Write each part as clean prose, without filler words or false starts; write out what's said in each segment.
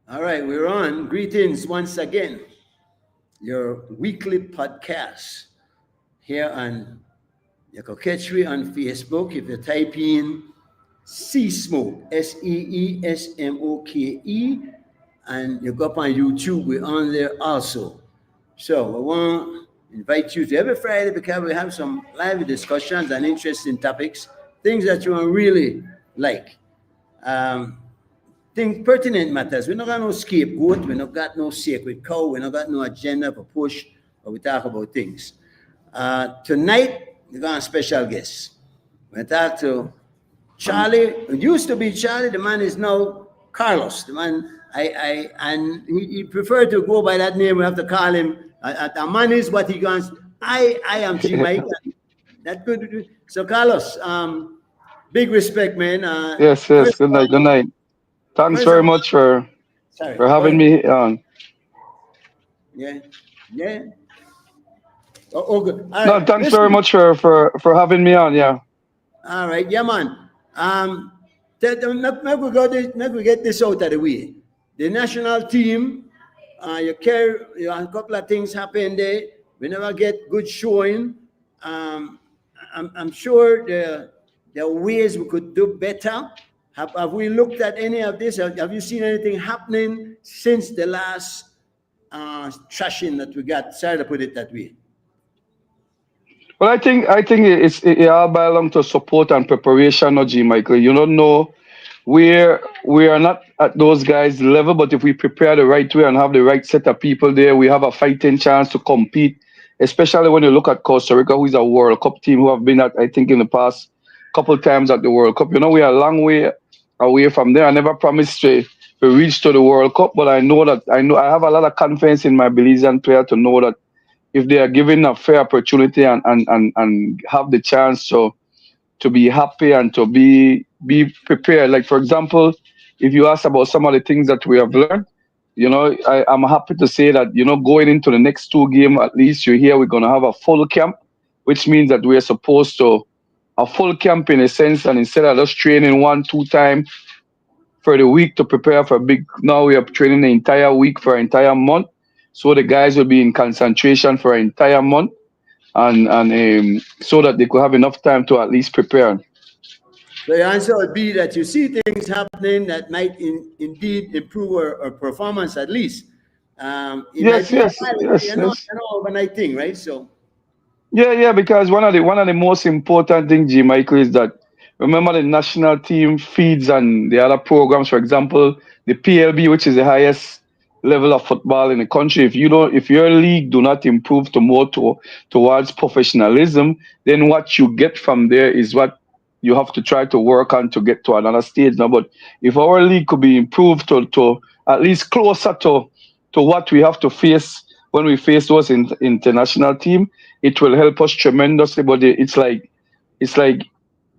All right, we're on. Greetings once again. Your weekly podcast here on you can catch me on Facebook if you type in Sea Smoke, SEESMOKE, and you go up on YouTube. We're on there also. So I want to invite you to every Friday because we have some lively discussions and interesting topics, things that you will really like. Um, Things pertinent matters. We not got no scapegoat. We not got no sacred cow. We not got no agenda for push. But we talk about things. Tonight we got a special guest. We talk to Charlie. It used to be Charlie. The man is now Carlos. The man and he preferred to go by that name. We have to call him. The man is what he wants. I am G Mike. That good. So Carlos, big respect, man. Yes. First Good of night. Good all, night. Thanks first of very all, much for sorry, for go having ahead. me on. Yeah, yeah. Oh, good. All No, right, thanks very listen. much for having me on. Yeah. All right, yeah, man. Um, make we get this out of the way. The national team, a couple of things happen there. We never get good showing. I'm sure there are ways we could do better. Have we looked at any of this? Have you seen anything happening since the last trashing that we got? Sorry to put it that way. Well, I think it all belongs to support and preparation, no, G. Michael. You don't know we are not at those guys' level, but if we prepare the right way and have the right set of people there, we have a fighting chance to compete. Especially when you look at Costa Rica, who is a World Cup team who have been at, I think, in the past couple times at the World Cup. You know, we are a long way away from there. I never promised to reach to the World Cup, but I know I have a lot of confidence in my Belizean player to know that if they are given a fair opportunity and have the chance to be happy and to be prepared. Like for example, if you ask about some of the things that we have learned, I'm happy to say that going into the next two game, at least you're here. We're gonna have a full camp, which means that we're supposed to a full camp in a sense, and instead of just training one two time for the week to prepare for a big. Now we are training the entire week for an entire month, so the guys will be in concentration for an entire month, and so that they could have enough time to at least prepare. So the answer would be that you see things happening that might indeed improve our performance at least. It might Yes, be a yes, while, yes, yes. overnight thing, right? So Yeah. Because one of the most important things, G. Michael, is that remember the national team feeds and the other programs. For example, the PLB, which is the highest level of football in the country. If your league do not improve towards professionalism, then what you get from there is what you have to try to work on to get to another stage. Now, but if our league could be improved to at least closer to what we have to face when we face those international team, it will help us tremendously. But it's like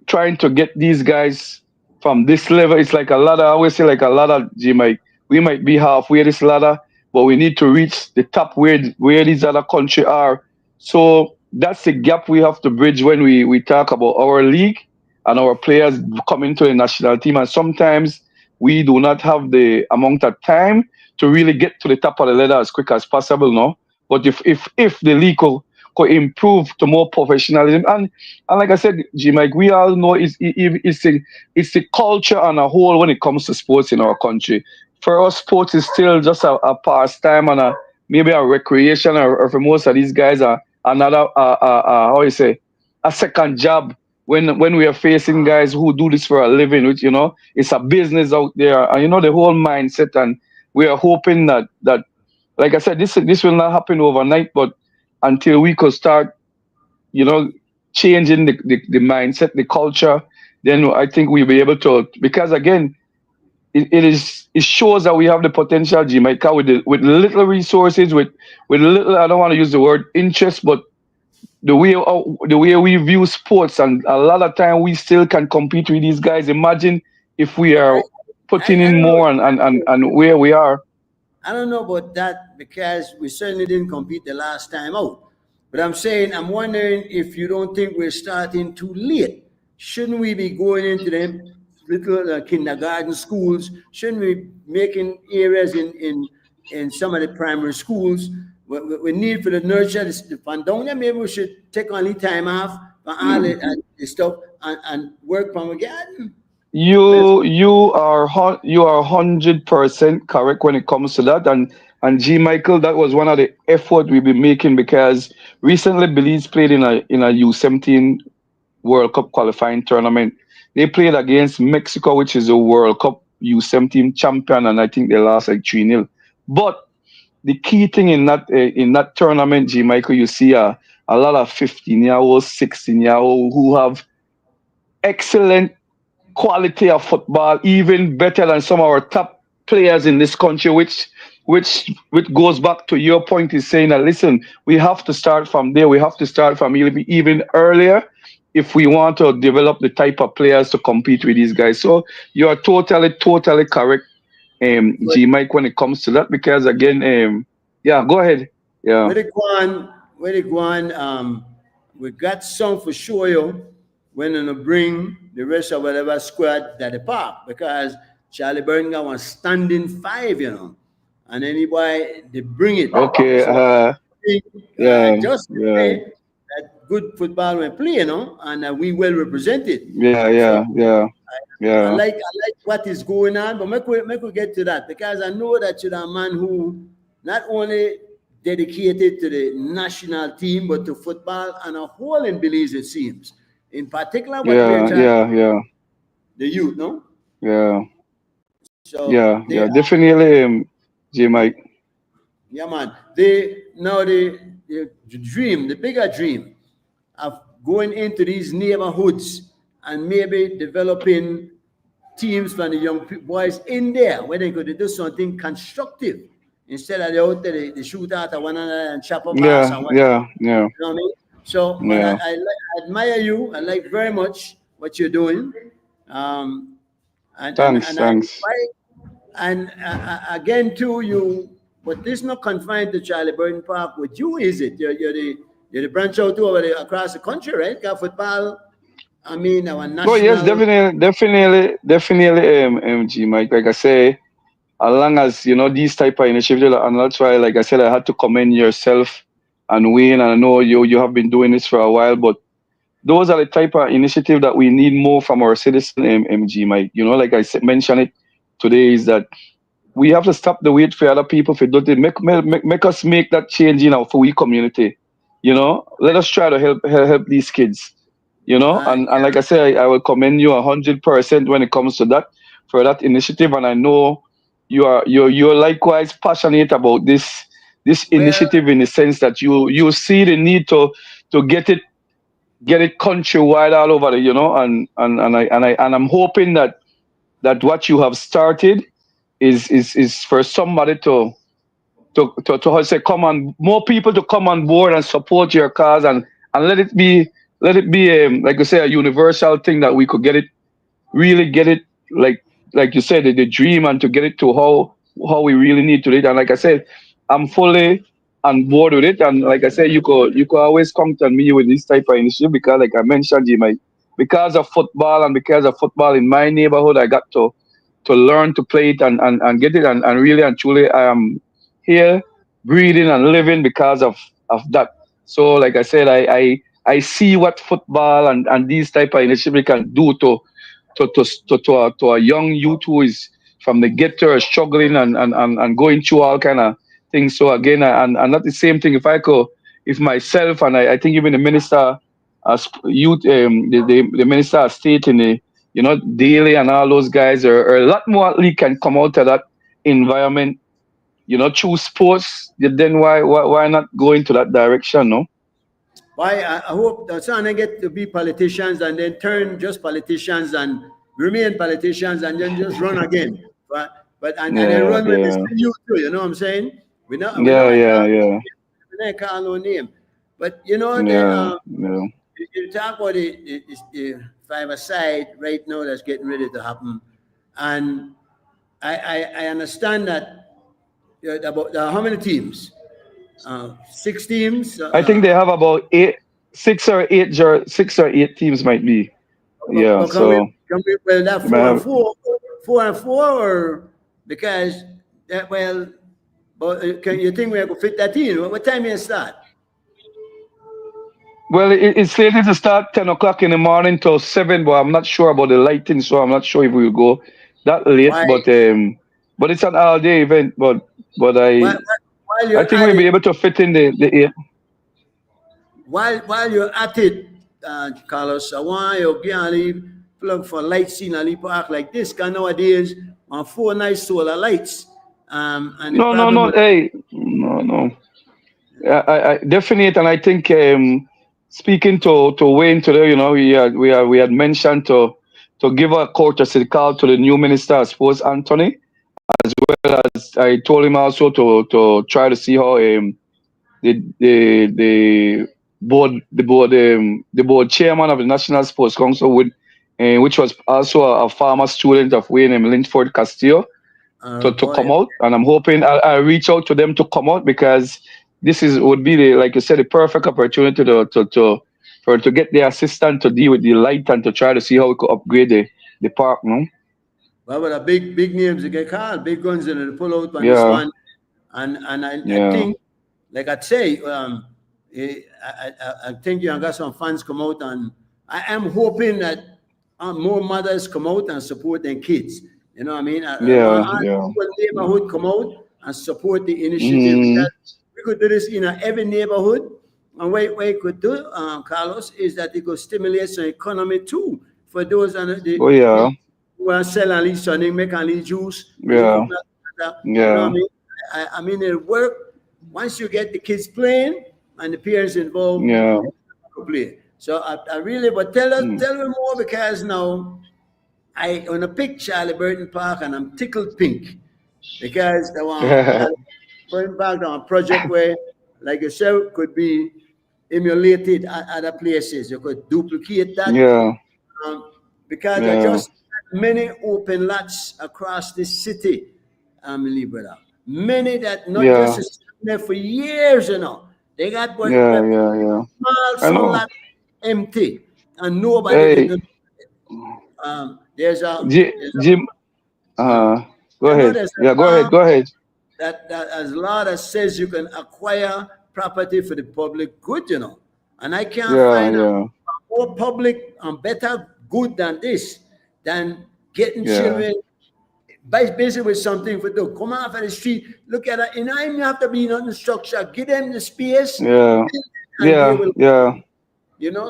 trying to get these guys from this level. It's like a ladder. I always say like a ladder, G Mike. We might be halfway this ladder, but we need to reach the top where these other countries are. So that's the gap we have to bridge when we talk about our league and our players coming to the national team. And sometimes we do not have the amount of time to really get to the top of the ladder as quick as possible, no? But if the league could improve to more professionalism, and like I said, G Mike, we all know it's the culture on a whole when it comes to sports in our country. For us, sports is still just a pastime and maybe a recreation, or for most of these guys, another how you say, a second job. When we are facing guys who do this for a living, which it's a business out there, and the whole mindset, and we are hoping that like I said, this will not happen overnight, but until we could start you know, changing the mindset, the culture, then I think we'll be able to. Because again, it shows that we have the potential, Jamaica, with little resources, with little. I don't want to use the word interest, but the way we view sports, and a lot of time we still can compete with these guys. Imagine if we but are putting I in don't know. more and where we are. I don't know about that because we certainly didn't compete the last time out. But I'm saying, I'm wondering if you don't think we're starting too late. Shouldn't we be going into them little kindergarten schools? Shouldn't we making areas in some of the primary schools? We need for the nurture the Pandonia. Maybe we should take only time off for all the stuff and work from a garden. Well, You are 100% correct when it comes to that, and G Michael, that was one of the effort we've been making because recently Belize played in a U17 World Cup qualifying tournament. They played against Mexico, which is a World Cup U17 champion, and I think they lost like 3-0. But the key thing in that tournament, G Michael, you see a lot of 15-year-olds, 16-year-olds who have excellent quality of football, even better than some of our top players in this country, which goes back to your point is saying that listen, we have to start from there. We have to start from even earlier if we want to develop the type of players to compete with these guys. So you are totally correct, but G Mike, when it comes to that because again, yeah, go ahead. Yeah, where they go on, we got some for sure, yo, when to bring the rest of whatever squad that the park because Charlie Burton got one standing five, and anybody they bring it. okay, So think, yeah, just yeah, say that good football we play, and we well represented. yeah, So yeah, yeah, yeah, I like what is going on, but make we get to that because I know that you're a man who not only dedicated to the national team but to football and a whole in Belize it seems. In particular, what we're yeah, trying yeah, yeah, the youth, no? yeah. So Yeah, they yeah, definitely, J Mike. yeah man. They now the dream, the bigger dream of going into these neighborhoods and maybe developing teams from the young boys in there where they could do something constructive instead of they out there they shoot out at one another and chop up ass Yeah, and what yeah, yeah, you know what I mean? So, but yeah. I admire you. I like very much what you're doing, um, Thanks, and I thanks. and again too you. But this not confined to Charlie Burton Park. With you, is it? You're the branch out too over across the country, right? Got football. I mean, our Oh yes, national. definitely, G Mike. Like I say, as long as these type of initiatives, and that's why, like I said, I had to commend yourself and Wayne, and I know you have been doing this for a while, but those are the type of initiative that we need more from our citizen, G Mike. Like I said, mention it today is that we have to stop the wait for other people to do it. Make us make that change for we community. Let us try to help these kids. And like I say, I will commend you 100% when it comes to that for that initiative. And I know you're likewise passionate about this Well, initiative in the sense that you see the need to get it countrywide all over and I'm hoping that what you have started is for somebody to how to say come on more people to come on board and support your cause and let it be like you say a universal thing that we could really get it like you said the dream and to get it to how we really need to do it and like I said I'm fully on board with it and like I said you could always come to me with this type of initiative because like I mentioned Jim because of football and because of football in my neighborhood I got to learn to play it and get it and really and truly I am here breathing and living because of that so like I said I see what football and these type of initiative can do to a young youth who is from the ghetto struggling and going through all kind of things. So again, and not the same thing. If myself and I think even the minister, youth, the minister of state in the daily and all those guys are a lot more likely can come out of that environment. Through sports. Then why not go into that direction? No. why I hope that some get to be politicians and then turn just politicians and remain politicians and then just run again. But and then Yeah, run with the yeah, same youth too, you know what I'm saying? We know yeah, I yeah, call yeah, we not call no name. But yeah, yeah. you talk about the five aside right now that's getting ready to happen. And I understand that about how many teams? Six teams. I think they have about 6 or 8 teams might be. Yeah. But So can we well that you might have. 4 and 4, or because that well, but can you think we could fit that in? What time you start? Well, it's slated to start 10 o'clock in the morning till 7, but I'm not sure about the lighting, so I'm not sure if we'll go that late. Why But it's an all day event. But while I you're think at we'll be it, able to fit in the 8. while you're at it, Carlos, I want you to leave plug for lights in a park like this. Cause nowadays on 4 nice solar lights, and the No, no, problem no. with Hey, no, no. I definitely, and I think speaking to Wayne today, we had mentioned to give a courtesy call to the new minister of sports, Anthony, as well as I told him also to try to see how the board chairman of the National Sports Council would, which was also a former student of Wayne and Linford Castillo, to boy. come out, and I'm hoping I'll reach out to them to come out because this would be the, like you said, the perfect opportunity to get the assistant to deal with the light and to try to see how we could upgrade the park. No, Well, with the big names they get called, big guns in the pull out on this yeah, one, and I yeah, think, like I'd say, I think you got some fans come out, and I am hoping that more mothers come out and support their kids. You know what I mean? I yeah, want all yeah. the neighborhood come out and support the initiative, Mm, because we could do this in every neighborhood. And what we could do, Carlos, is that it could stimulate some economy too for those oh the yeah, who are selling least something, make least juice, and you could, yeah, you know what I yeah, mean? I mean, it work once you get the kids playing and the parents involved, yeah. play. So I really, but Mm. tell me more, because now I on a pick Charlie Burton Park and I'm tickled pink because the one Charlie Burton Park on a project where, like you said, could be emulated at other places. You could duplicate that, Yeah, um, because there are yeah, just many open lots across the city, brother. Many that not just yeah, is there for years, you know. They got yeah, what yeah, yeah. small, I small know. lot empty, and nobody did. Hey, Not. There's Jim. a Go I know ahead. there's Yeah, a go law ahead. Go ahead. that as law that says you can acquire property for the public good, you know. And I can't Yeah, find a yeah, more public and better good than this, than getting yeah, children basically with something for do. Come off of the street, look at it, and I even have to be in structure. Give them the space, yeah, and they yeah, will, yeah,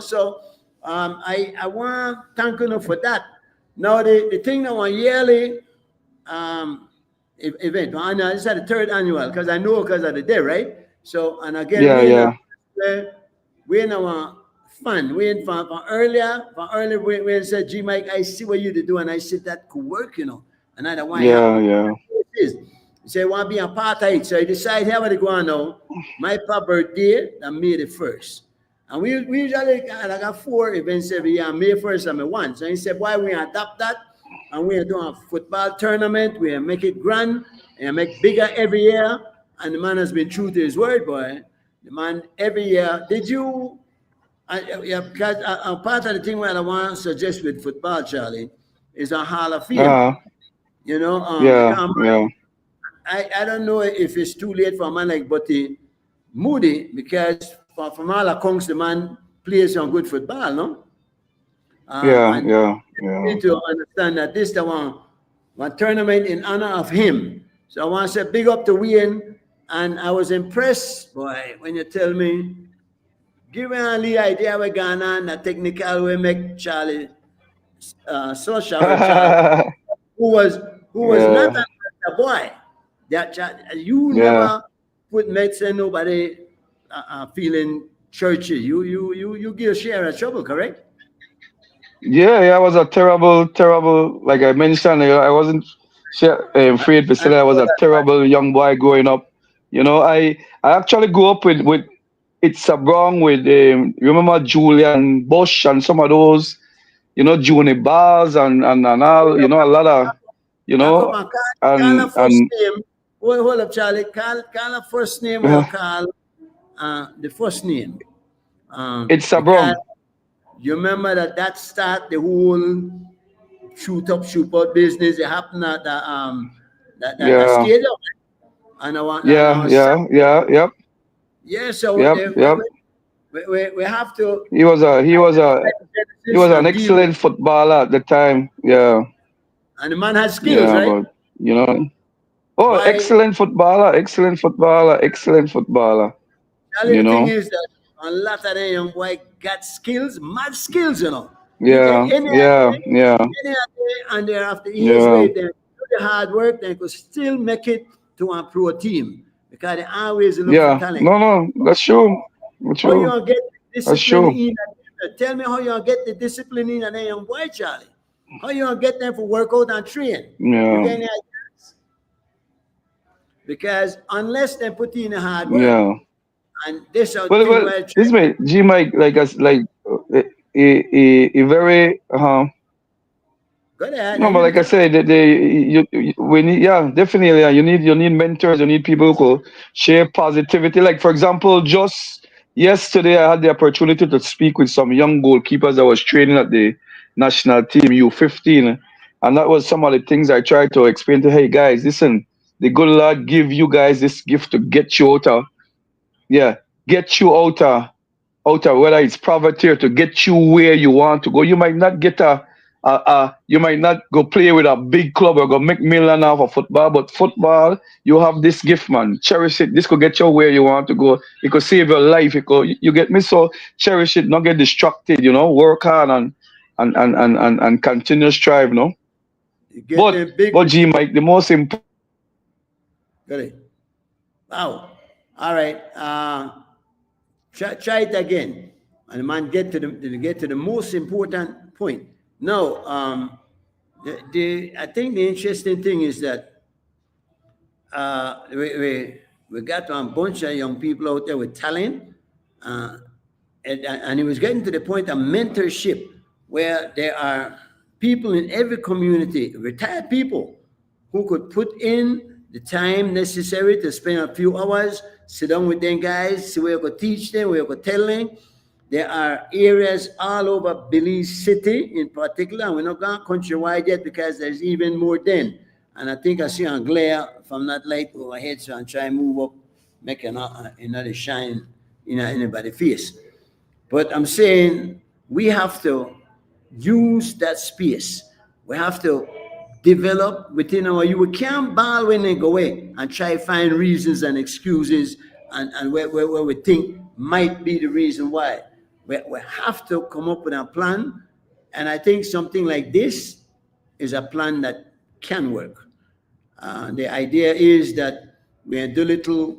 So I want to thank you for that. Now the thing now on yearly um, event. And I said the third annual because I know because of the day, right? So, and again, yeah, we yeah, in our fun. We in from earlier, we said, G Mike, I see what you do, and I said that could work, and I don't want to yeah, happen. yeah, It is. He said, want to be a part of it. So I decided, how to go on now. My papa birthday, on May the 1st. And we usually got 4 events every year. May 1st and May 1. So he said, why we adopt that? And we're doing a football tournament. We make it grand and make bigger every year. And the man has been true to his word, boy. The man every year. Did you? Yeah, because part of the thing what I want to suggest with football, Charlie, is a Hall of Fame. uh, yeah, Because yeah, I don't know if it's too late for a man like Buddy Moody, because from all accounts, the man plays some good football, no? yeah, And yeah, you yeah, need to understand that this is the one tournament in honor of him. So I want to say big up to Wayne, and I was impressed, boy, when you tell me, give me a little idea we're going on, the technical way make Charlie, social or Charlie, who was not yeah, a boy. You yeah. never put medicine nobody feeling churchy. You give a share of trouble, correct? Yeah, yeah, I was a terrible, terrible. Like I mentioned, I wasn't afraid to I say that I was know a that. terrible young boy growing up. I actually grew up with It's a Brown with remember Julian Bush and some of those, Juni Bars and all, a lot of, you I come know, on, call her and first name. Hold up, Charlie. Call her first name, or call the first name. It's a Because Brown. You remember that start the whole shoot up, shoot out business. It happened at the Yeah, stadium, and yeah, our yeah, yeah, yep, yeah. So yep, yep. we have to He was a he was a he was Genesis an and deal with, excellent footballer at the time. Yeah, and the man has skills, yeah, right? but you know, oh, Why? excellent footballer, excellent footballer, excellent footballer. Charlie, You the thing know, is that a lot of them young boy got skills, mad skills, you know. You can yeah, yeah, yeah, any day, and they're after years yeah, wait, they do the hard work, they could still make it to a pro team because they always look for yeah. talent. No, no, that's true. That's How you true. gonna get That's discipline true. in? Tell me how you gonna get the discipline in a young boy, Charlie. How you gonna get them for work out and train? You Yeah, get any ideas? Because unless they put in the hard work, yeah. and this how thing Well, well this train. may G Mike like us like a very Go ahead, no, let but me like I talk. said, we need, yeah, definitely, yeah, you need mentors, you need people who could share positivity. Like for example, just yesterday I had the opportunity to speak with some young goalkeepers I was training at the national team U15, and that was some of the things I tried to explain to. Hey guys, listen, the good Lord give you guys this gift to get you out of, yeah, get you out of whether it's poverty or to get you where you want to go. You might not get you might not go play with a big club or go make million off of football, but football, you have this gift, man. Cherish it. This could get you where you want to go. It could save your life. It could, you get me? So cherish it, not get distracted, work hard and continue strive, You get But them big but G response. Mike, the most important. Got it. Wow. All right. Try it again. And the man get to the most important point. No, I think the interesting thing is that we got a bunch of young people out there with talent, uh, and it was getting to the point of mentorship where there are people in every community, retired people, who could put in the time necessary to spend a few hours, sit down with them guys, see where you could teach them, where you could tell them. There are areas all over Belize City in particular, and we're not going countrywide yet because there's even more then. And I think I see a glare from that light overhead, so I'm trying to move up, make another shine in anybody's face. But I'm saying we have to use that space. We have to develop within our you. We can't ball when they go away and try to find reasons and excuses and where we think might be the reason why. We have to come up with a plan. And I think something like this is a plan that can work. The idea is that we do little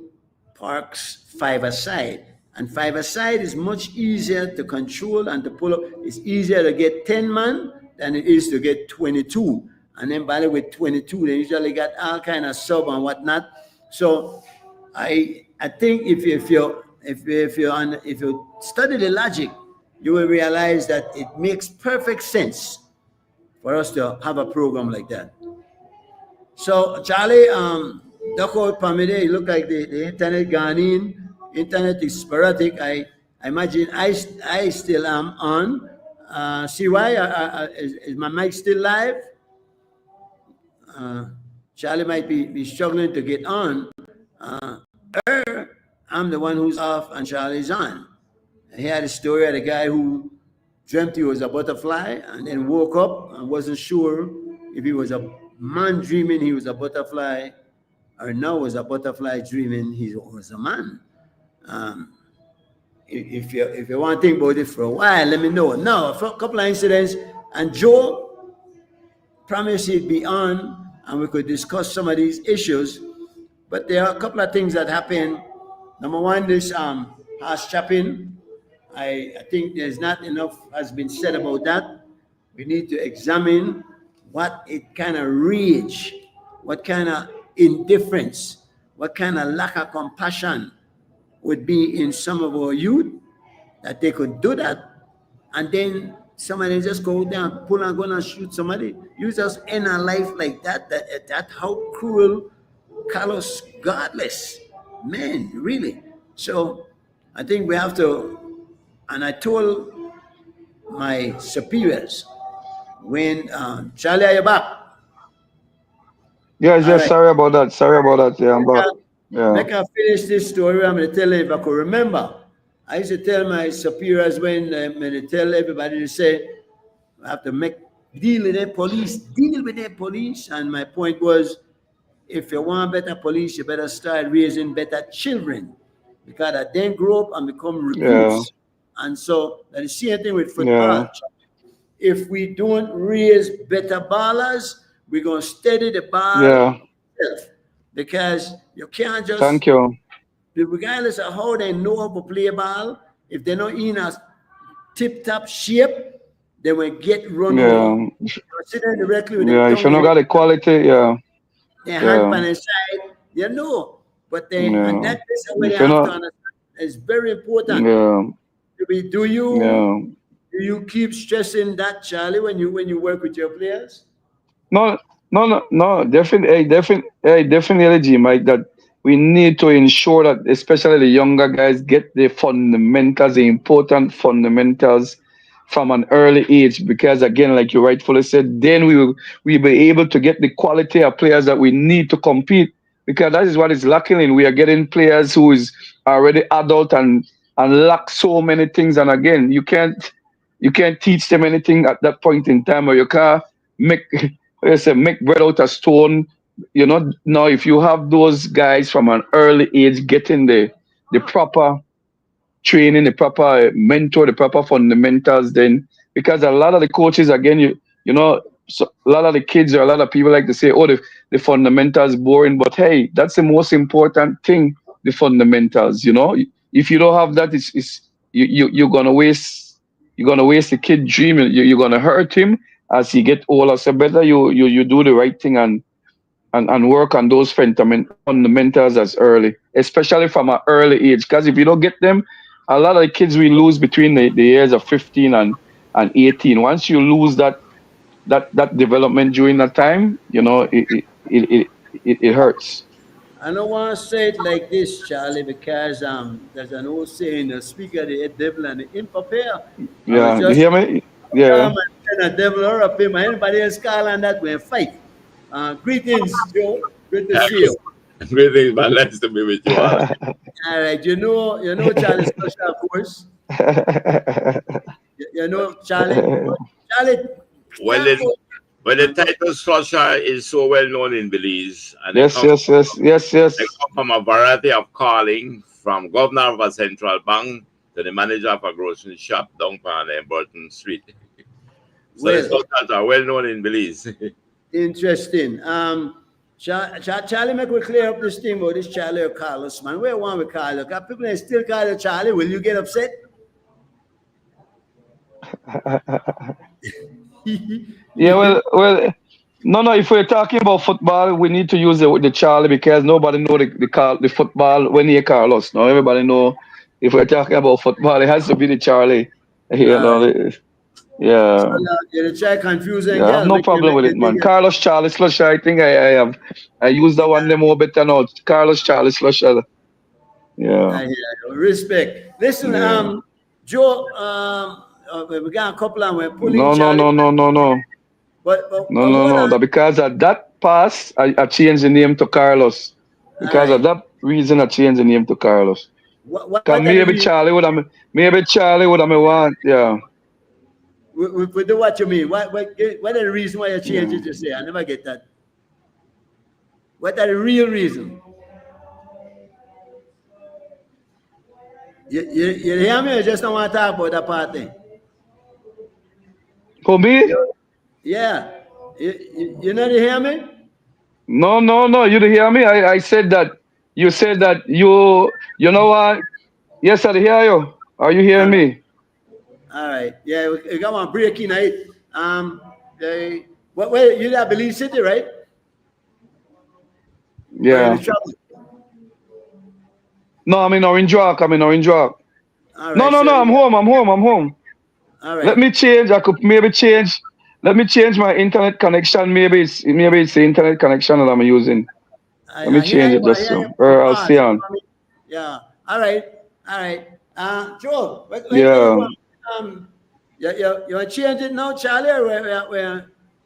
parks five-a-side. And five-a-side is much easier to control and to pull up. It's easier to get 10 man than it is to get 22. And then by the way, 22, they usually got all kind of sub and whatnot. So I think if you study the logic, you will realize that it makes perfect sense for us to have a program like that. So Charlie, Dako Pamide, it look like the internet gone in. Internet is sporadic. I imagine I still am on. CY, is my mic still live? Uh, Charlie might be struggling to get on. Uh, I'm the one who's off and Charlie's on. He had a story of a guy who dreamt he was a butterfly and then woke up and wasn't sure if he was a man dreaming he was a butterfly or now was a butterfly dreaming he was a man. Um, if you want to think about it for a while, let me know. Now, a couple of incidents, and Joe promised he'd be on and we could discuss some of these issues. But there are a couple of things that happen. Number one, this house chopping. I think there's not enough has been said about that. We need to examine what it kind of rage, what kind of indifference, what kind of lack of compassion would be in some of our youth that they could do that, and then somebody just go down, pull and go and shoot somebody. You just end a life like that. That how cruel, callous, godless, man, really. So I think we have to. And I told my superiors. When Charlie, are you back? Yes, All yes. right. Sorry about that. Sorry about that. Yeah, I'm Make back. I, Yeah, make I finish this story. I'm going to tell you if I could remember. I used to tell my superiors when they tell everybody to say, I have to make deal with their police. And my point was, if you want better police, you better start raising better children because I then grow up and become yeah, recruits. And so that is the same thing with yeah, football. If we don't raise better ballers, we're going to steady the ball yeah. itself because you can't just, Thank you. regardless of how they know how to play ball, if they're not in a tip top shape, they will get run over. Yeah, Considering directly with their yeah. If you tongue don't got the quality, yeah, their hand yeah, on the side, you know. But then, and yeah. that is what they If you have to not, understand. It's very important. yeah, Do you yeah. do you keep stressing that, Charlie, when you work with your players? No, no. Definitely, definitely, G, Mike. That we need to ensure that, especially the younger guys, get the fundamentals, the important fundamentals, from an early age. Because again, like you rightfully said, then we be able to get the quality of players that we need to compete. Because that is what is lacking in. We are getting players who is already adult and lack so many things. And again, you can't teach them anything at that point in time, or you can't make like I said, make bread out of stone. Now if you have those guys from an early age getting the proper training, the proper mentor, the proper fundamentals, then because a lot of the coaches again, so a lot of the kids or a lot of people like to say, oh, the fundamentals boring, but hey, that's the most important thing, the fundamentals. If you don't have that, it's you're gonna waste the kid dream. You're gonna hurt him as he get older. So better you do the right thing and work on those fundamentals as early, especially from an early age. Because if you don't get them, a lot of the kids we lose between the years of 15 and 18. Once you lose that development during that time, it hurts. I don't want to say it like this, Charlie, because there's an old saying: "The speaker, the devil, and the imp prepare." I was Yeah, you just hear me? Yeah. a devil or a pimp. Anybody else call on that way fight? Greetings, Joe. Good to see you. Greetings, man. Nice to be with you all. All right, you know Charlie Social, of course. You know Charlie. Charlie, Well, talk the, about. well, the title structure is so well known in Belize, and Yes, yes, yes, yes, they yes. come from a variety of calling, from governor of a central bank to the manager of a grocery shop down on Burton Street. So the Well, structures are well known in Belize. interesting. Charlie, make we clear up this thing about this Charlie or Carlos, man. Where want we call you? Got people that still call you Charlie. Will you get upset? Yeah, You- well, no, no. If we're talking about football, we need to use the Charlie because nobody know the football when you Carlos. No, everybody know. If we're talking about football, it has to be the Charlie. You All know, right. So yeah, now you try confusing yeah. I have girl, no make problem with it, you think man. Carlos Charlie Slusher. I think I have. I use that one the more better now. Carlos Charlie Slusher. Yeah, I hear you. Respect. Listen, yeah. Joe, we got a couple and we're pulling No, no, Charlie, no, no, no, no, no, but no, hold no. on. That because of that pass, I changed the name to Carlos. All Because of right. that reason, I changed the name to Carlos. What Cause are the maybe Charlie would have me want, yeah, we do what you mean? What are the reason why you change yeah. it to say? I never get that. What are the real reason? You hear me or just don't want to talk about that part thing? For me? Yeah. You not hear me? No, no, no. You didn't hear me. I said that. You said that you know what? Yes, I hear you. Are you All hearing right. me? All right. Yeah, we got one breaking it. What you that Belize City, right? Or in the Yeah. trouble? No, I'm in Orange Rock. I'm in Orange Rock. All No, right, no, so no. I'm home. I'm home. I'm home. all Let right. me change. I could maybe change. Let me change my internet connection. Maybe it's the internet connection that I'm using. Let me I hear change you, it but I just hear so. you from Or I'll far. stay So on. yeah. All right. All right. Joe, when you Yeah. want? You want to change it now, Charlie, or you want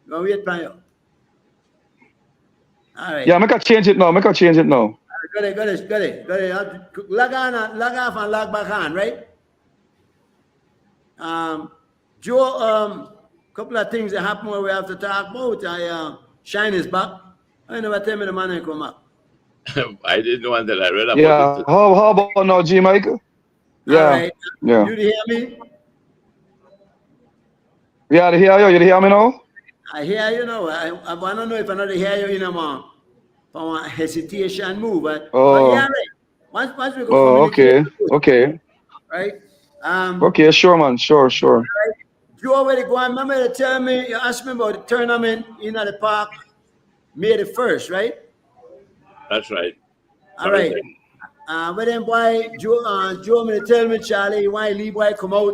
to wait for you? All right. Yeah, make a change it now. Make a change it now. Got it, got it, got it, got it. Log on, log off and log back on, right? Um, Joe, couple of things that happen where we have to talk about. Shine is back. I never tell me the man ain't come up. I didn't know until I read about Yeah. it. How about now, G Mike? All Yeah. right. Yeah. You hear me? Yeah, I hear you. You hear me now? I hear you now. I want to know if I not hear you in a man. For hesitation move. But yeah, Oh. right. Once we go Oh. communicate, Okay. Okay. right? Um, Okay. Sure, man. Sure. Sure. right. You already go on. Remember to tell me, you asked me about the tournament in the park, May the 1st, right? That's right. All right. But then boy, Joe me tell me, Charlie, why leave boy come out?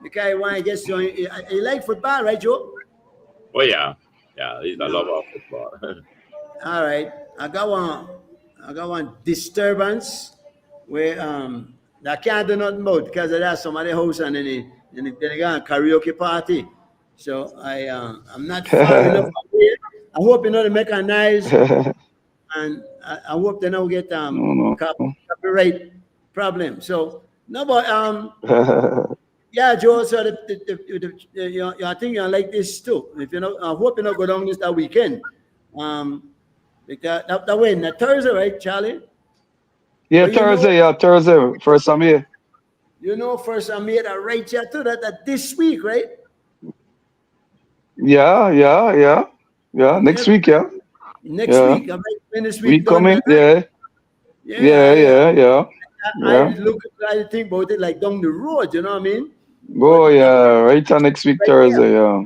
Because why I guess you like football, right, Joe? Oh yeah, yeah. He's a lover of football. All right. I got one disturbance where I can't do nothing about because of that somebody house and then they got a karaoke party. So I'm not far enough away. I hope you know they make a nice and I hope they don't get No. copyright problem. So no, but yeah, Joe. So I think you like this too. If you know, I hope you not go down this that weekend. Um, because that way, that Thursday, right, Charlie? Yeah, But Thursday. Yeah, Thursday. First time here. first I made a right here too. That this week, right? Yeah. Yeah. Yeah. Yeah. Yeah, Next week. Yeah. next Yeah. week. I might when this We week done. coming. Yeah. Yeah, Yeah. yeah. Yeah. Yeah. I Yeah. look, I think about it like down the road. You know what I mean? Oh But yeah. Right on next week right here. Thursday. Yeah.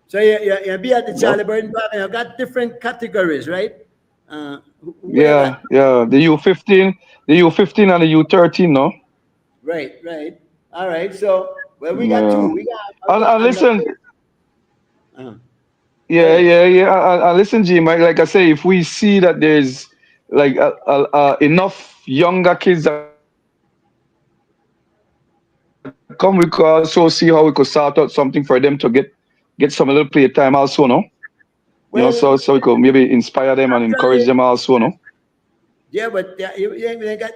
So you be at the Yep. Charlie Burton Park and you got different categories, right? Who you Yeah. got? Yeah. The U15 and the U13. No. Right, right. All right. So well, we got Yeah. two. We got And and the listen. uh, go Yeah. ahead. Yeah. Yeah. And listen, G. Mike. Like I say, if we see that there's like enough younger kids that come, we could also see how we could sort out something for them to get some little play time also, no? You know, so we could maybe inspire them and encourage them Well, also, no? actually, yeah, but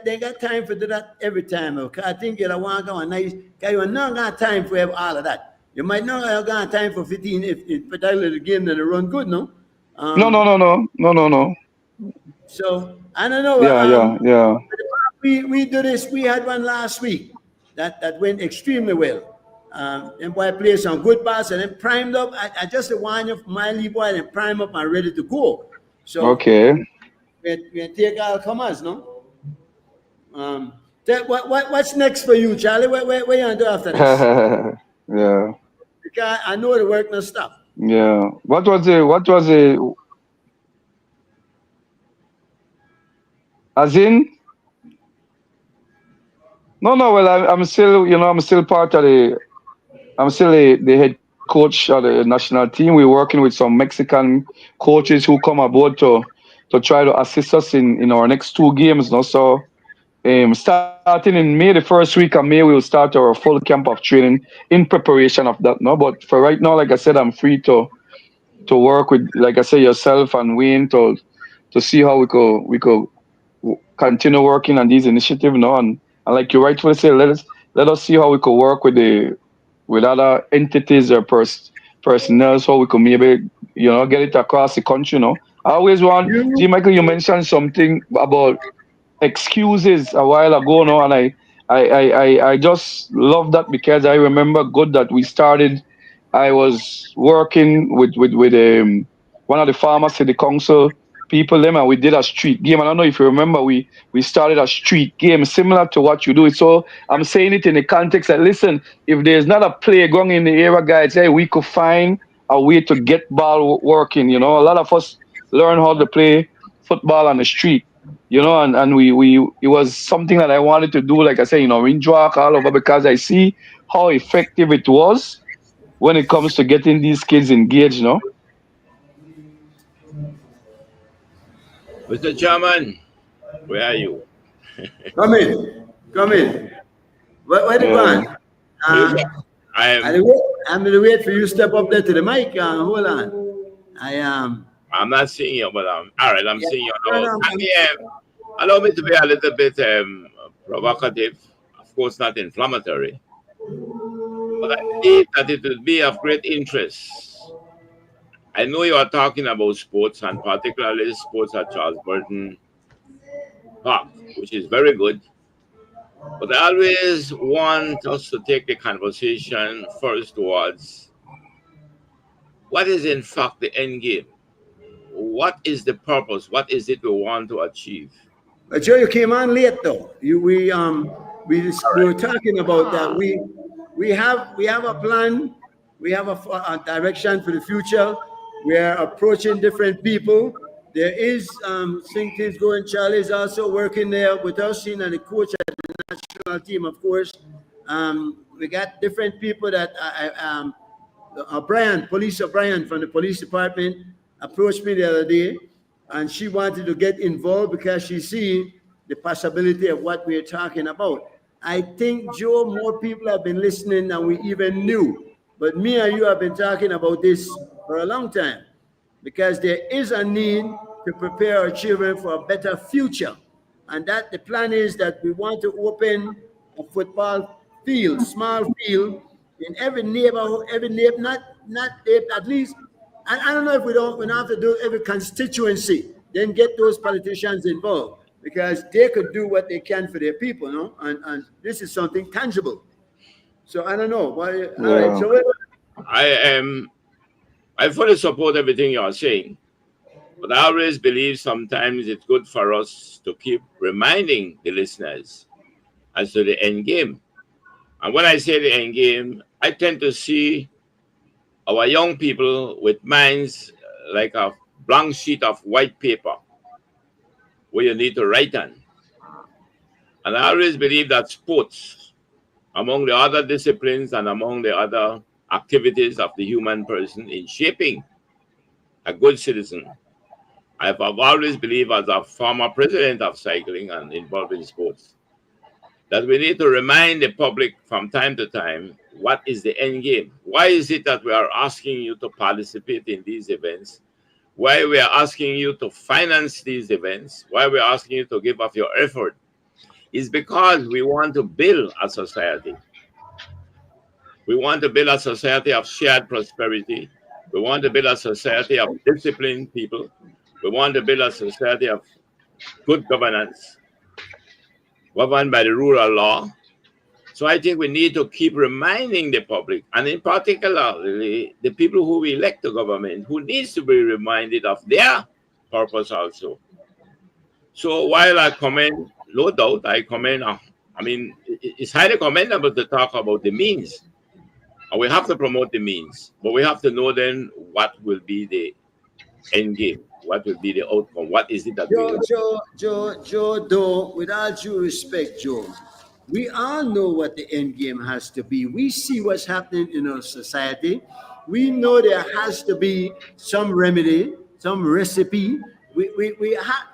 they got time for do that every time. Okay? I think you'll want to go nice. Cause you not got time for all of that. You might not have got time for 15 if particularly the game that they run good, no. No, no, Um, no, no, no, no, no. so I don't know. Yeah, yeah, yeah. We do this. We had one last week that went extremely well. And boy played some good pass and then primed up. I just want you my lead boy and prime up and ready to go. So Okay. we take all comers, no? What's next for you, Charlie? What you gonna do after this? Yeah, Because I know the work not stop. yeah. What was the as in? No, no. Well, I'm still, I'm still part of I'm still the head coach of the national team. We're working with some Mexican coaches who come aboard to try to assist us in our next two games. No, so starting in May, the first week of May, we will start our full camp of training in preparation of that. No, but for right now, like I said, I'm free to work with, like I say, yourself and Wayne to see how we could continue working on these initiatives. No, and like you rightfully say, let us see how we could work with other entities or personnel so we could maybe get it across the country. No, I always want. You G. Michael, you mentioned something about excuses a while ago, no, and I just love that because I remember good that we started. I was working with one of the farmer city council people them, and we did a street game. I don't know if you remember, we started a street game similar to what you do. So I'm saying it in the context that, listen, if there's not a playground in the area, guys, hey, we could find a way to get ball working. A lot of us learn how to play football on the street, and we it was something that I wanted to do, like I say, in Joak all over, because I see how effective it was when it comes to getting these kids engaged, Mr. Chairman, where are you? come in, come in. Where you Yeah. going? Well, Uh, I'm I'm going to wait for you to step up there to the mic. Hold on. I am. I'm not seeing you, but all right. I'm Yeah, seeing you no, now. no, Can you, allow me to be a little bit provocative? Of course, not inflammatory, but I believe that it would be of great interest. I know you are talking about sports and particularly sports at Charles Burton Park, which is very good. But I always want us to take the conversation first towards what is in fact the end game. What is the purpose? What is it we want to achieve? But Joe, you came on late though. We were talking about that. We have a plan. We have a direction for the future. We are approaching different people. There is things going. Charlie is also working there with us, and the coach at the national team, of course. We got different people that Police O'Brien from the police department approached me the other day, and she wanted to get involved because she see the possibility of what we're talking about. I think, Joe, more people have been listening than we even knew. But me and you have been talking about this for a long time because there is a need to prepare our children for a better future. And that the plan is that we want to open a football field, small field, in every neighborhood, not at least. I don't know if we don't have to do every constituency, then get those politicians involved because they could do what they can for their people, no? And this is something tangible. So I don't know. But, all right. Yeah. So I am I fully support everything you are saying, but I always believe sometimes it's good for us to keep reminding the listeners as to the end game. And when I say the end game, I tend to see our young people with minds like a blank sheet of white paper where you need to write on. And I always believe that sports, among the other disciplines and among the other activities of the human person in shaping a good citizen, I've always believed as a former president of cycling and involved in sports that we need to remind the public from time to time what is the end game. Why is it that we are asking you to participate in these events? Why we are asking you to finance these events? Why we are asking you to give up your effort? Is because we want to build a society. We want to build a society of shared prosperity. We want to build a society of disciplined people. We want to build a society of good governance, governed by the rule of law. So I think we need to keep reminding the public, and in particular, the people who we elect the government, who needs to be reminded of their purpose also. So while I commend, no doubt, I commend, I mean, it's highly commendable to talk about the means, and we have to promote the means, but we have to know then what will be the end game, what will be the outcome, what is it that we want. Joe, though, with all due respect, Joe, we all know what the end game has to be. We see what's happening in our society. We know there has to be some remedy, some recipe. We have,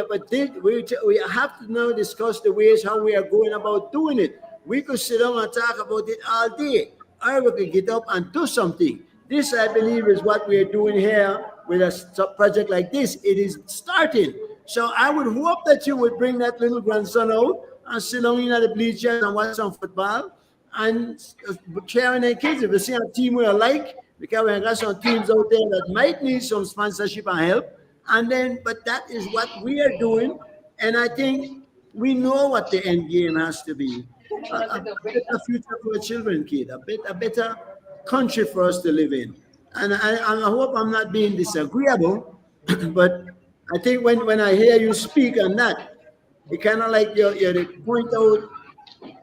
but we have to now discuss the ways how we are going about doing it. We could sit down and talk about it all day, or we could get up and do something. This, I believe, is what we are doing here with a project like this. It is starting. So I would hope that you would bring that little grandson out and sit down in the bleachers and watch some football and cheering their kids. If you see a team we like, because we got some teams out there that might need some sponsorship and help. And then, but that is what we are doing. And I think we know what the end game has to be. A better future for our children, kid. A better country for us to live in. And I hope I'm not being disagreeable, but I think when I hear you speak on that, it kind of like you point out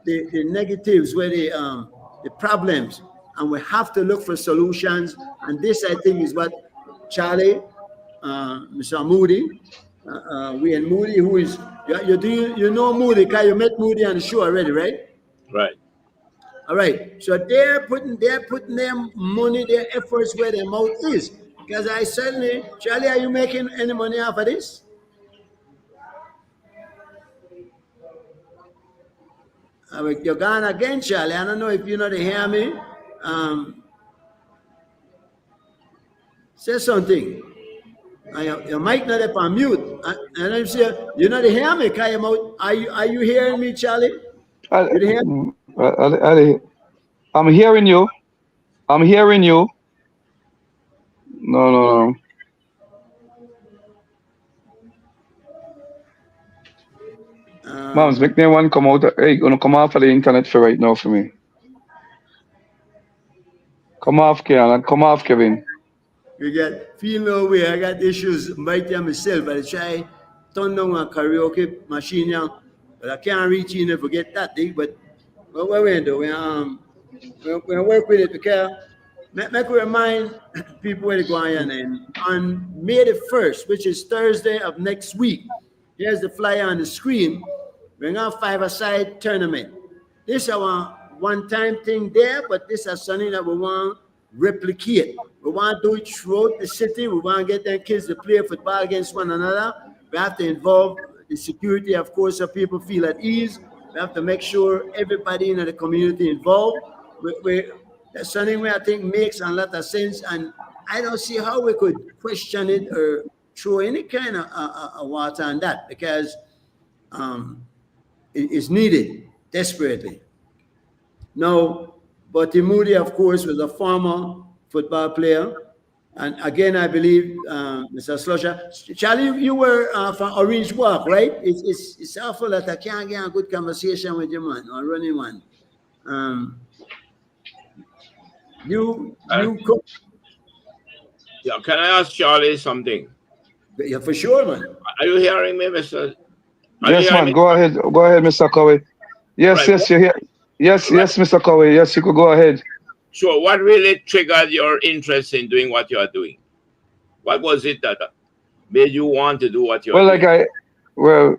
the negatives, where the problems, and we have to look for solutions. And this, I think, is what Charlie, Mr. Moody, we and Moody, who is you know Moody, because you met Moody on the show already, right? Right. All right. So they're putting their money, their efforts where their mouth is. Because I certainly, Charlie, are you making any money off of this? You're gone again, Charlie. I don't know if you know to hear me. Um, say something. Your mic not up on mute. And I'm saying, you not hear me, Are you hearing me, Charlie? I, You hear me? I'm hearing you. I'm hearing you. No, no, no. Moms, Um, make me one come out. Hey, gonna come off of the internet for right now for me. Come off, Kevin. Come off, Kevin. you get feel no way. I got issues right there myself. But I try turn down a karaoke machine now. But I can't reach in and forget that thing. But what we do, we work with it because make we remind people where to go on May the 1st, which is Thursday of next week. Here's the flyer on the screen. We're going to five-a-side tournament. This is our one-time thing there, but this is something that we want to replicate. We want to do it throughout the city. We want to get them kids to play football against one another. We have to involve the security, of course, so people feel at ease. We have to make sure everybody in the community involved. That's something where I think makes a lot of sense, and I don't see how we could question it or throw any kind of water on that because um, it is needed desperately. Now, but Moody, of course, was a former football player. And again, I believe, Mr. Slusher, Charlie, you were from Orange Walk, right? It's awful that I can't get a good conversation with you, man, or running one. Um, Uh, you co- yeah, can I ask Charlie something? yeah, for sure, man. Are you hearing me, Mister? Are you Yes, hearing man. me? Go ahead. Go ahead, Mr. Cowie. Yes, Right. yes, you're here. Yes, Right. yes, Mr. Cowie. Yes, you could go ahead. Sure. What really triggered your interest in doing what you are doing? What was it that made you want to do what you are Well, doing? well,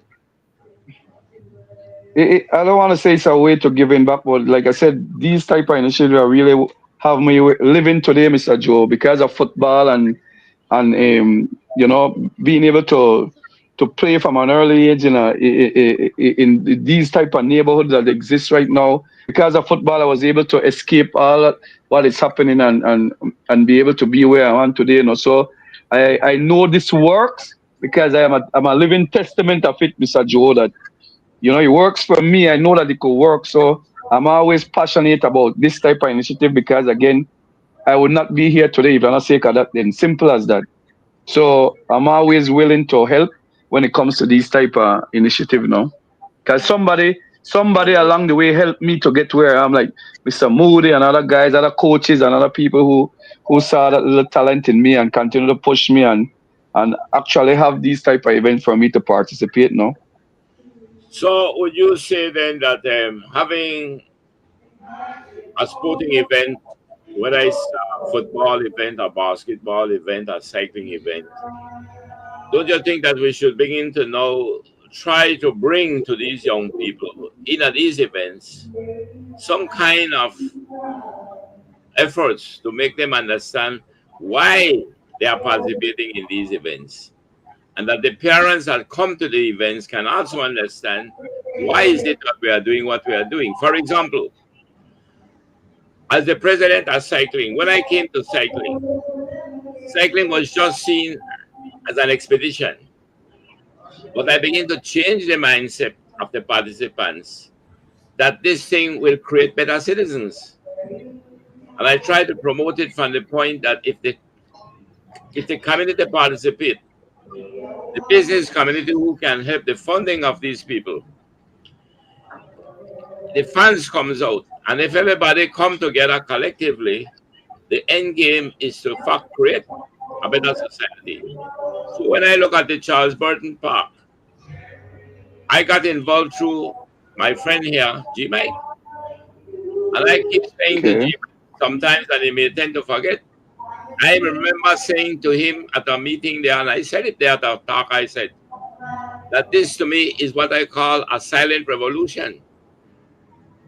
I don't want to say it's a way to giving back, but like I said, these type of initiatives are really have me living today, Mr. Joe, because of football and being able to play from an early age in these type of neighborhoods that exist right now. Because of football, I was able to escape all what is happening and be able to be where I am today. So I know this works because I'm a living testament of it, Mr. Joe. That it works for me. I know that it could work. So I'm always passionate about this type of initiative because again, I would not be here today if I'm not sake of that. Then simple as that. So I'm always willing to help when it comes to these type of initiative, because somebody along the way helped me to get where I'm like Mr. Moody and other guys, other coaches and other people who saw that little talent in me and continue to push me and actually have these type of events for me to participate, So, would you say then that having a sporting event, whether it's a football event, a basketball event, a cycling event, don't you think that we should begin to now try to bring to these young people in at these events some kind of efforts to make them understand why they are participating in these events, and that the parents that come to the events can also understand why is it that we are doing what we are doing. For example, as the president of cycling, when I came to cycling, cycling was just seen as an expedition. But I began to change the mindset of the participants that this thing will create better citizens. And I try to promote it from the point that if the community participate, the business community who can help the funding of these people, the funds comes out. And if everybody come together collectively, the end game is to fact create a better society. So when I look at the Charles Burton Park, I got involved through my friend here, G Mike. And I keep saying to Okay. G Mike sometimes, and he may tend to forget. I remember saying to him at a meeting there, and I said it there at the talk, I said that this to me is what I call a silent revolution.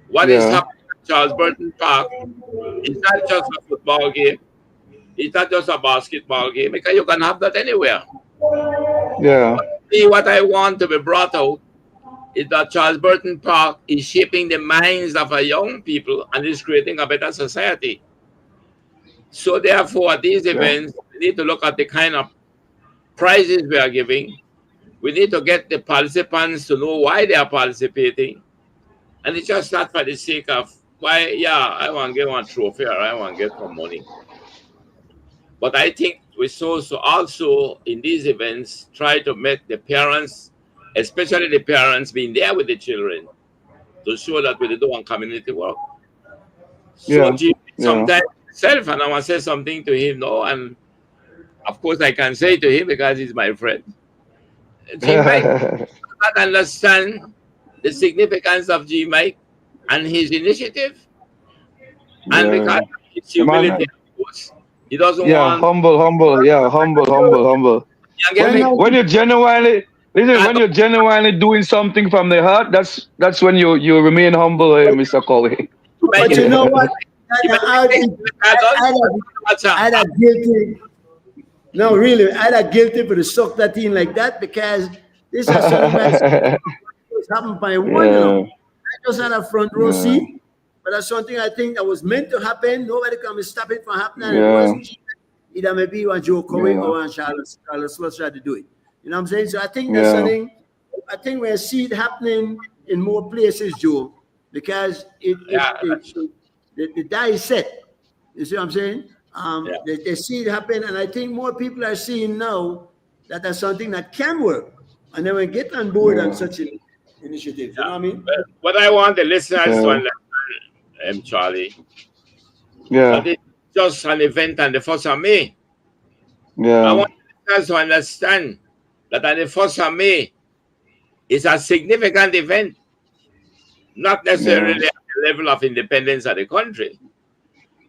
What is Yeah. happening at Charles Burton Park is not just a football game, it's not just a basketball game, because you can have that anywhere. Yeah. Me, what I want to be brought out is that Charles Burton Park is shaping the minds of our young people and is creating a better society. So therefore, at these Yeah. events, we need to look at the kind of prizes we are giving. We need to get the participants to know why they are participating. And it's just not for the sake of why, yeah, I want to get one trophy or I want to get some money. But I think we so also in these events try to make the parents, especially the parents, being there with the children to show that we do on community work. So Yeah. Jim, Yeah. sometimes himself, and I want to say something to him now, and of course I can say to him because he's my friend. G Mike does not understand the significance of G Mike and his initiative, and because Yeah. of his Man, humility, of course, he doesn't yeah, want humble, humble, yeah, humble, humble, humble. to get And When me. now, when you're genuinely listen, I when you're genuinely doing something from the heart, that's when you remain humble, Mr. Coley. Mike but is you know what? G Mike I, WhatsApp. I'd have guilty. No, really, I'd have guilty for the suck that in like that because this is something that's happened by one, you know. Yeah, I just had a front row yeah, seat, but that's something I think that was meant to happen. Nobody can stop it from happening. And it yeah, wasn't either maybe one Joe Cowie yeah, or one Charles Sloss tried to do it. You know what I'm saying? So I think that's yeah, something I think we see it happening in more places, Joe, because Yeah, that's true. the die is set. You see what I'm saying? Yeah. They see it happen, and I think more people are seeing now that that's something that can work, and then we get on board on yeah, such initiatives. You know what I mean? But what I want the listeners to yeah, understand, Charlie, yeah, that it's just an event on the 1st of May. I yeah, want the listeners to understand that on the 1st of May is a significant event, not necessarily yeah, at the level of independence of the country,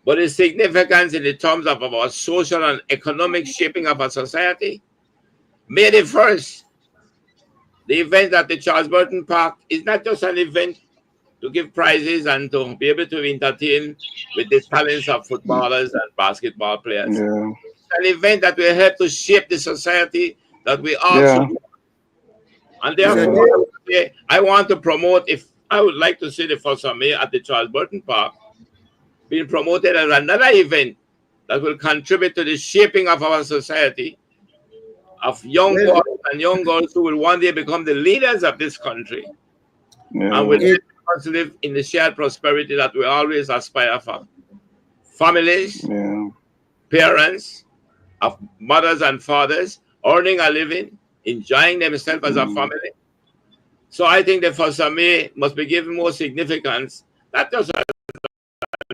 but its significance in the terms of our social and economic shaping of our society. May the 1st, the event at the Charles Burton Park is not just an event to give prizes and to be able to entertain with the talents of footballers and basketball players. yeah, It's an event that will help to shape the society that we all yeah, should. And It's a therefore, day. I want to promote, if I would like to see the 1st of May at the Charles Burton Park being promoted as another event that will contribute to the shaping of our society, of young Well, boys and young girls who will one day become the leaders of this country and will yeah, it, help us live in the shared prosperity that we always aspire for. Families, yeah, parents, of mothers and fathers earning a living, enjoying themselves as a mm, family. So I think the 1st of May must be given more significance, not just as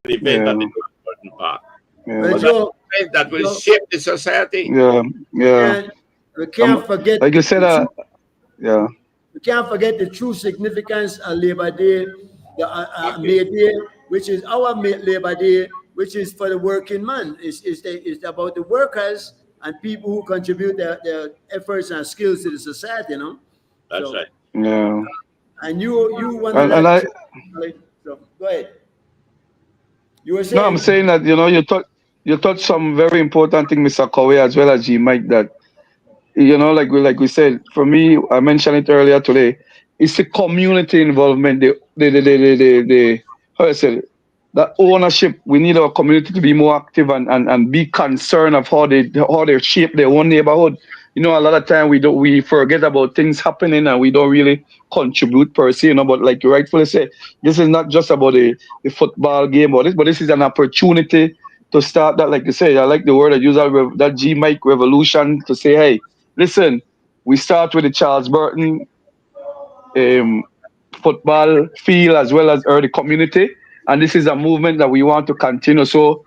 an event at yeah, the Burton Park, well, yeah, but as Joe, an event that will Joe, shape the society. yeah, yeah. and we can't forget Like you said, the true, yeah, we can't forget the true significance of Labor Day, the Exactly. May Day, which is our Labor Day, which is for the working man. It's about the workers and people who contribute their efforts and skills to the society, you know. That's So, right. yeah, and you one of and that. I So go ahead. You were no, I'm saying, saying that you touched some very important thing, Mr. Kowe, as well as G Mike, that like we said, for me, I mentioned it earlier today. It's the community involvement, the how I say it, that ownership. We need our community to be more active and be concerned of how they shape their own neighborhood. A lot of time we forget about things happening and we don't really contribute per se. But like you rightfully say, this is not just about the football game or this, but this is an opportunity to start that. Like you say, I like the word I use that G Mike revolution to say, hey, listen, we start with the Charles Burton um, football field as well as the community, and this is a movement that we want to continue. So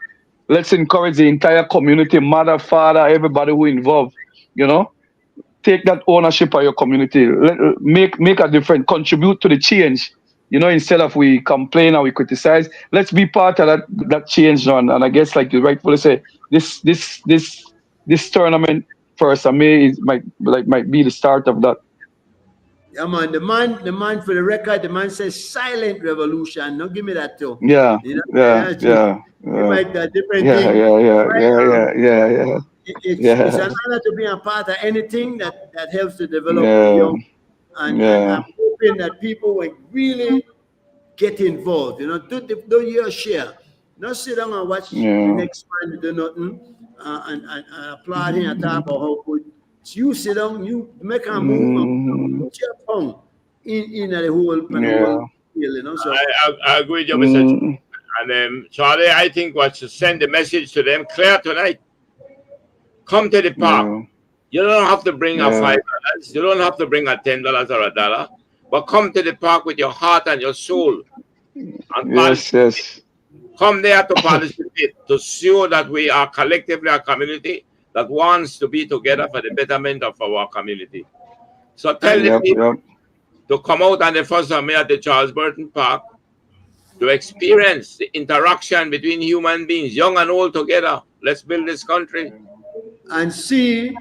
let's encourage the entire community, mother, father, everybody who involved. You know, take that ownership of your community. Make a difference. Contribute to the change. Instead of we complain or we criticize, let's be part of that change. And I guess, like you rightfully say, this tournament first, I may might be the start of that. yeah, man, the man for the record, the man says silent revolution. No, give me that too. Yeah, You know, yeah, yeah, yeah, you yeah, might a different yeah, thing. yeah, yeah, Right? yeah, yeah, yeah, yeah, It's yeah, an honor to be a part of anything that helps to develop the yeah, young and yeah, hoping that people will really get involved. Do your share. Not sit down and watch the Yeah. next man do nothing and applaud him and talk about how good. So you sit down, you make a move and Mm, put your tongue in the whole yeah. field. So I agree with you, Mr. Mm, And Charlie, I think what to send the message to them clear tonight. Come to the park. yeah. You don't have to bring a Yeah. $5. You don't have to bring a $10 or a dollar. But come to the park with your heart and your soul and Yes. participate. Yes. Come there to participate, to show that we are collectively a community that wants to be together for the betterment of our community. So tell the Yep. people Yep. to come out on the 1st of May at the Charles Burton Park to experience the interaction between human beings, young and old together. Let's build this country. and see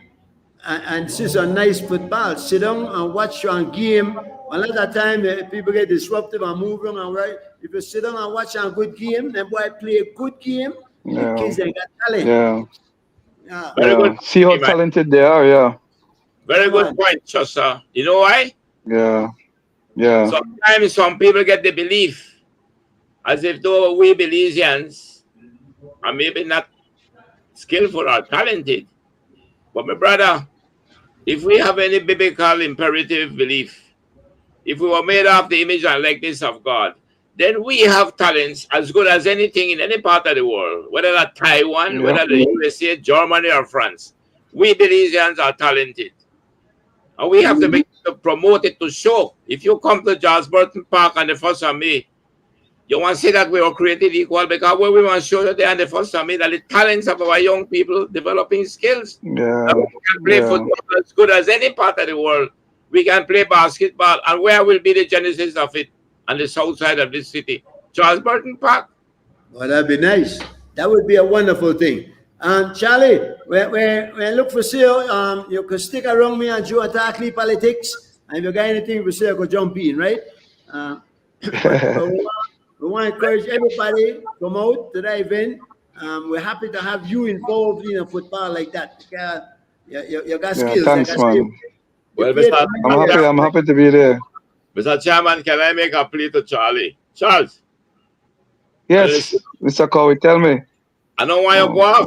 some nice football. Sit down and watch one game. A lot of time people get disruptive and move around and right. If you sit down and watch a good game, then boy play a good game. The Yeah. kids they got talent. Yeah. Yeah. Very good Yeah. See how point, man. talented they are. Yeah. Very Come good on. point, Chester. You know why? Yeah. Yeah. Sometimes some people get the belief as if though we Belizeans are maybe not skillful or talented. But my brother, if we have any biblical imperative belief, if we were made of the image and likeness of God, then we have talents as good as anything in any part of the world, whether that's Taiwan, Yep. whether the USA, Germany, or France. We Belizeans are talented. And we have to begin to promote it to show. If you come to Charles Burton Park on the 1st of May, you want to say that we are created equal because we want to show you there on the 1st of May that the talents of our young people developing skills. Yeah. That we can play Yeah. football as good as any part of the world. We can play basketball. And where will be the genesis of it? On the south side of this city. Charles Burton Park. Well, that'd be nice. That would be a wonderful thing. Charlie, when I look for sale, you could stick around me and do attack politics. And if you got anything for sale, go jump in, right? But we want to encourage everybody to come out to the event. We're happy to have you involved in a football like that. Because you got Yeah. skills. Thanks, Like I say, man. Well, played Mr. many years. I'm happy to be there. Mr. Chairman, can I make a plea to Charlie? Charles, Yes, Mr. Cowie, tell me. I don't want you to go off.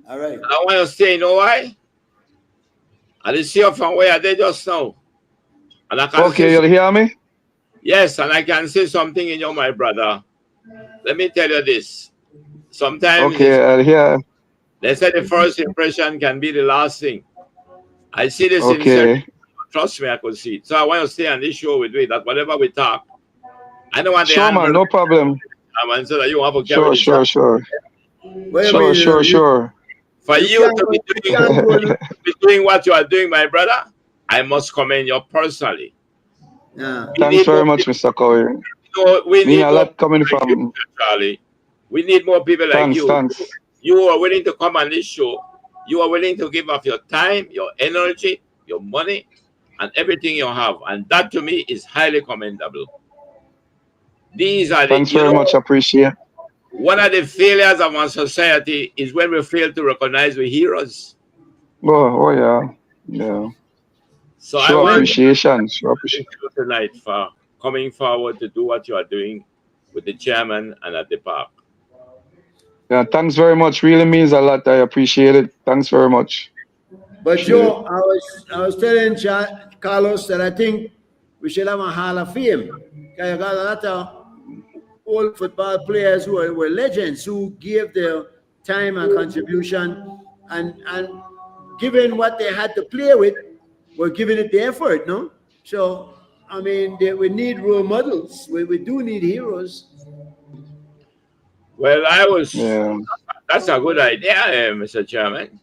All right. I want you to stay. You know why? I didn't see you from where I did just now. And I can Okay, see, you hear me? yes, and I can say something in you, my brother. Let me tell you this. Sometimes Okay, I'll hear. they say the first impression can be the last thing. I see this Okay. trust me, I could see it. So I want to stay on this show with me that whatever we talk, I don't want the Sure, man, handle no problem. so that you have to carry Sure, the sure, shot. sure. Well, I Sure, mean, sure, sure. For you you can't to go- be you can't go no- doing what you are doing, my brother, I must commend you personally. Yeah. We Thanks need very more much, Mr. Cowie. people, we Mean need a more lot coming people like you, from. Charlie. We need more people like Thanks, you. thanks. You are willing to come on this show. You are willing to give up your time, your energy, your money, and everything you have. And that to me is highly commendable. These are the, Thanks very much. Appreciate. one of the failures of our society is when we fail to recognize the heroes. Oh yeah. Yeah. So I Show want to appreciation. Show appreciation. thank you tonight for coming forward to do what you are doing with the chairman and at the park. Yeah, thanks very much. Really means a lot. I appreciate it. Thanks very much. But Appreciate Joe, I was telling Carlos that I think we should have a Hall of Fame. 'Cause you got a lot of old football players who were legends who gave their time and contribution, and given what they had to play with, were giving it the effort, no? So I mean, we need role models. We do need heroes. Well, Yeah. that's a good idea, Mr. Chairman.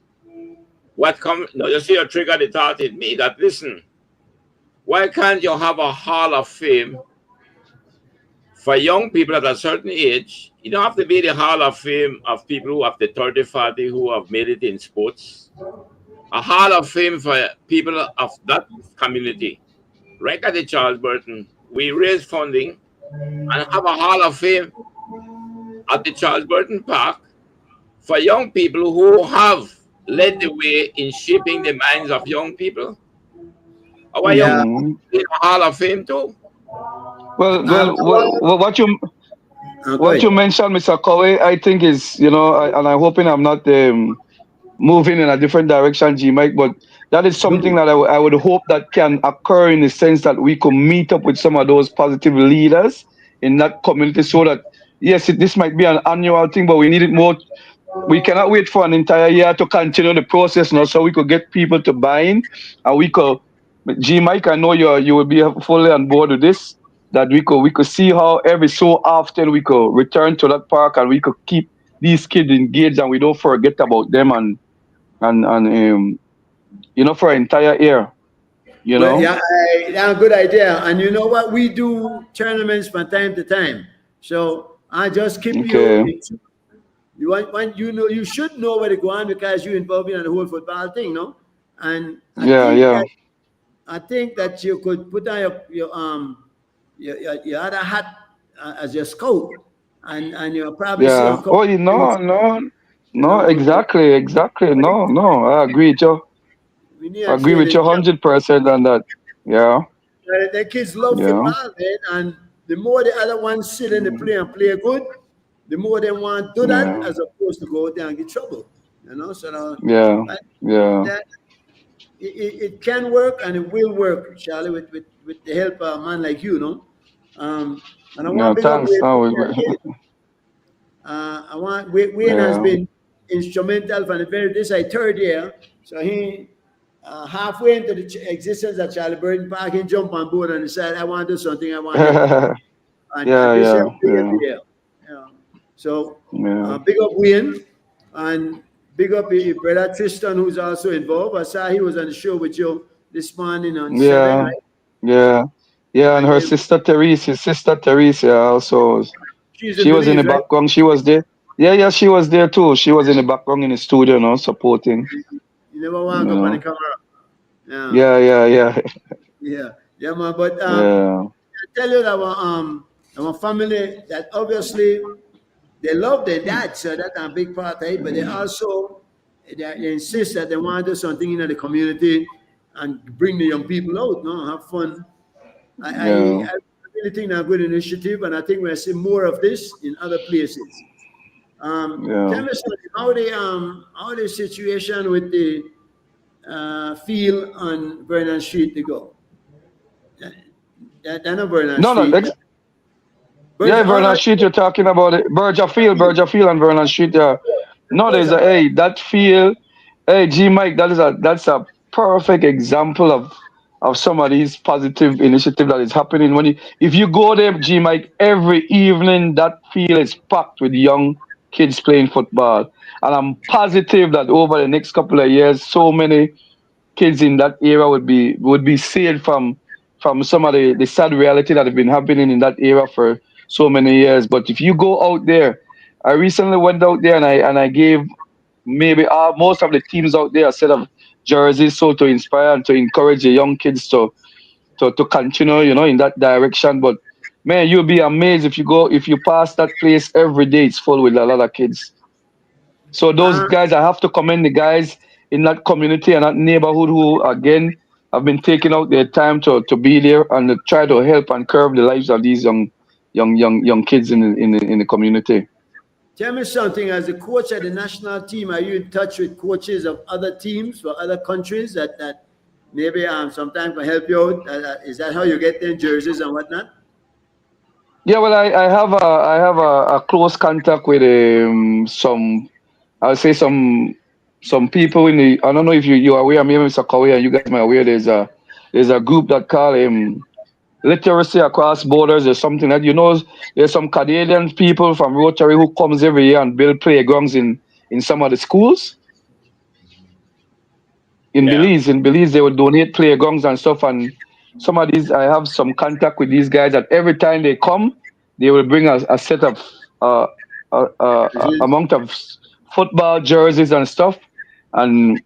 What come? No, you see, you triggered the thought in me that listen, why can't you have a Hall of Fame for young people at a certain age? You don't have to be the Hall of Fame of people who have the 30, 40 who have made it in sports. A Hall of Fame for people of that community. Right at the Charles Burton, we raise funding and have a Hall of Fame at the Charles Burton Park for young people who have led the way in shaping the minds of young people. Our young Yeah. Mm. in the Hall of Fame too. What you Go what you ahead. mentioned, Mr. Cowie, I think is, and I'm hoping I'm not moving in a different direction, G Mike, but that is something Good. that I would hope that can occur in the sense that we could meet up with some of those positive leaders in that community so that, yes, this might be an annual thing, but we need it more. We cannot wait for an entire year to continue the process now, so we could get people to buy in, and we could. G Mike, I know you will be fully on board with this. That we could see how every so often we could return to that park and we could keep these kids engaged and we don't forget about them and for an entire year. You Well, know. yeah, yeah, good idea. And you know what? We do tournaments from time to time. So I just keep you. Okay. You want you know you should know where to go on because you're involved in the whole football thing, no? And Yeah. Yeah. I think that you could put on your other hat as your scout, and you'll probably see a Yeah. couple Oh, of things, you no. know. Exactly. No. I agree with you. We need a Agree with training you camp. 100% on that. Yeah. The kids love Yeah. football, man, and the more the other ones sit in the play and play good, the more they want to do that Yeah. as opposed to go out there and get trouble. You know, so Yeah. that, Yeah. that it can work and it will work, Charlie, with the help of a man like you, know. And I Yeah. want to big up Thanks. Wayne No. again. I want Wayne has Yeah. been instrumental from the very this I third year. So he halfway into the existence of Charlie Burton Park, he jumped on board and decided, I want to do something, I want to help. And Yeah. this Yeah. help Yeah. every year. Yeah. So Yeah. big up Wayne and big up your brother Tristan, who's also involved. I saw he was on the show with you this morning on 7, Yeah. right? Yeah. Yeah. And And her then sister Therese, his sister Therese, yeah, also. she's in She was in the Belize, right? background. She was there. Yeah, yeah, she was there too. She was in the background in the studio, supporting. You never walk You up on the know. camera. Yeah, Yeah, yeah, yeah, yeah, yeah, man. But yeah, I tell you that our family that obviously they love their dad, so that's a big part of it. But they also they insist that they want to do something in the community and bring the young people out, no, have fun. yeah, I really think that's a good initiative, and I think we'll see more of this in other places. yeah. Tell me something. How the situation with the field on Vernon Street to go? That not Vernon No, no, Street. yeah, Virgin. Vernon Street. You're talking about it. Berger Field, and Vernon Street. Yeah. No, Those there's a are that field. Hey, G Mike, that's a perfect example of some of these positive initiative that is happening. If you go there, G Mike, every evening that field is packed with young kids playing football, and I'm positive that over the next couple of years, so many kids in that era would be saved from some of the sad reality that have been happening in that era for so many years. But if you go out there, I recently went out there and I gave maybe most of the teams out there a set of jerseys so to inspire and to encourage the young kids to continue, in that direction. But man, you'll be amazed if you pass that place every day, it's full with a lot of kids. So those uh, guys, I have to commend the guys in that community and that neighborhood who, again, have been taking out their time to be there and to try to help and curb the lives of these young kids in the community. tell me something. As a coach at the national team, are you in touch with coaches of other teams for other countries that maybe sometimes can help you out? Is that how you get them jerseys and whatnot? Yeah, well, I have a close contact with I'll say some people in the. I don't know if you are aware, maybe Mr. Korea, you guys might aware. There's a group that call literacy across borders or something that there's some Canadian people from Rotary who comes every year and build playgrounds in some of the schools in Yeah. Belize. In Belize, they would donate playgrounds and stuff. And some of these, I have some contact with these guys that every time they come, they will bring a set of uh, amount of football jerseys and stuff, and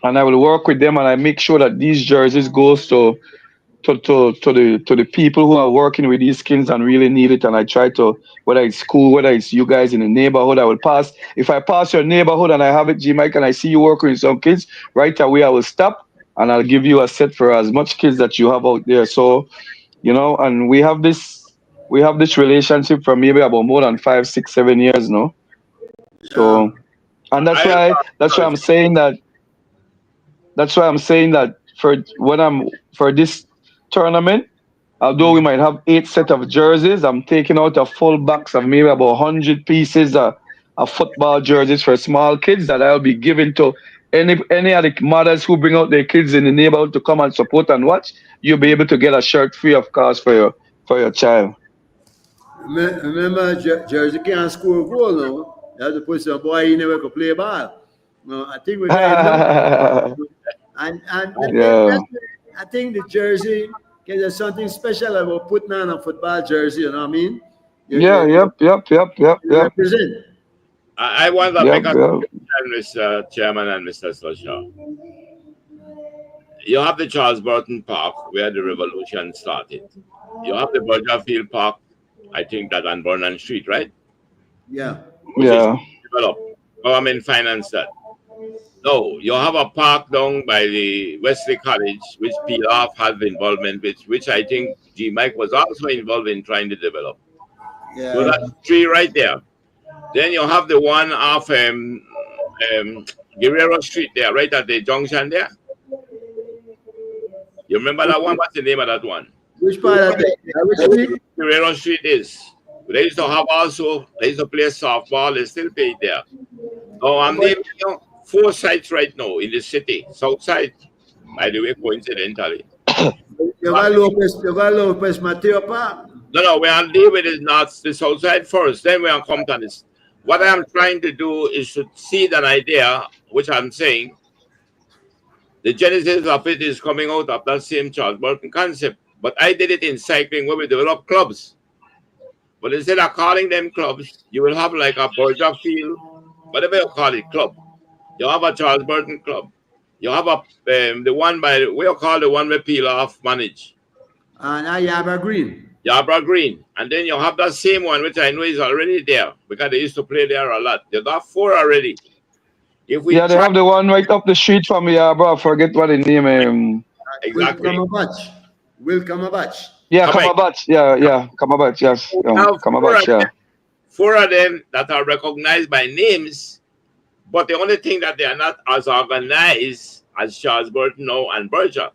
I will work with them and I make sure that these jerseys goes to the people who are working with these kids and really need it. And I try to, whether it's school, whether it's you guys in the neighborhood, I will pass. If I pass your neighborhood and I have it, G Mike, and I see you working with some kids, right away I will stop and I'll give you a set for as much kids that you have out there. So, and we have this relationship for maybe about more than 5, 6, 7 years now. Yeah. So, and that's I why that's why I'm saying that that's why I'm saying that for this tournament, although we might have 8 set of jerseys, I'm taking out a full box of maybe about 100 pieces of football jerseys for small kids that I'll be giving to any of the mothers who bring out their kids in the neighborhood to come and support and watch. You'll be able to get a shirt free of cost for your child. Remember, Jersey can't score a goal now. You have to put some boy in there who can play ball. No, I think we're getting low. And Yeah. I think the jersey, there's something special about putting on a football jersey, you know what I mean? Yeah, yep, yep, yep, yep, You yep, represent. I want to yep, make a yep. question, Mr. Chairman and Mr. Slusher. You have the Charles Burton Park where the revolution started. You have the Burgerfield Park, I think that on Vernon Street, right? Yeah. Which is Yeah. developed. Government financed that. No, you have a park down by the Wesley College, which Pilaf has involvement with, which I think G. Mike was also involved in trying to develop. So Yeah. that's three right there. Then you have the one off Guerrero Street there, right at the junction there. You remember that one? What's the name of that one? Which part of the which street? Guerrero Street is. They used to have also, they used to play softball, they still play there. So I'm naming 4 sites right now in the city, south side, by the way, coincidentally. You got Lopez Mateo Park. No, we are dealing with is not the south side first, then we are come to this. What I'm trying to do is to seed an idea, which I'm saying, the genesis of it is coming out of that same Charles Burton concept. But I did it in cycling where we develop clubs. But instead of calling them clubs, you will have like a Borgia Field, whatever you call it, club. You have a Charles Burton club. You have a the one by we call the one where Pilaf manage. And Ayaba Green. Yabra Green. And then you have that same one which I know is already there because they used to play there a lot. They got 4 already. If we Yeah, they try have the one right up the street from me, bro. I forget what the name. exactly. Will Kamabach. Yeah, Correct. Kamabach. Yeah, Kamabach. Yes, Now, Kamabach. Yeah. 4 of them that are recognized by names, but the only thing that they are not as organized as Charles Burton now and Berger.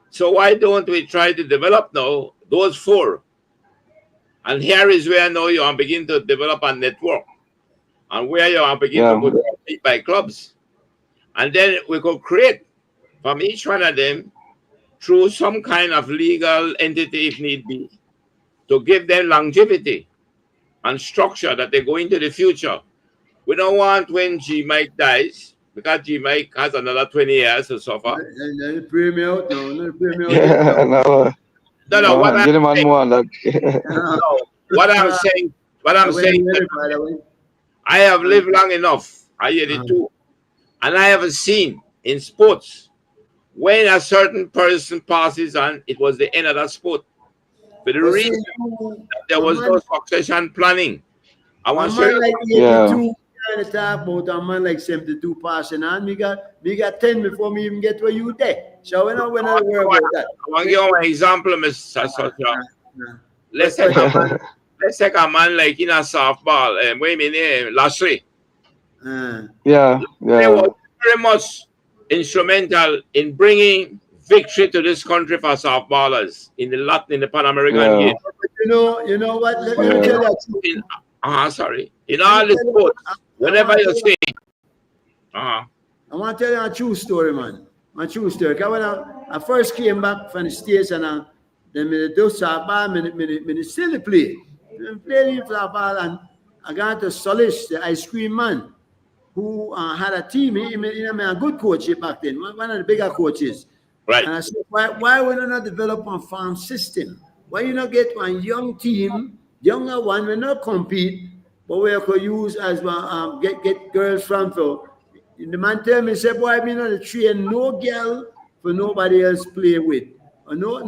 So why don't we try to develop now those 4? And here is where now you are beginning to develop a network, and where you are beginning to go by clubs, and then we could create from each one of them through some kind of legal entity if need be to give them longevity and structure that they go into the future. We don't want when G Mike dies, because G Mike has another 20 years to suffer. And then pray me out now. No, pray me out. Yeah, no, No, what I'm get him on saying, more on that. no, what I'm saying, By the way. I have lived long enough. I 82, and I have seen in sports when a certain person passes on, it was the end of that sport. For the reason that there was no succession planning. I A want to man say, like Yeah. 82 kind of talk about a man like 72 passing on. Me got 10 before me even get where you there. So when I worry about that. I want to give you an example, Mr. Sasha. Nah. Let's take a man like in a softball, wait a minute, Lashley. Yeah, They yeah, were very much instrumental in bringing victory to this country for softballers in the Pan American yeah, game. You know what? Let me tell you. Sorry. In all the sports, whenever you see, I want to tell you a true story, man. My true story. Because when I first came back from the States and then I do softball, I still play. I played softball and I got to Solis, the ice cream man, who had a team. He a good coach back then, one of the bigger coaches. right? And I said, why we not develop a farm system? Why you not get one young team, younger one, we not compete, but we could use as well, get girls from so. The man tell me, say, boy, me not train no girl for nobody else play with. Or no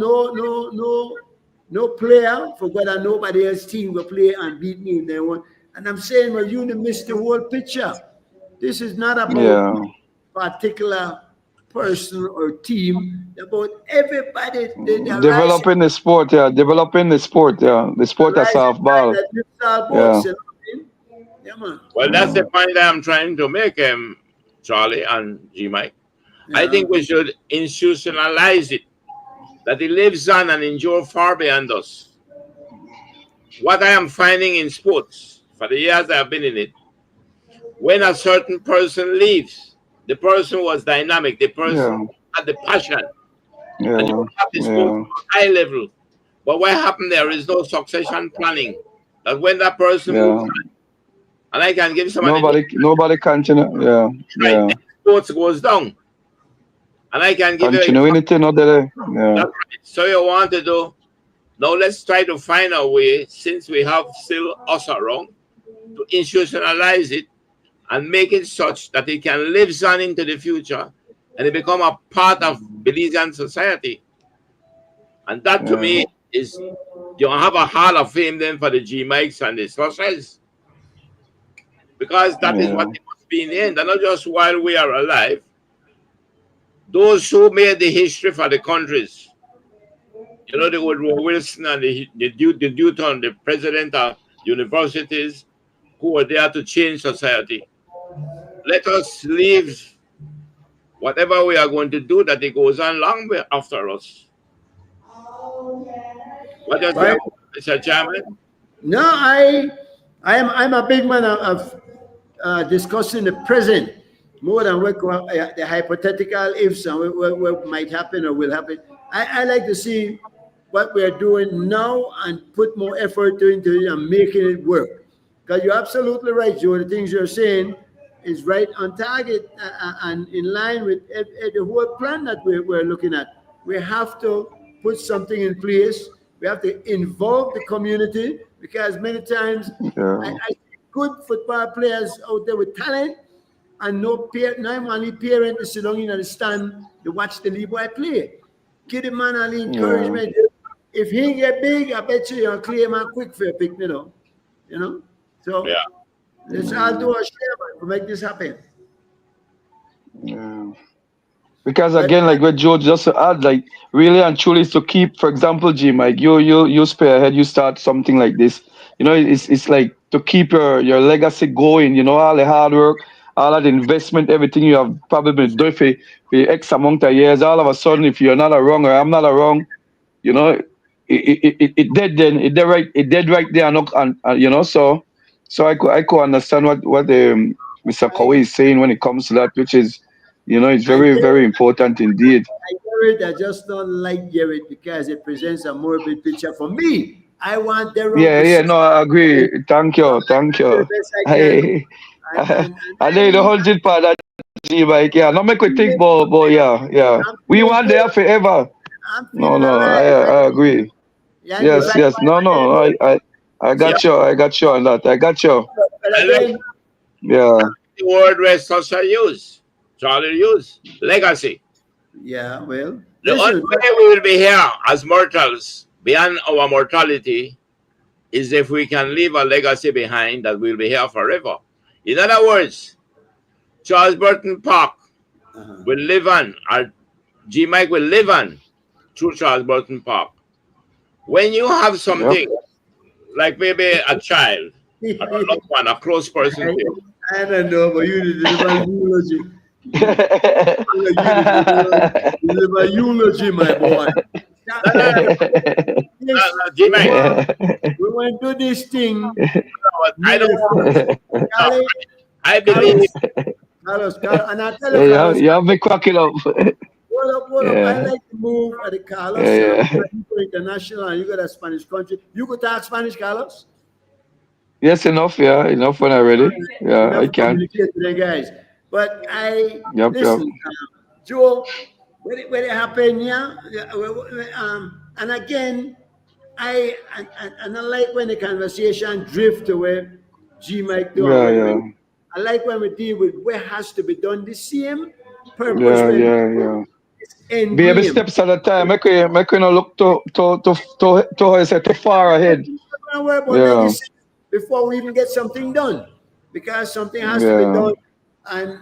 player for God and nobody else team will play and beat me in their one. And I'm saying, well, you missed the whole picture. This is not about yeah, particular person or team, about everybody, they rise, Developing the sport, yeah. Developing the sport, yeah. The they sport of rise and softball, that lifts our yeah. boats, you know what I mean? Yeah, man. Well, that's the Yeah. point I'm trying to make, Charlie and G Mike. I Yeah. think we should institutionalize it, that it lives on and endure far beyond us. What I am finding in sports, for the years I've been in it, when a certain person leaves, the person was dynamic, the person Yeah. had the passion, and you Yeah. could have the sport Yeah. to a high level. But what happened there is no succession planning. That when that person moves Yeah. on, and I can give someone an Nobody continue. Yeah. right, Yeah. then sports goes down. And I can give you an example. Continuity not there. Yeah. That's right. So you want to do now, let's try to find a way, since we have still us around, to institutionalize it and make it such that it can live on into the future and it become a part of Belizean society. And that to Yeah. me is, you have a hall of fame then for the G Mikes and the Slushers, because that is what Yeah. it must be in the end. And not just while we are alive, those who made the history for the countries, the Woodrow Wilson and the Newton, the president of universities who were there to change society. Let us leave whatever we are going to do, that it goes on long way after us. What do you say, Right? Mr. Chairman? No, I'm a big man of discussing the present more than the hypothetical ifs and what might happen or will happen. I like to see what we are doing now and put more effort into it and making it work. Because you're absolutely right, Joe. The things you're saying is right on target and in line with the whole plan that we're looking at. We have to put something in place. We have to involve the community because many times Yeah. I see good football players out there with talent and no only parent to sit down in the stand to watch the league boy play. Give the man all the Yeah. encouragement. If he get big, I bet you'll claim a quick for a pick, you know. You know? So Yeah. let's all do our share, man, to make this happen. Yeah. Because But again, like what Joe just add, like really and truly is to keep, for example, Jim, like you spearhead, you start something like this. It's like to keep your legacy going. All the hard work, all of the investment, everything you have probably been doing for X amount of years. All of a sudden, if you're not around or I'm not around, you know, it dead then, it dead right there, and so I could understand what Mr. I, Kawhi is saying when it comes to that, which is, it's I very, get very it. important indeed. I hear it. I just don't like hear it because it presents a morbid picture for me. I want Deron Yeah, to yeah, succeed. no, I agree. Thank So you, I thank do you. the best I can. I And I know the I, 100 part that G Mike, yeah. No make we think but yeah, yeah. I'm We feeling want good. there forever. I'm No, feeling no, alive. I agree. Yeah, and if Yes, I yes. No, no, I Yeah. got you. I got you on that. I got you. but I like again, Yeah, the word where Sasha use, Charlie use, legacy. yeah, well, The only listen, way we will be here as mortals, beyond our mortality, is if we can leave a legacy behind that will be here forever. In other words, Charles Burton Park uh-huh. will live on, or G Mike will live on through Charles Burton Park. When you have yep. something like maybe a child or a loved one, a close person I, to you, I don't know, but you need to deliver eulogy. You deliver eulogy, my boy. no, no, no, This, no, G we Mike, want, we want to do this thing I don't really want, first. no, Carly, I believe, Carlos, Carlos, and I tell you, Yeah, Carlos, you have me cracking up. hold up. I Yeah, like to move at the yeah, Carlos. yeah. You go international and you got a Spanish country. You could talk Spanish, Carlos. Yes, enough. Yeah, enough when I'm ready. Yeah, Enough I to can. communicate with the guys. But I Yep, yep. listen, Joe. When it happened, yeah. And again, I like when the conversation drift away. G Mike do and Yeah, when yeah, I like when we deal with what has to be done. The same purpose yeah, when yeah, yeah. end Baby game. steps at a time. Make we not look how I say too far ahead. We're gonna worry about Yeah, legacy before we even get something done, because something has to be yeah, done, and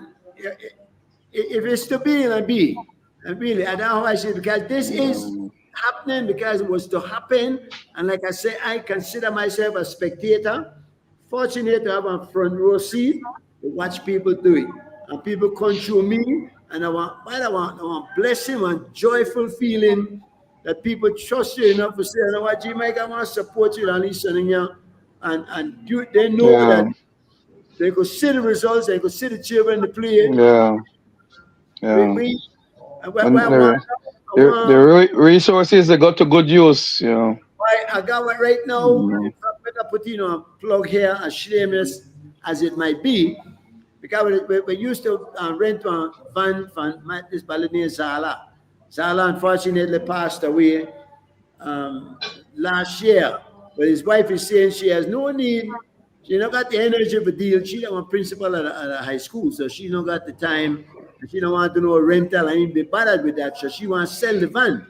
if it's to be, it'll be. And really, I don't know how I say it, because this is happening because it was to happen. And like I say, I consider myself a spectator. Fortunate to have a front row seat to watch people do it. And people come through me, and I want blessing, one joyful feeling that people trust you enough to say, you know what, G Mike, I want to support you and listen in you. And they know Yeah. that they could see the results, they could see the children to play. Yeah. We, Yeah. we, I And want, resources they got to good use, you know. I got one right now. Mm. If I better put in a plug here, as shameless as it might be, because we used to rent a van from this Balinese Zala. Zala unfortunately passed away last year. But his wife is saying she has no need. She not got the energy for deal. She don't want principal at a high school, so she don't got the time. And she don't want to know a rental and even be bothered with that. So she wants to sell the van.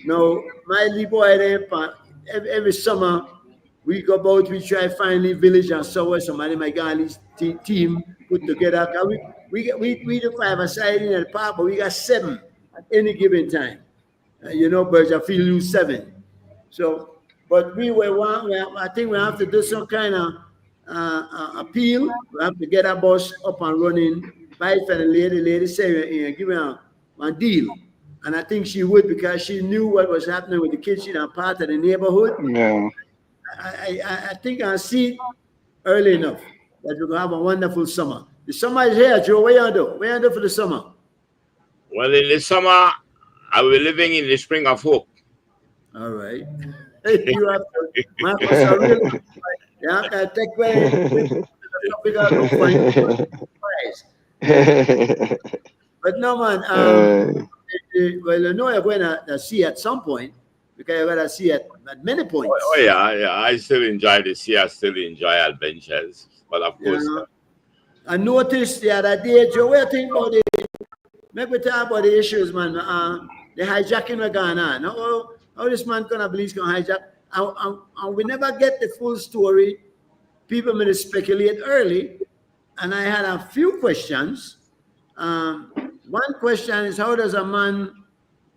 Now, my little boy, every summer, we go about, we try finally village and somewhere somebody, my Ghani's team put together. We do 5 aside in the park, but we got 7 at any given time. Birds I feel lose 7. So, but I think we have to do some kind of appeal. We have to get our boss up and running. Buy for the lady say, give me a deal. And I think she would, because she knew what was happening with the kids. She's a part of the neighborhood. Yeah. I think I see it early enough that we're going to have a wonderful summer. The summer is here, Joe. What you do? What you do for the summer? Well, in the summer, I will be living in the spring of hope. All right. You have to, Marcus, I really, you have to take away. But no, man. Well, you know you're going to see at some point, because you're going to see at many points. Oh yeah. I still enjoy the sea. I still enjoy adventures. But of course, I noticed the other day, Joe, what do you think about maybe we talk about the issues, man. The hijacking we're going on. How this man can police can hijack? And we never get the full story. People may speculate early, and I had a few questions. One question is, how does a man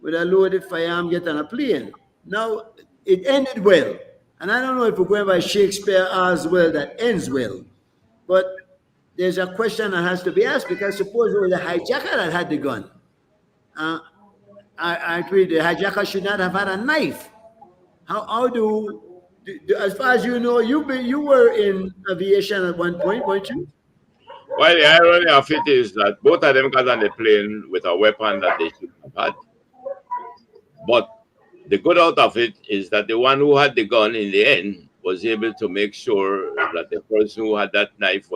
with a loaded firearm get on a plane? Now, it ended well. And I don't know if we're going by Shakespeare as well, that ends well. But there's a question that has to be asked, because suppose it was a hijacker that had the gun. I agree, the hijacker should not have had a knife. How as far as you know, you were in aviation at one point, weren't you? well, the irony of it is that both of them got on the plane with a weapon that they should have had. But the good out of it is that the one who had the gun in the end was able to make sure that the person who had that knife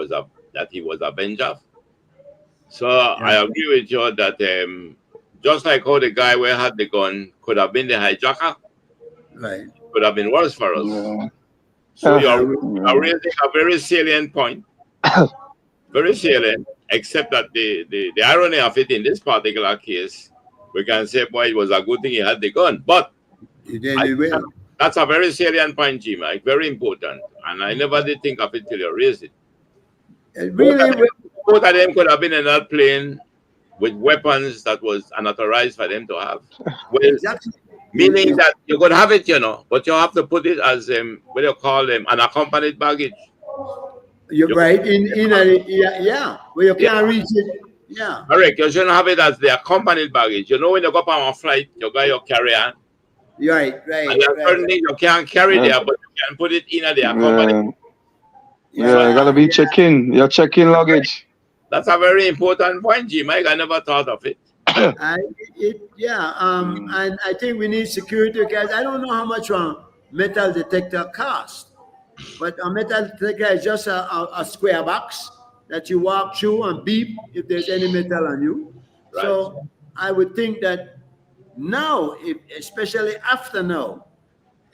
that he was avenged of. So I agree with you that just like how the guy who had the gun could have been the hijacker, Right. could have been worse for us. Yeah. So you're raising a very salient point. Very salient, except that the irony of it in this particular case, we can say, boy, it was a good thing he had the gun. But that's a very salient point, G Mike, very important. And I never did think of it till you raised it. Both of them could have been in that plane with weapons that was unauthorized for them to have. Well, exactly. Meaning that you could have it, but you have to put it as what do you call them, unaccompanied baggage. You're right. Where you can't reach it. Yeah. Correct. You shouldn't have it as the accompanied baggage. When you go up on a flight, you got your carry-on. Right. And there are certain things you can't carry there, but you can put it in at the accompanied. Yeah, you gotta be check-in. Your check-in luggage. That's a very important point, G Mike. I never thought of it. And I think we need security, because I don't know how much a metal detector costs. But a metal detector is just a square box that you walk through and beep if there's any metal on you. Right. So I would think that now, especially after now,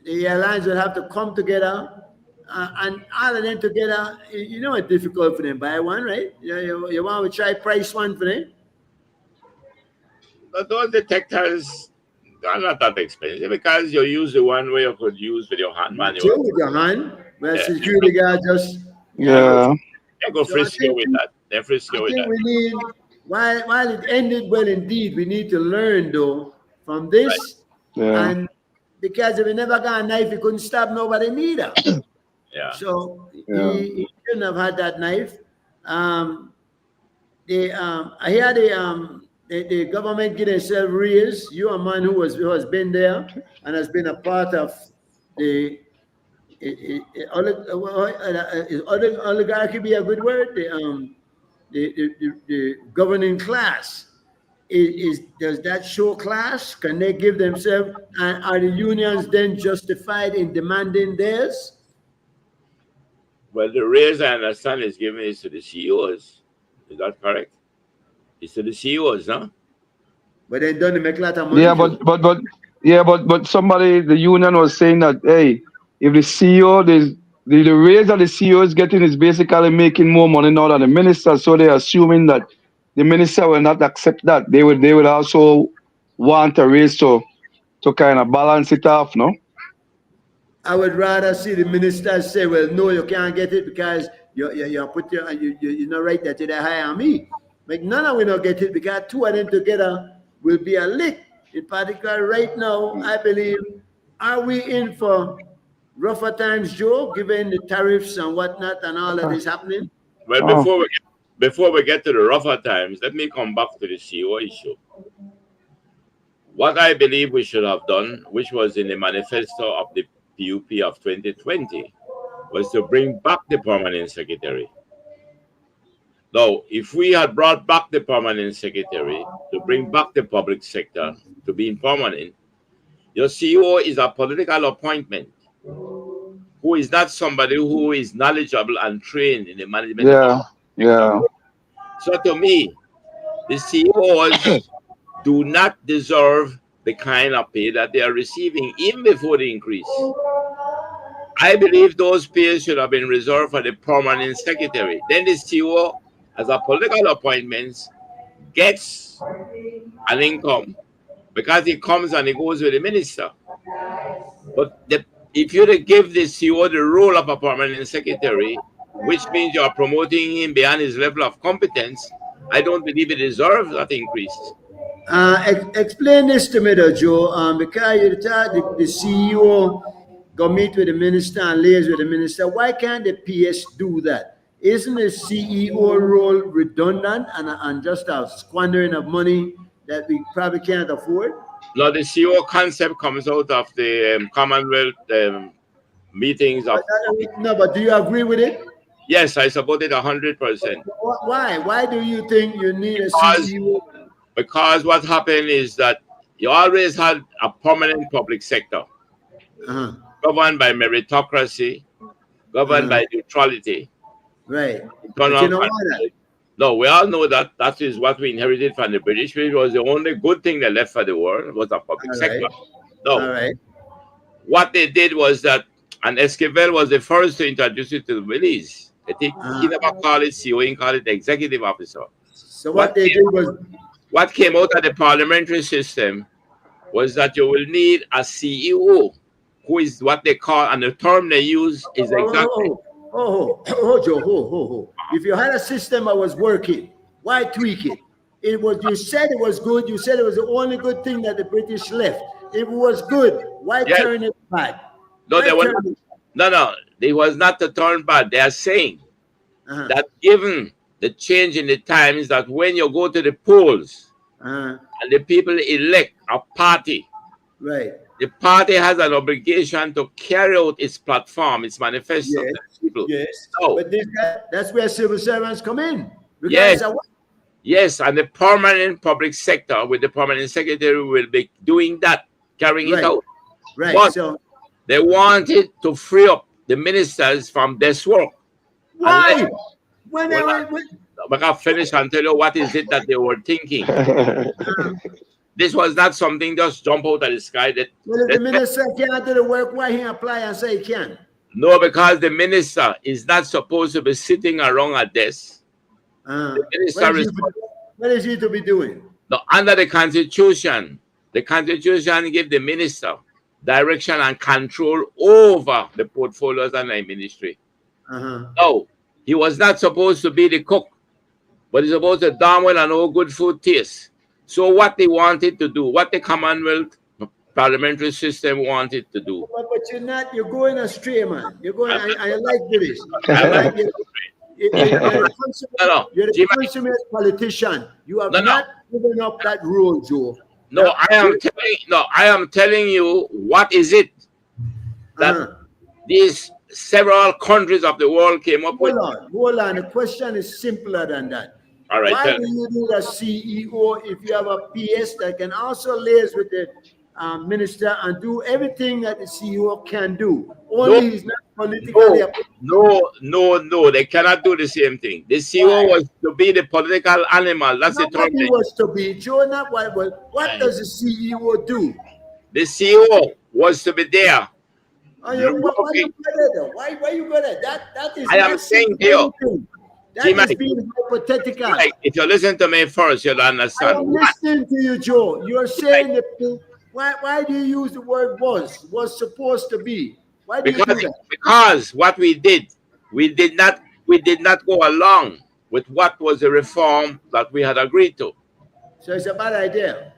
the airlines will have to come together, and all of them together. It's difficult for them to buy one, right? You want to try price one for them? But those detectors are not that expensive, because you use the one where you could use with your hand manually. With your hand, where security guard just they go frisk you with that. They frisk you with that. while it ended well indeed, we need to learn though from this. Yeah. And because if he never got a knife, he couldn't stab nobody neither. Yeah. So Yeah. he shouldn't have had that knife. Um, I hear the government getting itself raised. You a man who has been there and has been a part of the oligarchy be a good word. The governing class does that show class? Can they give themselves? And are the unions then justified in demanding theirs? Well, the raise I understand is given is to the CEOs. Is that correct? It's to the CEOs, no? But they don't make a lot of money, Yeah, Joe. but somebody, the union was saying that, hey, if the CEO, the raise that the CEO is getting is basically making more money now than the minister, so they're assuming that the minister will not accept that. They would also want a raise to kind of balance it off, no? I would rather see the ministers say, well, no, you can't get it because you're not right that they hire me. Like none of we not get it because two of them together will be a lick. In particular, right now, I believe, are we in for rougher times, Joe, given the tariffs and whatnot and all that is happening? Well, Oh, before we get to the rougher times, let me come back to the CEO issue. What I believe we should have done, which was in the manifesto of the PUP of 2020, was to bring back the permanent secretary. Now, if we had brought back the permanent secretary to bring back the public sector to being permanent, your CEO is a political appointment who is not somebody who is knowledgeable and trained in the management of the yeah, sector. yeah. So to me, the CEOs do not deserve the kind of pay that they are receiving even before the increase. I believe those pays should have been reserved for the permanent secretary. Then the CEO, as a political appointment, gets an income because he comes and he goes with the minister. But if you give the CEO the role of a permanent secretary, which means you are promoting him beyond his level of competence, I don't believe he deserves that increase. Explain this to me, though, Joe. Because you thought the CEO go meet with the minister and liaise with the minister. Why can't the PS do that? Isn't the CEO role redundant and just a squandering of money that we probably can't afford? Now, the CEO concept comes out of the Commonwealth meetings of. No, but do you agree with it? Yes, I support it 100%. Why? Why do you think you need a Because CEO? because what happened is that you always had a permanent public sector Uh-huh. governed by meritocracy, governed Uh-huh. by neutrality, Right. But you internal know what? control. No, we all know that that is what we inherited from the British, which was the only good thing they left for the world was a public All sector. right. All No, right. what they did was that, and Esquivel was the first to introduce it to the Willies. He Uh-huh. never called it CEO, he called it executive officer. So What what they came, did was, what came out of the parliamentary system was that you will need a CEO, who is what they call, and the term they use is exactly. Joe, ho. If you had a system that was working, why tweak it? It was, you said it was good. You said it was the only good thing that the British left. If it was good, why Yes, turn it bad? no, Why they were turn not. it? No, it was not to turn bad. They are saying Uh-huh. that given the change in the times, that when you go to the polls Uh-huh. and the people elect a party, Right. the party has an obligation to carry out its platform, its manifesto to Yes. the people. Yes. No, But that's where civil servants come in. yes, Because yes, and the permanent public sector with the permanent secretary will be doing that, carrying it right. out. Right. But So they wanted to free up the ministers from this work and let. why? When they Well, were, I can finish and tell you what is it that they were thinking. This was not something just jump out of the sky. well, if the That minister can't do the work, why he apply and say he can? no, because the minister is not supposed to be sitting around a desk. The What minister is he? is What is he to be doing? no, under the constitution. The constitution gives the minister direction and control over the portfolios and the ministry. Uh-huh. No, he was not supposed to be the cook. but it's about the damn well and how good food tastes. So what they wanted to do, what the Commonwealth parliamentary system wanted to do. But you're going astray, man. You're going, I like this. I'm I not like it. You're a Jimmy, consummate politician. You have no, not given up that role, Joe. no, I am telling you what is it that these several countries of the world came up with. Hold on. The question is simpler than that. All right, Why do you need a CEO if you have a PS that can also liaise with the minister and do everything that the CEO can do? Only he's not politically. No, they cannot do the same thing. The CEO was to be the political animal. That's the term. He was to be. Joe, not what does the CEO do? The CEO was to be there. Why you got it? That is. I am saying to you. That is being hypothetical. If you listen to me first, you'll understand. I'm listening to you, Joe. You're saying that. Why do you use the word was supposed to be? Why do you do that? Because what we did not go along with what was the reform that we had agreed to. So it's a bad idea.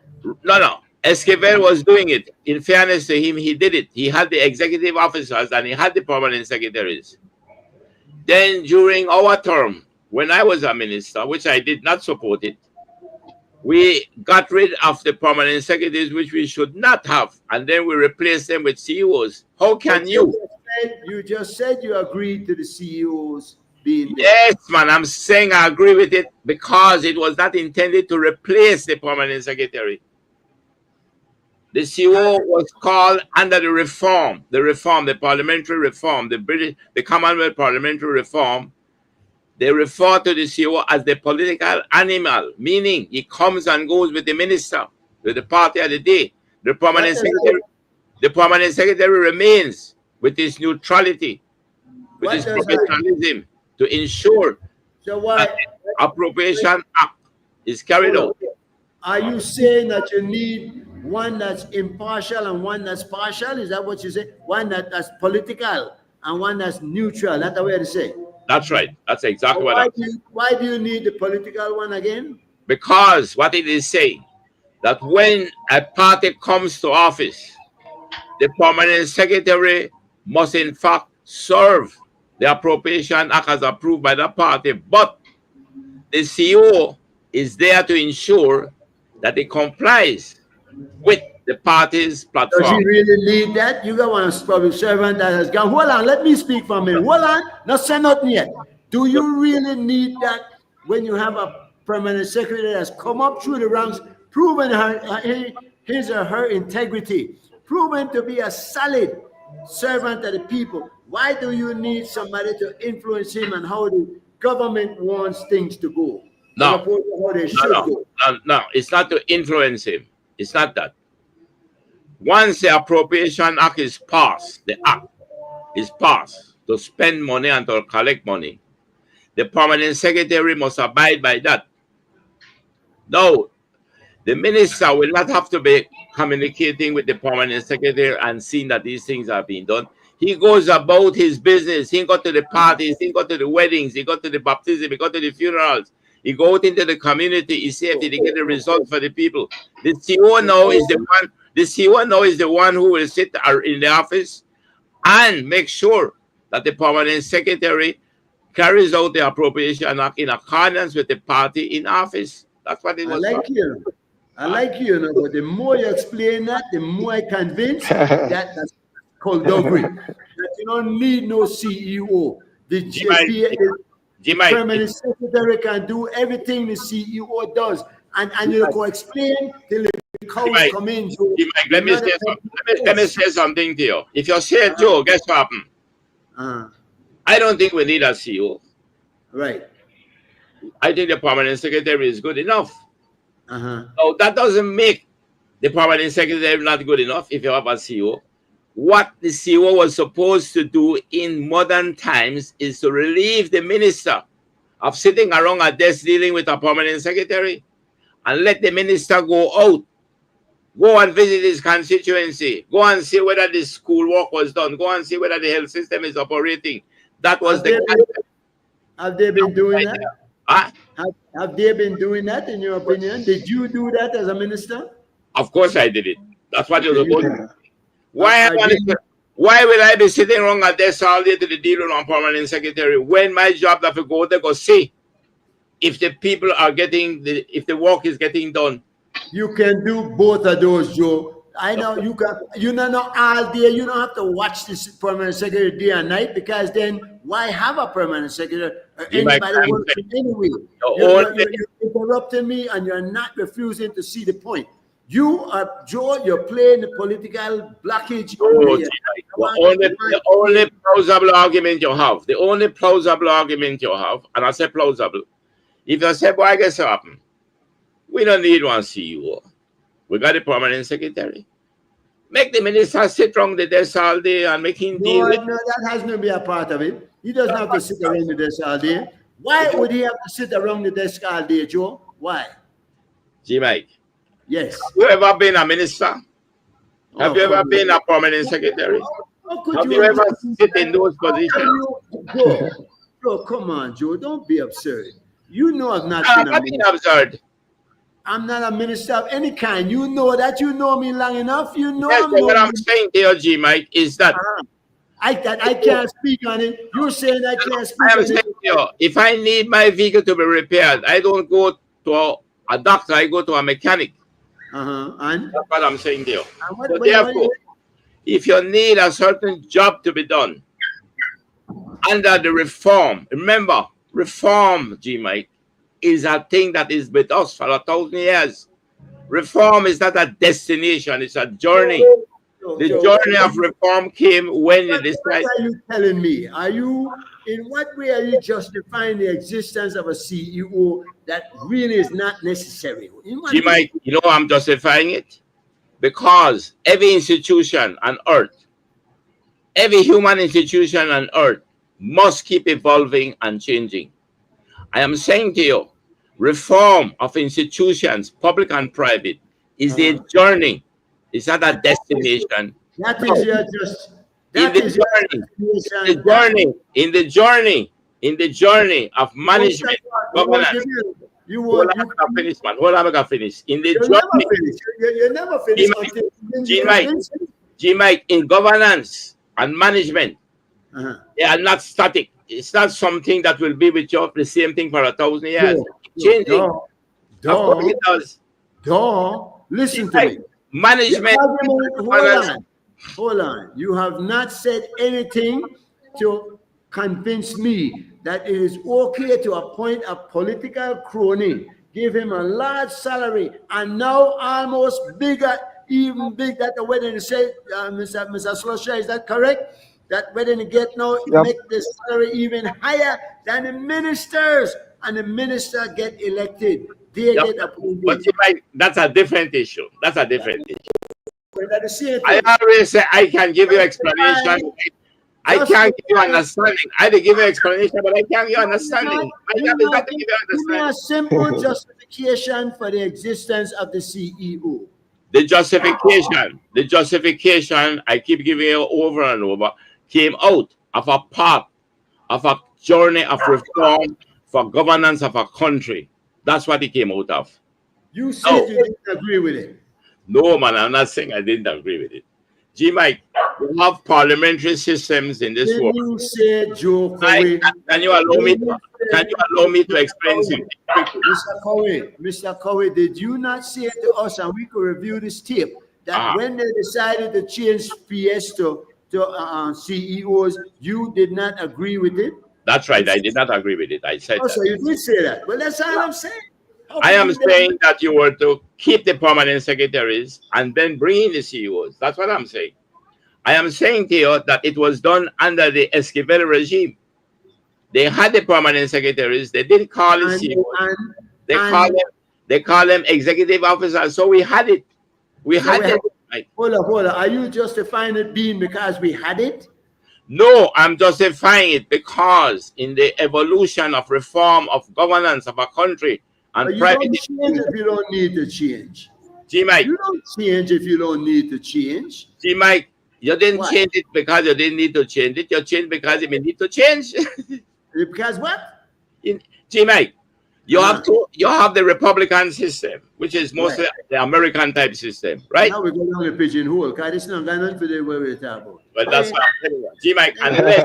No. Esquivel was doing it. In fairness to him, he did it. He had the executive officers and he had the permanent secretaries. Then during our term, when I was a minister, which I did not support it, we got rid of the permanent secretaries, which we should not have, and then we replaced them with CEOs. How can you? You just said you agreed to the CEOs being there. Yes, man, I'm saying I agree with it because it was not intended to replace the permanent secretary. The CEO was called under the parliamentary reform, the Commonwealth parliamentary reform. They refer to the CEO as the political animal, meaning he comes and goes with the minister, with the party of the day. The permanent secretary remains with his neutrality, with his professionalism to ensure that the Appropriation Act is carried out. Are you saying that you need one that's impartial and one that's partial? Is that what you say? One that's political and one that's neutral? That's the way to say. That's right. That's exactly what I'm saying. Why do you need the political one again? Because what it is saying, that when a party comes to office, the permanent secretary must in fact serve the Appropriation Act as approved by the party, but the CEO is there to ensure that it complies with the party's platform. Does he really need that? You got one public servant that has gone. Hold on, let me speak for a minute. Hold on, not say nothing yet. Do you really need that when you have a permanent secretary that's come up through the ranks, proven his or her integrity, proven to be a solid servant of the people? Why do you need somebody to influence him and how the government wants things to go? No, it's not to influence him. It's not that. Once the Appropriation Act is passed, the act is passed to spend money and to collect money, the permanent secretary must abide by that. No, the minister will not have to be communicating with the permanent secretary and seeing that these things are being done. He goes about his business. He go to the parties, he go to the weddings, he go to the baptism, he go to the funerals. He go out into the community. He see if he get the results for the people. The CEO now is the one. The CEO now is the one who will sit in the office and make sure that the permanent secretary carries out the Appropriation Act in accordance with the party in office. That's what it was. I like you, but the more you explain that, the more I convince that's called doggery. That you don't need no CEO. The permanent secretary can do everything the CEO does, and you go explain till the cows come in. So let me say something to you. If you say Joe, guess what happened? I don't think we need a CEO. Right. I think the permanent secretary is good enough. So that doesn't make the permanent secretary not good enough if you have a CEO. What the CEO was supposed to do in modern times is to relieve the minister of sitting around a desk dealing with a permanent secretary and let the minister go out, go and visit his constituency, go and see whether the school work was done, go and see whether the health system is operating. That was Have they been doing that? Have they been doing that, in your opinion? Did you do that as a minister? Of course I did it. That's what you're Okay, supposed to Yeah. do. Why, why will I be sitting wrong at this all day to the deal on permanent secretary when my job that to go there go see if the people are getting if the work is getting done? you can do both of those, Joe. I know you can. You know, not all day. You don't have to watch this permanent secretary day and night, because then why have a permanent secretary or You might anybody working anyway? the only You're interrupting me, and you're not refusing to see the point. You are, Joe. You're playing the political blockage. oh, Here. the only plausible argument you have, the only plausible argument you have, and I say plausible, if you say, boy, I guess what happen? We don't need one CEO. We got a permanent secretary. Make the minister sit around the desk all day and make him deal with No, that has to be a part of it. He doesn't have to sit around the desk all day. Why would he have to sit around the desk all day, Joe? Why? G Mike. Yes. Have you ever been a minister? Have you ever been a permanent secretary? How could Have you you ever sit in those positions? Joe, come on, Joe. Don't be absurd. You know I've not I'm been a not being minister. absurd. I'm not a minister of any kind. You know that. You know me long enough. You know Yes, I'm but what no. I'm saying here, G Mike, is that I can't speak on it. You're saying I can't speak I am on saying it. here, if I need my vehicle to be repaired, I don't go to a doctor, I go to a mechanic. And That's what I'm saying here. what, So what, therefore, if you need a certain job to be done under the reform, remember, reform, G Mike, is a thing that is with us for 1,000 years. Reform is not a destination, it's a journey. The journey of reform came when you What decide. are you telling me? In what way are you justifying the existence of a CEO that really is not necessary? In what G way? Mike, you know I'm justifying it? Because every institution on earth, every human institution on earth must keep evolving and changing. I am saying to you, reform of institutions, public and private, is a journey. It's not a destination. That No, is your just. in That the is your journey, justification. That in the journey of management, you won't governance. give me. You Hold won't. on, I gotta finish, man. Hold on, I gotta finish. In the You'll never journey, finish. You never finish until you G Mike, convince me. G Mike, in governance and management, Uh-huh. they are not static. It's not something that will be with you the same thing for 1,000 years. It's changing. Of course it does. Listen to Like me. management. Hold on. You have not said anything to convince me that it is okay to appoint a political crony, give him a large salary, and now almost bigger, even big that the wedding say, Mr. Slusher, is that correct? That wedding get now Yep. make the salary even higher than the ministers, and the minister get elected. They Yep. get appointed. But G Mike, that's a different issue. That's a different issue. That the same I thing. always say I can give you explanation. I can't give you understanding. I can give you explanation, but I can't give you understanding. My job is not to give you Give me a understanding. simple justification for the existence of the CEO. The justification I keep giving you over and over came out of a path of a journey of reform for governance of a country. That's what it came out of. You said you didn't agree with it. No, man, I'm not saying I didn't agree with it. G Mike, we have parliamentary systems in this Then world. you said, Joe Can Cowie. you allow me to explain something? Mr. Cowie, did you not say to us, and we could review this tape, that when they decided to change PS to CEOs, you did not agree with it? That's right. I did not agree with it. I said So that. you did say that. Well, that's all I'm saying. I am saying that you were to keep the permanent secretaries and then bring in the CEOs. That's what I'm saying. I am saying to you that it was done under the Esquivel regime. They had the permanent secretaries. They didn't call it CEOs. They call them executive officers. So we had it. We had it. Right. Hold on. Are you justifying it being because we had it? No, I'm justifying it because in the evolution of reform of governance of a country and but you private don't change if you don't need to change. G Mike. You don't change if you don't need to change. G Mike, you didn't change it because you didn't need to change it. You changed because you need to change. Because what? G Mike, You have the Republican system, which is mostly Right. the American type system, right? Now we go down the pigeonhole. Because this is not got nothing to do with what we're talking about. But that's Anyway, what I'm telling you. G Mike, anyway, G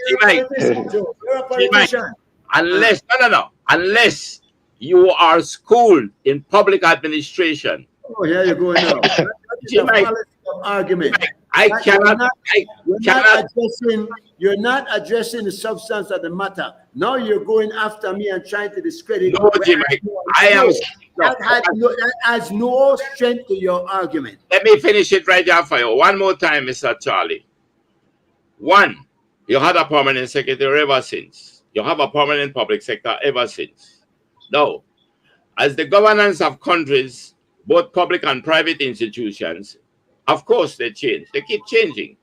you're a Mike, politician, Joe. You're a G Mike, politician. unless no, unless you are schooled in public administration, Oh, here you're going now. That is G a Mike, fallacy of argument. I That cannot, I cannot. you're not addressing the substance of the matter. Now you're going after me and trying to discredit. No, G Mike, I am. That has no strength to your argument. Let me finish it right here for you. One more time, Mr. Charlie. One, you had a permanent secretary ever since. You have a permanent public sector ever since. Now, as the governance of countries, both public and private institutions, of course they change. They keep changing.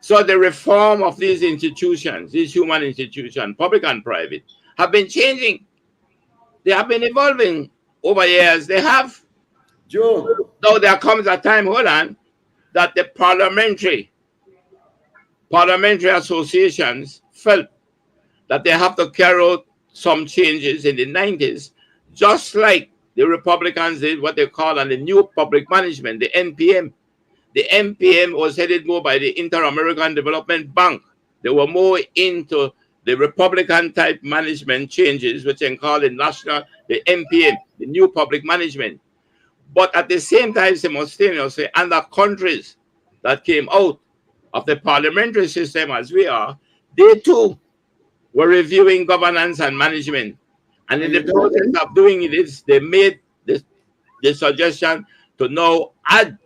So the reform of these institutions, these human institutions, public and private, have been changing. They have been evolving over years. They have. Joe. Though there comes a time, hold on, that the parliamentary associations felt that they have to carry out some changes in the 90s, just like the Republicans did what they call on the new public management, the NPM. The NPM was headed more by the Inter-American Development Bank. They were more into the Republican type management changes, which they call the NPM, the new public management. But at the same time, simultaneously, under countries that came out of the parliamentary system as we are, they too were reviewing governance and management. And in the process of doing it, they made the suggestion to now add.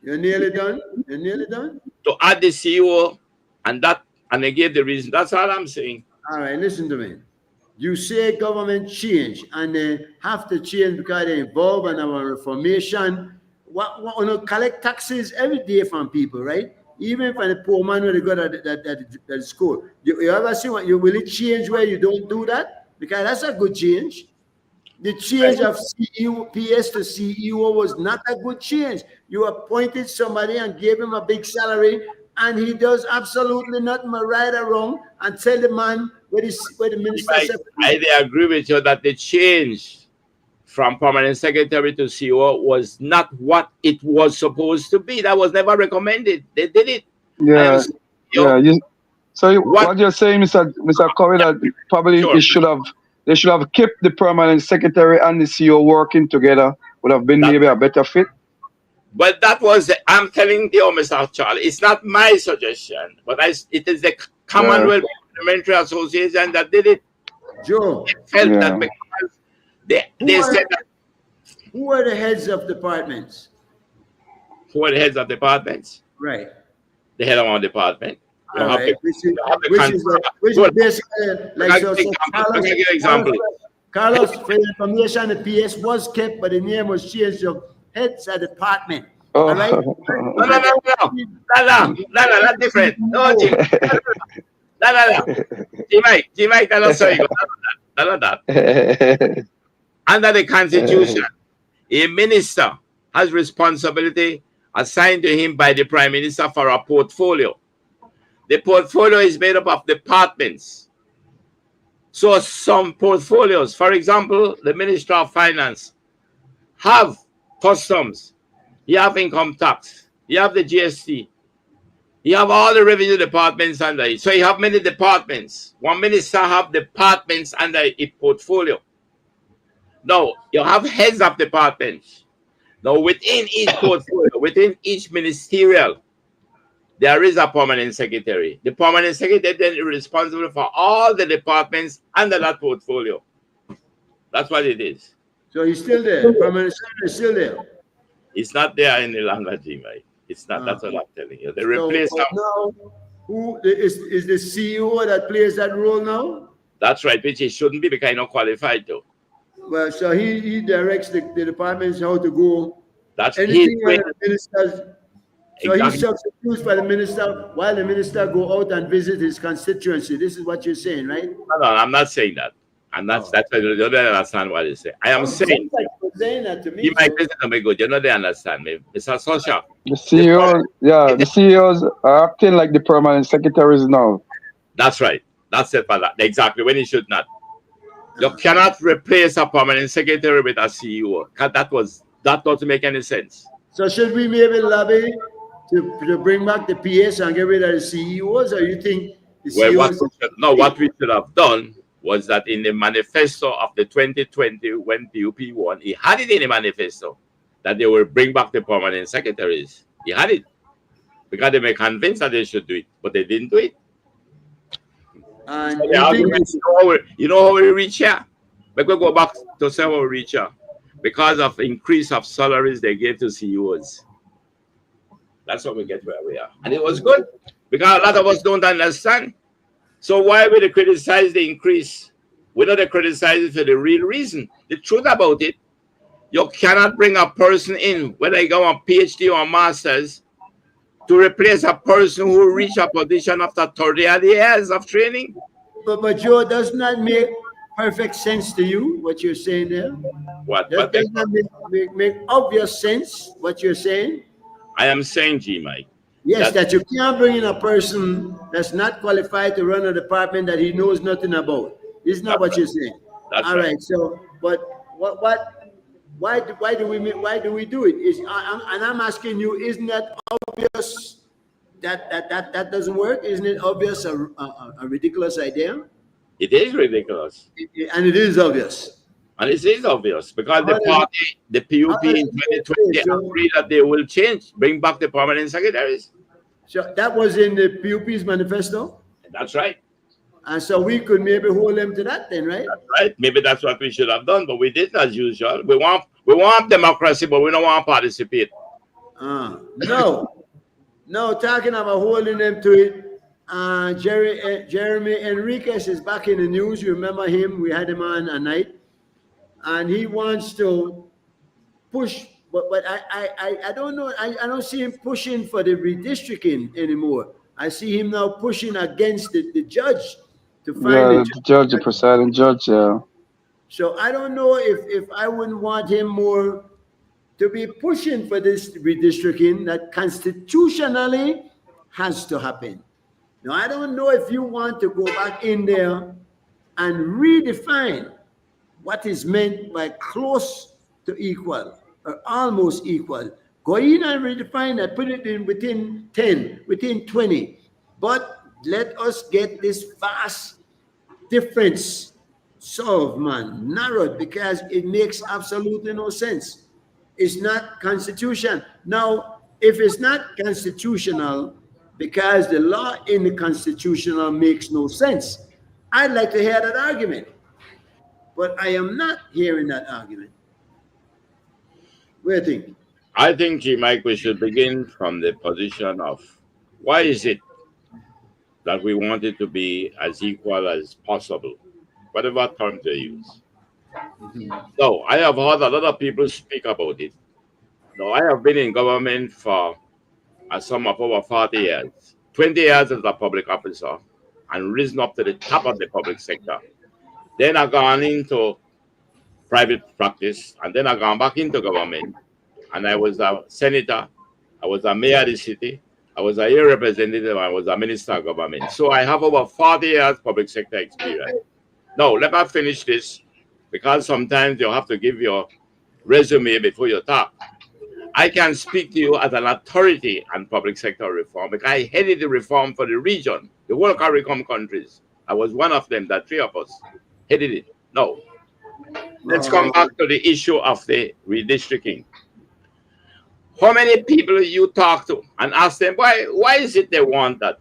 You're nearly done? You're nearly done? To add the CEO, and they gave the reason. That's all I'm saying. All right, listen to me. You say government change, and they have to change because they involve in our reformation. What collect taxes every day from people, right? Even from the poor man when they go to that school. You ever see what you will it change where you don't do that? Because that's a good change. The change of CEO, PS to CEO was not a good change. You appointed somebody and gave him a big salary, and he does absolutely nothing but right or wrong and tell the man where the minister said. I agree with you that the change from permanent secretary to CEO was not what it was supposed to be. That was never recommended. They did it. Yeah. What you're saying, Mr. Curry, that probably Sure. they should have kept the permanent secretary and the CEO working together, would have been maybe a better fit. But that was, I'm telling you, Mr. Charlie, it's not my suggestion, but it is the Commonwealth Parliamentary Association that did it. Joe. They felt that because they said that. Who are the heads of departments? Who are the heads of departments? Right. The head of one department. All right. Which is basically like so. Let me give you an example. Carlos, for your information, the PS was kept, but the name was changed to heads of department. Oh. All right? No, that's different. No, Jim. No. G Mike, tell us sorry. None of that. Under the Constitution, a minister has responsibility assigned to him by the Prime Minister for a portfolio. The portfolio is made up of departments. So some portfolios, for example, the Minister of Finance, have customs, you have income tax, you have the GST, you have all the revenue departments under it. So you have many departments. One minister have departments under a portfolio. Now, you have heads of departments. Now, within each portfolio, within each ministerial, there is a permanent secretary. The permanent secretary then is responsible for all the departments under that portfolio. That's what it is. So he's still there. The permanent secretary is still there. It's not there any longer, Jimmy. It's not. That's what I'm telling you. They replaced him. Now, who is the CEO that plays that role now? That's right, which he shouldn't be because he's not qualified to. Well, so he directs the departments how to go. That's anything where the ministers. So exactly. he substitutes for the minister while the minister go out and visit his constituency. This is what you're saying, right? No, I'm not saying that. And that's you don't understand what I say. I am saying that to me. You might listen to me good. You know they understand me. Mr. Sosha. The CEOs are acting like the permanent secretaries now. That's right. That's it for that. Exactly when he should not. You cannot replace a permanent secretary with a CEO. That doesn't make any sense. So should we maybe lobby to bring back the PS and get rid of the CEOs, or you think the Well, CEOs? what we should have done was that in the manifesto of the 2020 when PUP won, he had it in the manifesto that they will bring back the permanent secretaries. He had it because they were convinced that they should do it, but they didn't do it. And So the you think argument, you know how we reach here? We could go back to say how we reach here. Because of increase of salaries they gave to CEOs. That's how we get where we are. And it was good because a lot of us don't understand. So why would they criticize the increase? We don't criticize it for the real reason. The truth about it, you cannot bring a person in, whether you go on PhD or master's, to replace a person who reached a position after 30 odd years of training. but Joe, does not make perfect sense to you what you're saying there? What? Does not make obvious sense what you're saying? I am saying, G Mike. Yes, that you can't bring in a person that's not qualified to run a department that he knows nothing about. Isn't that what you're saying? That's all right. right. So, but why do we do it? And I'm asking you, isn't that obvious that doesn't work? Isn't it obvious a ridiculous idea? It is ridiculous. And it is obvious. And it is obvious because the party, the PUP in 2020 agreed that they will change, bring back the permanent secretaries. So that was in the PUP's manifesto? That's right. And so we could maybe hold them to that then, right? That's right. Maybe that's what we should have done, but we didn't as usual. We want democracy, but we don't want to participate. No, talking about holding them to it. Jeremy Enriquez is back in the news. You remember him? We had him on a night. And he wants to push, but I don't know. I don't see him pushing for the redistricting anymore. I see him now pushing against the judge to find the presiding judge. Yeah. So I don't know if I wouldn't want him more to be pushing for this redistricting that constitutionally has to happen. Now I don't know if you want to go back in there and redefine what is meant by close to equal or almost equal. Go in and redefine that, put it in within 10, within 20. But let us get this vast difference solved, man, narrowed, because it makes absolutely no sense. It's not constitution. Now, if it's not constitutional, because the law in the constitutional makes no sense, I'd like to hear that argument. But I am not hearing that argument. What do you think? I think, G. Mike, we should begin from the position of why is it that we want it to be as equal as possible, whatever term they use. So I have heard a lot of people speak about it. Now, I have been in government for a sum of over 40 years, 20 years as a public officer, and risen up to the top of the public sector. Then I gone into private practice, and then I gone back into government. And I was a senator, I was a mayor of the city, I was a year representative, I was a minister of government. So I have over 40 years public sector experience. Now, let me finish this, because sometimes you have to give your resume before you talk. I can speak to you as an authority on public sector reform, because I headed the reform for the region, the whole CARICOM countries. I was one of them, that three of us headed it. Now, let's come back to the issue of the redistricting. How many people you talk to and ask them, why is it they want that?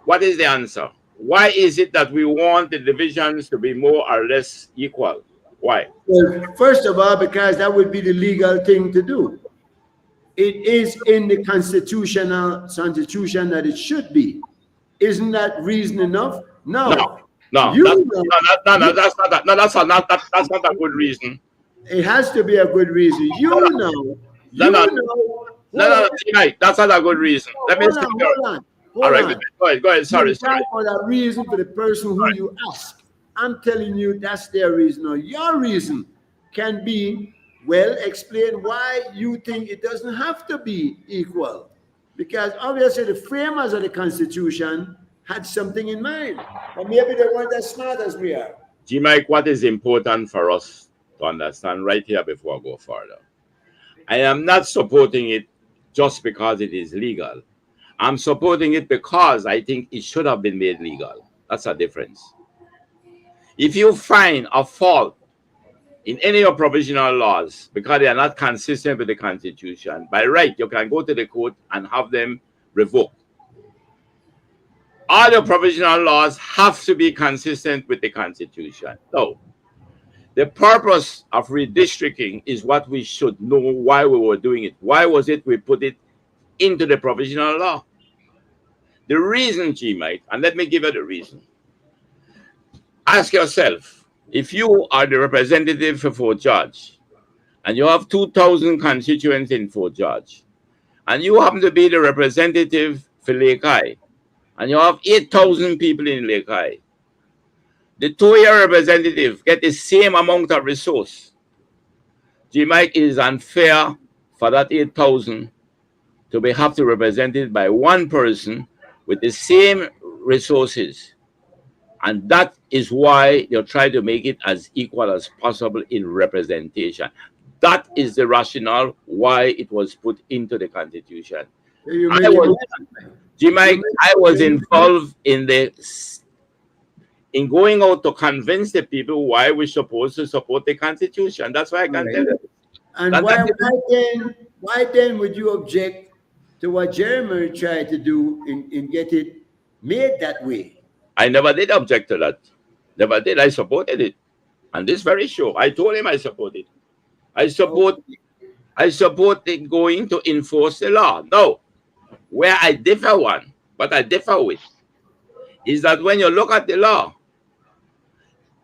What is the answer? Why is it that we want the divisions to be more or less equal? Why? Well, first of all, because that would be the legal thing to do. It is in the constitution that it should be. Isn't that reason enough? No. That's not a good reason. It has to be a good reason. That's not a good reason. Let me explain. All right, go ahead. Sorry. For that reason for the person who you ask. I'm telling you that's their reason. Or your reason can be, well, explain why you think it doesn't have to be equal. Because obviously the framers of the Constitution had something in mind. Or maybe they weren't as smart as we are. Mike, what is important for us to understand right here before I go further? I am not supporting it just because it is legal. I'm supporting it because I think it should have been made legal. That's a difference. If you find a fault in any of provisional laws because they are not consistent with the Constitution, by right, you can go to the court and have them revoked. All the provisional laws have to be consistent with the Constitution. So, the purpose of redistricting is what we should know why we were doing it. Why was it we put it into the provisional law? The reason, Mike, and let me give you the reason. Ask yourself, if you are the representative for Fort George, and you have 2,000 constituents in Fort George, and you happen to be the representative for Lake High, and you have 8,000 people in Lake High, the two-year representative get the same amount of resource. Mike, it is unfair for that 8,000 to be have to represented by one person with the same resources. And that is why you try to make it as equal as possible in representation. That is the rationale why it was put into the Constitution. I was involved in going out to convince the people why we're supposed to support the Constitution. That's why I can tell you. And why then would you object to what Jeremy tried to do in get it made that way? I never did object to that. Never did. I supported it. And this very show, I told him I support it. I support it going to enforce the law. No. Where I differ but I differ with, is that when you look at the law,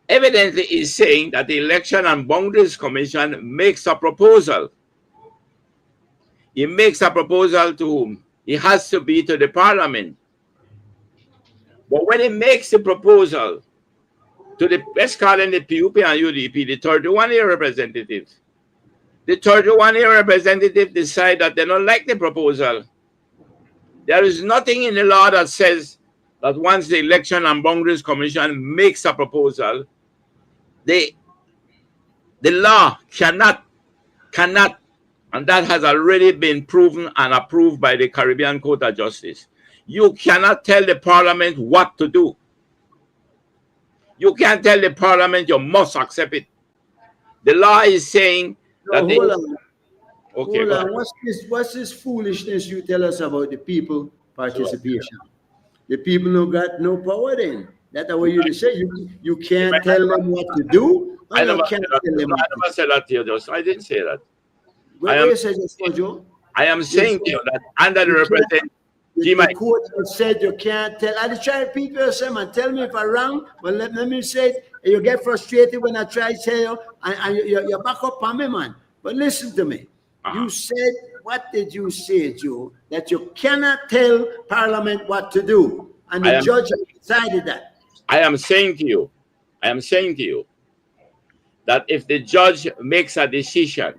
evidently is saying that the Election and Boundaries Commission makes a proposal. He makes a proposal to whom? It has to be to the Parliament. But when he makes the proposal to the, let's call them the PUP and UDP, the 31-year representatives, the 31-year representative decide that they don't like the proposal. There is nothing in the law that says that once the Election and Boundaries Commission makes a proposal, the law cannot, and that has already been proven and approved by the Caribbean Court of Justice. You cannot tell the Parliament what to do. You can't tell the Parliament you must accept it. The law is saying that hold on. Okay, hold on. What's this foolishness you tell us about the people participation? The people who got no power then. That's what you say. You can't tell them what to do. I never said that to you, I didn't say that. I am saying to you that under the representation, the court has said you can't tell. I try to repeat yourself and tell me if I'm wrong. But let me say it. You get frustrated when I try to tell you, and you back up on me, man. But listen to me. You said, what did you say, Joe? That you cannot tell Parliament what to do. And the judge has decided that. I am saying to you that if the judge makes a decision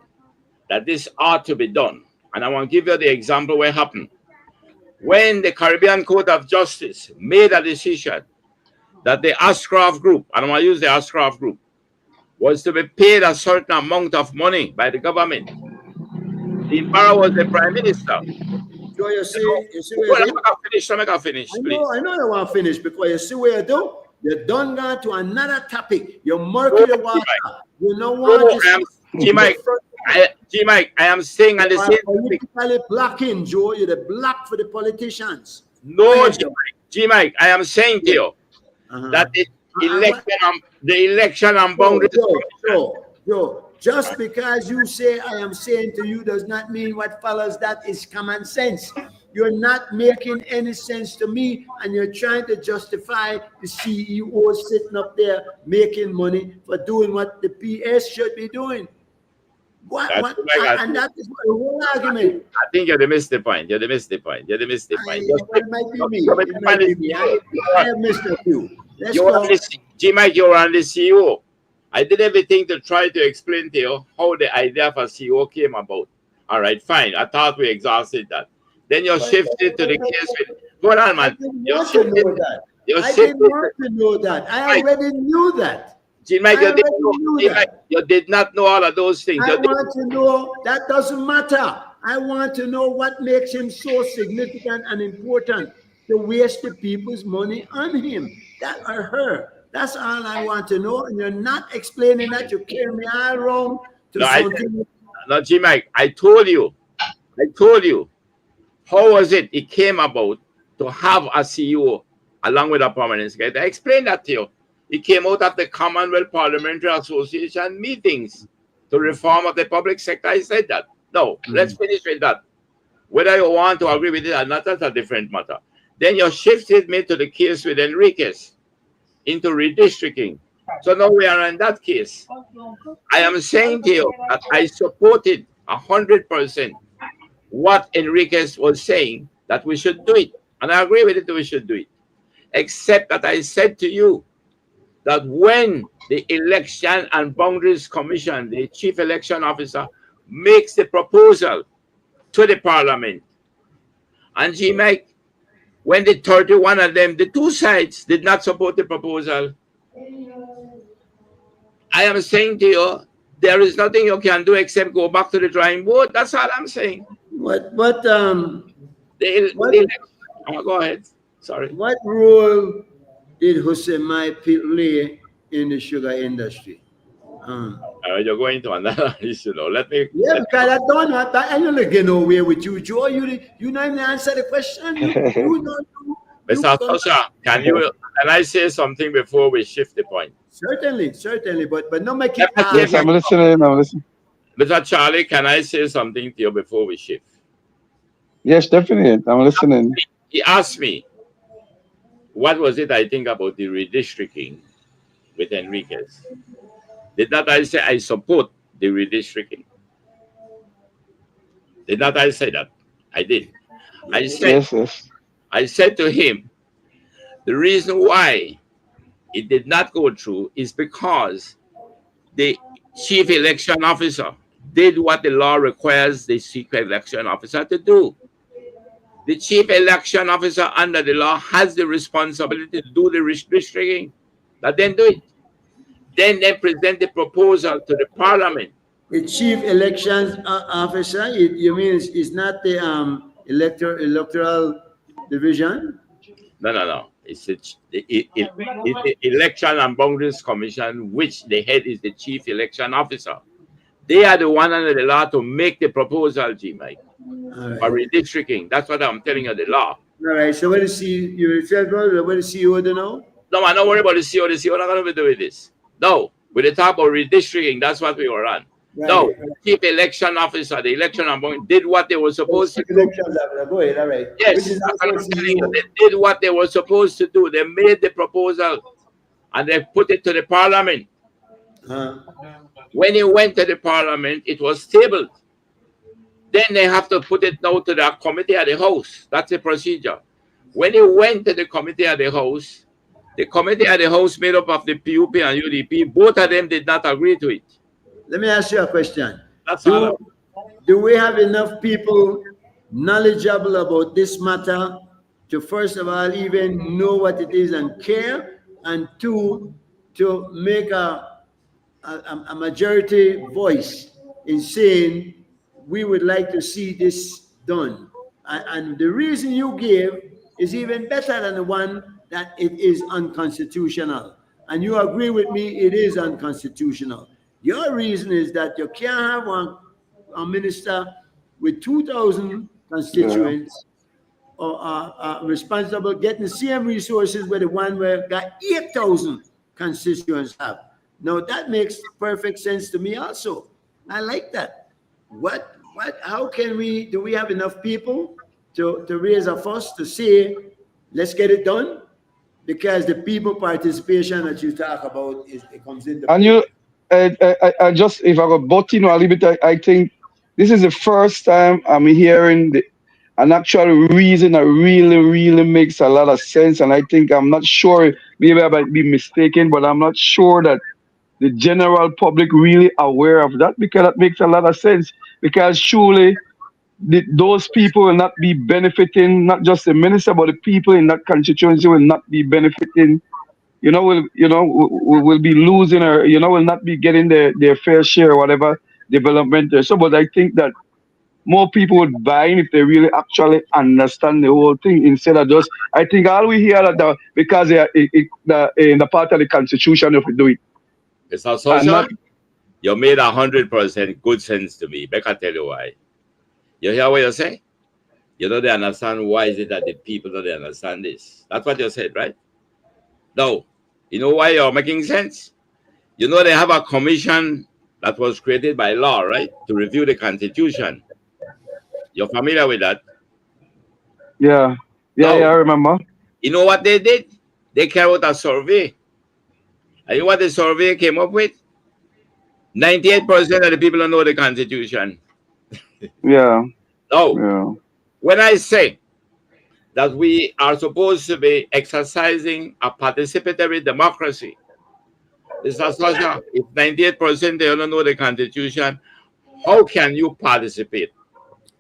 that this ought to be done, and I want to give you the example where it happened. When the Caribbean Court of Justice made a decision that the Ashcroft Group, and I want to use the Ashcroft Group, was to be paid a certain amount of money by the government. The Barrow was the Prime Minister. So you see well, let me finish, please. I know you want to finish because you see where you do. You done gone to another topic. You're murky the water. You know what? G-Mike, I am saying at the same topic. You're blocking, Joe. You're the block for the politicians. No, G-Mike, I am saying to you that the election and boundaries. Joe, just because you say I am saying to you does not mean what follows that is common sense. You're not making any sense to me, and you're trying to justify the CEO sitting up there making money for doing what the PS should be doing. And that is the whole argument. I think you missed the point. You missed the point. It might be me. I have missed a few. G-Mike, you were on the CEO. I did everything to try to explain to you how the idea for CEO came about. All right, fine. I thought we exhausted that. Then you shifted to the case with. Hold on, man. I didn't want to know that. I already knew that. G-Mike, I already knew G-Mike, that. you did not know all of those things. I want to know, that doesn't matter. I want to know what makes him so significant and important to waste the people's money on him, that or her. That's all I want to know. And you're not explaining that. You carry me all around to No, something. no, G-Mike, I told you. How was it? It came about to have a CEO along with a permanent secretary. I explained that to you. It came out of the Commonwealth Parliamentary Association meetings to reform of the public sector. I said that. No, let's finish with that. Whether you want to agree with it or not, that's a different matter. Then you shifted me to the case with Enriquez into redistricting. So now we are in that case. I am saying to you that I supported 100% what Enriquez was saying, that we should do it. And I agree with it that we should do it. Except that I said to you that when the Election and Boundaries Commission, the chief election officer, makes the proposal to the parliament, and G-Mike, when the 31 of them, the two sides did not support the proposal, I am saying to you, there is nothing you can do except go back to the drawing board. That's all I'm saying. What Go ahead. Sorry. what role did Mai play in the sugar industry? You're going to another issue now. Let me. Yeah, because I don't know. I don't get nowhere with you, Joe. You not even answer the question. You know. Mr. Tosha, can I say something before we shift the point? Certainly, but not make it Yes, I'm listening. Mr. Charlie, can I say something to you before we shift? Yes, definitely. I'm listening. He asked me, what was it I think about the redistricting with Enriquez? Did not I say I support the redistricting? Did not I say that? I did. Yes. I said to him, the reason why it did not go through is because the chief election officer did what the law requires the chief election officer to do. The chief election officer under the law has the responsibility to do the redistricting. Let them do it. Then they present the proposal to the parliament. The chief elections officer. You mean it's not the electoral division? No. It's the Election and Boundaries Commission, which the head is the chief election officer. They are the one under the law to make the proposal, G-Mike, for redistricting. That's what I'm telling you, the law. All right. So what is you said, brother? What is CEO do now? No, man, don't worry about the CEO. The CEO not going to be doing this. No, with the talk about redistricting, that's what we were on. Right. No, chief election officer, the election and boundaries did what they were supposed to do. Go ahead, all right. Yes, they did what they were supposed to do. They made the proposal and they put it to the parliament. When it went to the parliament, it was tabled. Then they have to put it now to the committee of the House. That's the procedure. When it went to the committee of the House made up of the PUP and UDP, both of them did not agree to it. Let me ask you a question. That's all. Do we have enough people knowledgeable about this matter to, first of all, even know what it is and care, and two, to make a majority voice in saying we would like to see this done? And the reason you gave is even better than the one that it is unconstitutional. And you agree with me, it is unconstitutional. Your reason is that you can't have a minister with 2,000 constituents or responsible getting the same resources where the one where got 8,000 constituents have. Now that makes perfect sense to me also. I like that. How can do we have enough people to raise a fuss to say, let's get it done? Because the people participation that you talk about, it comes into and you I just, if I got butt in a little bit, I think this is the first time I'm hearing an actual reason that really makes a lot of sense. And I think, I'm not sure, maybe I might be mistaken, but I'm not sure that the general public really aware of that, because that makes a lot of sense. Because surely those people will not be benefiting, not just the minister, but the people in that constituency will not be benefiting will be losing, or will not be getting their fair share or whatever development there. So, but I think that more people would buy in if they really actually understand the whole thing, instead of just, I think all we hear that because in the part of the constitution if we do it, Mr. and Social, not. you made 100% good sense to me. Becca tell you why. You hear what you say? You don't understand why is it that the people don't understand this. That's what you said, right? No. You know why you're making sense? You know they have a commission that was created by law, right? To review the constitution. You're familiar with that? Yeah, yeah, No. I remember. You know what they did? They carried out a survey. And you know what the survey came up with? 98% of the people don't know the constitution. Yeah, No. yeah, When I say that we are supposed to be exercising a participatory democracy, Mr. Sasha, if 98% they don't know the constitution, how can you participate?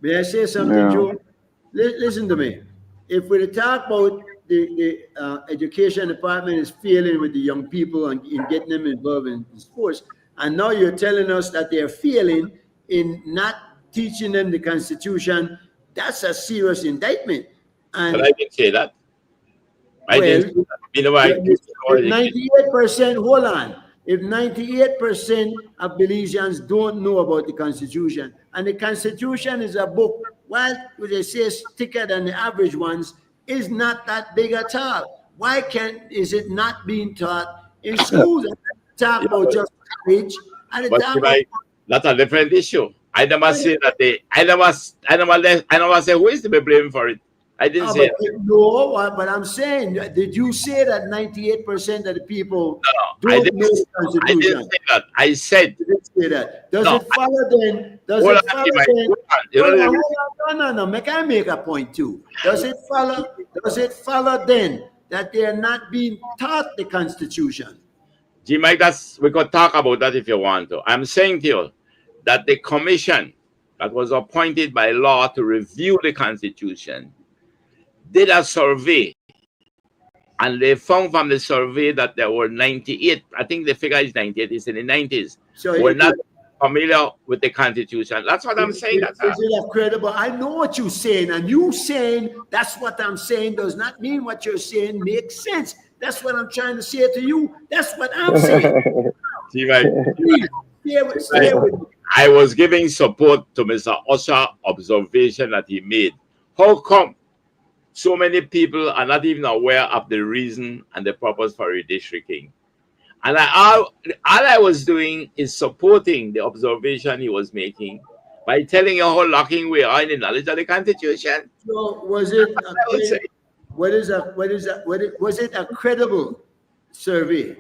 May I say something, yeah. Joe? Listen to me. If we talk about the education department is failing with the young people and in getting them involved in sports, and now you're telling us that they're failing in not teaching them the Constitution, that's a serious indictment. But And I didn't say that. I didn't well, say that. You know, I teach all if education. 98%, hold on, if 98% of Belizeans don't know about the Constitution, and the Constitution is a book, while they say thicker than the average ones, is not that big at all. Why is it not being taught in schools? Talk Yeah, about just college, and the but talk you about like, that's a different issue. I never say that they. I never say who is to be blamed for it. I didn't oh, say but that. no, but I'm saying, did you say that 98% of the people No, I don't didn't. know the I didn't Constitution? say that. I said Didn't say that. Does no. it follow then? Does Hold it on, follow Jimmy. then? Hold on. You Hold on, know, hold on. No, no, no. Make I make a point too. Does it follow? Does it follow then that they are not being taught the Constitution? Jimmy, that's we could talk about that if you want to. I'm saying to you that the commission that was appointed by law to review the constitution did a survey, and they found from the survey that there were 98. I think the figure is 98. It's in the 90s. So Were not familiar with the constitution. That's what I'm saying. That's is it a credible? I know what you're saying, and you saying that's what I'm saying does not mean what you're saying makes sense. That's what I'm trying to say to you. That's what I'm saying. Jimmy, Please stay with me. I was giving support to Mr. Osha observation that he made. How come so many people are not even aware of the reason and the purpose for redistricting? And all I was doing is supporting the observation he was making by telling you how lacking we are in the knowledge of the Constitution. So was it I would say, was it a credible survey?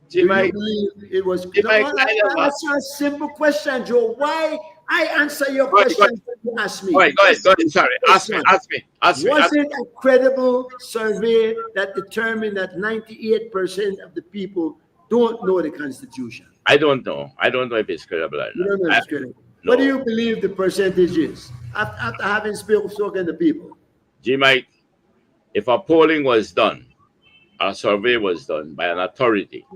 Do you Jimmy, believe it was? No, Jimmy, that's a simple question, Joe. Why I answer your go ahead, go question ahead. you ask Go me? ahead, go ahead, go ahead. Sorry, ask me, Question. ask me, ask me. Was it a credible survey that determined that 98% of the people don't know the Constitution? I don't know. I don't know if it's credible or You not. don't know it's credible. No. What do you believe the percentage is after having spoken to people? Jimmy, if a polling was done, a survey was done by an authority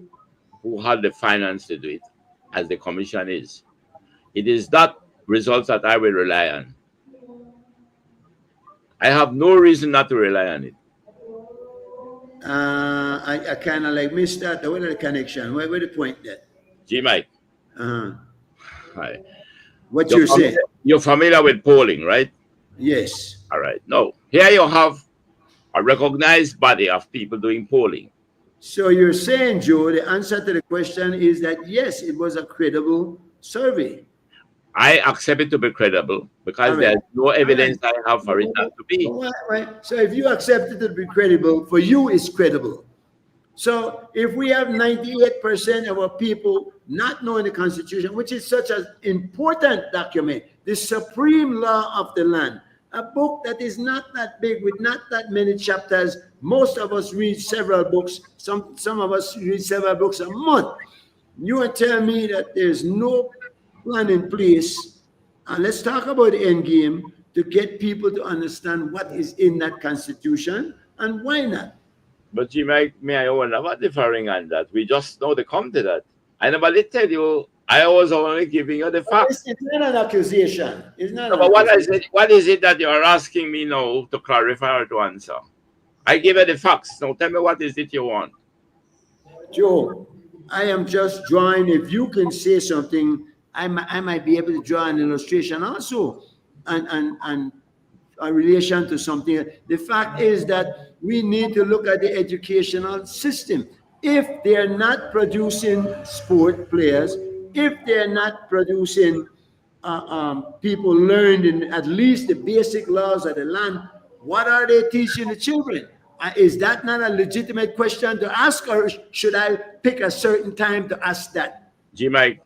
who had the finance to do it, as the commission is, it is that results that I will rely on. I have no reason not to rely on it. I kind of like missed that. Where the connection? Where the point there? Jimmy, Uh-huh. hi. What you're saying? You're familiar with polling, right? Yes. All right. No. Here you have a recognized body of people doing polling. So you're saying, Joe, the answer to the question is that yes, it was a credible survey. I accept it to be credible because All right. there's no evidence I have for it not to be. Right. So if you accept it to be credible, for you it's credible. So if we have 98% of our people not knowing the Constitution, which is such an important document, the supreme law of the land, a book that is not that big with not that many chapters. Most of us read several books. Some of us read several books a month. You want to tell me that there's no plan in place, and let's talk about the end game, to get people to understand what is in that Constitution and why not. But you may I wonder what differing on that? We just know the come to that. I never did tell you. I was only giving you the But facts. it's not an accusation. It's not No, an but accusation. what is it that you're asking me now to clarify or to answer? I give you the facts. Now tell me what is it you want. Joe, I am just drawing. If you can say something, I might be able to draw an illustration also, and in relation to something. The fact is that we need to look at the educational system. If they're not producing sport players, if they're not producing people learned in at least the basic laws of the land, what are they teaching the children? Is that not a legitimate question to ask, or should I pick a certain time to ask that? G Mike,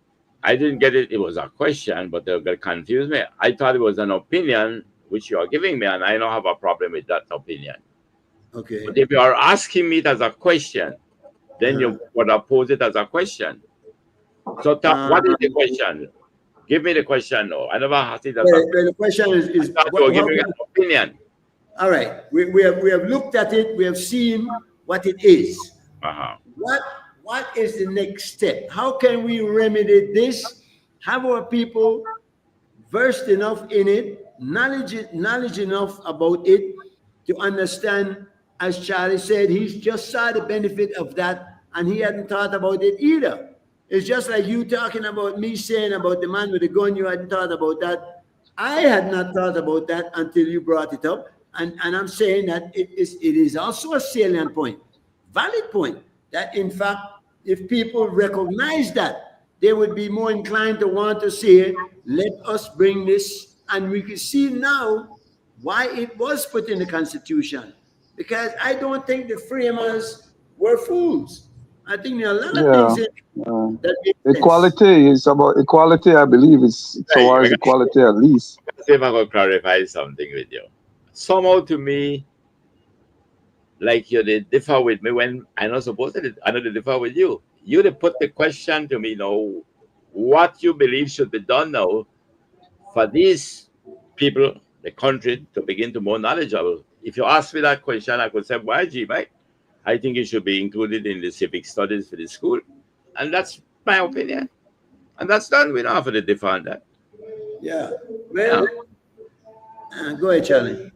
I didn't get it. It was a question, but they got confused me. I thought it was an opinion which you are giving me, and I don't have a problem with that opinion. Okay. But if you are asking me it as a question, then Uh-huh. you would have posed it as a question. So what is the Um, question? Give me the question. No, I never asked it as a well, question. the question I is thought you were giving an opinion. all right. We have looked at it. We have seen what it is. Uh-huh. What what is the next step? How can we remedy this? Have our people versed enough in it, knowledge enough about it to understand, as Charlie said, he's just saw the benefit of that and he hadn't thought about it either. It's just like you talking about me saying about the man with the gun, you hadn't thought about that. I had not thought about that until you brought it up. And I'm saying that it is also a salient point, valid point, that in fact, if people recognize that, they would be more inclined to want to say, let us bring this. And we can see now why it was put in the Constitution. Because I don't think the framers were fools. I think there are a lot of Yeah. things in Uh, that make sense. equality is about equality. I believe it's Right. towards equality at least. See if I can clarify something with you. Somehow to me, like you did differ with me when I'm not supposed to, I know they differ with you. You did put the question to me now, what you believe should be done now for these people, the country, to begin to more knowledgeable. If you ask me that question, I could say, why, G, Mike? I think it should be included in the civic studies for the school. And that's my opinion. And that's done. We don't have to defend that. Yeah. Yeah. Well, go ahead, Charlie.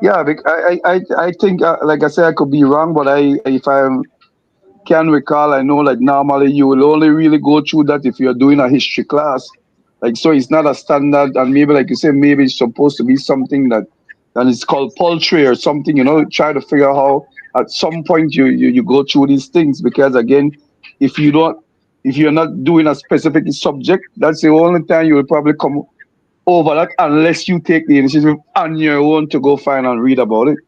Yeah, I think, like I said, I could be wrong, but if I can recall, I know like normally you will only really go through that if you're doing a history class. Like, so it's not a standard, and maybe like you say, maybe it's supposed to be something that is called poultry or something. Try to figure out how at some point you go through these things, because again, if you don't, if you're not doing a specific subject, that's the only time you will probably come over that, unless you take the initiative on your own to go find and read about it.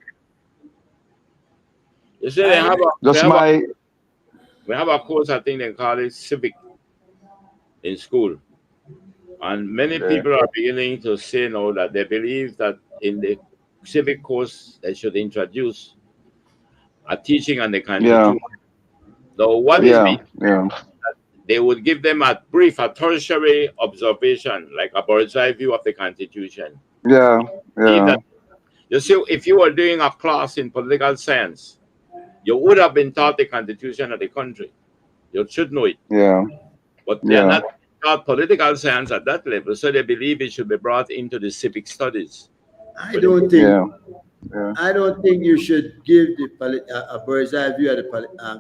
You see, I agree. Just my we have a course, I think they call it civic in school. And many yeah, people are beginning to say now that they believe that in the civic course they should introduce a teaching on the yeah, Constitution. So what it Okay. yeah, means, yeah, they would give them a tertiary observation, like a bird's eye view of the Constitution. yeah, Believe yeah, that you see, if you were doing a class in political science, you would have been taught the Constitution of the country. You should know it. yeah, But they are yeah, not taught political science at that level, so they believe it should be brought into the civic studies. I But it, don't think yeah, yeah, I don't think you should give a bird's eye view of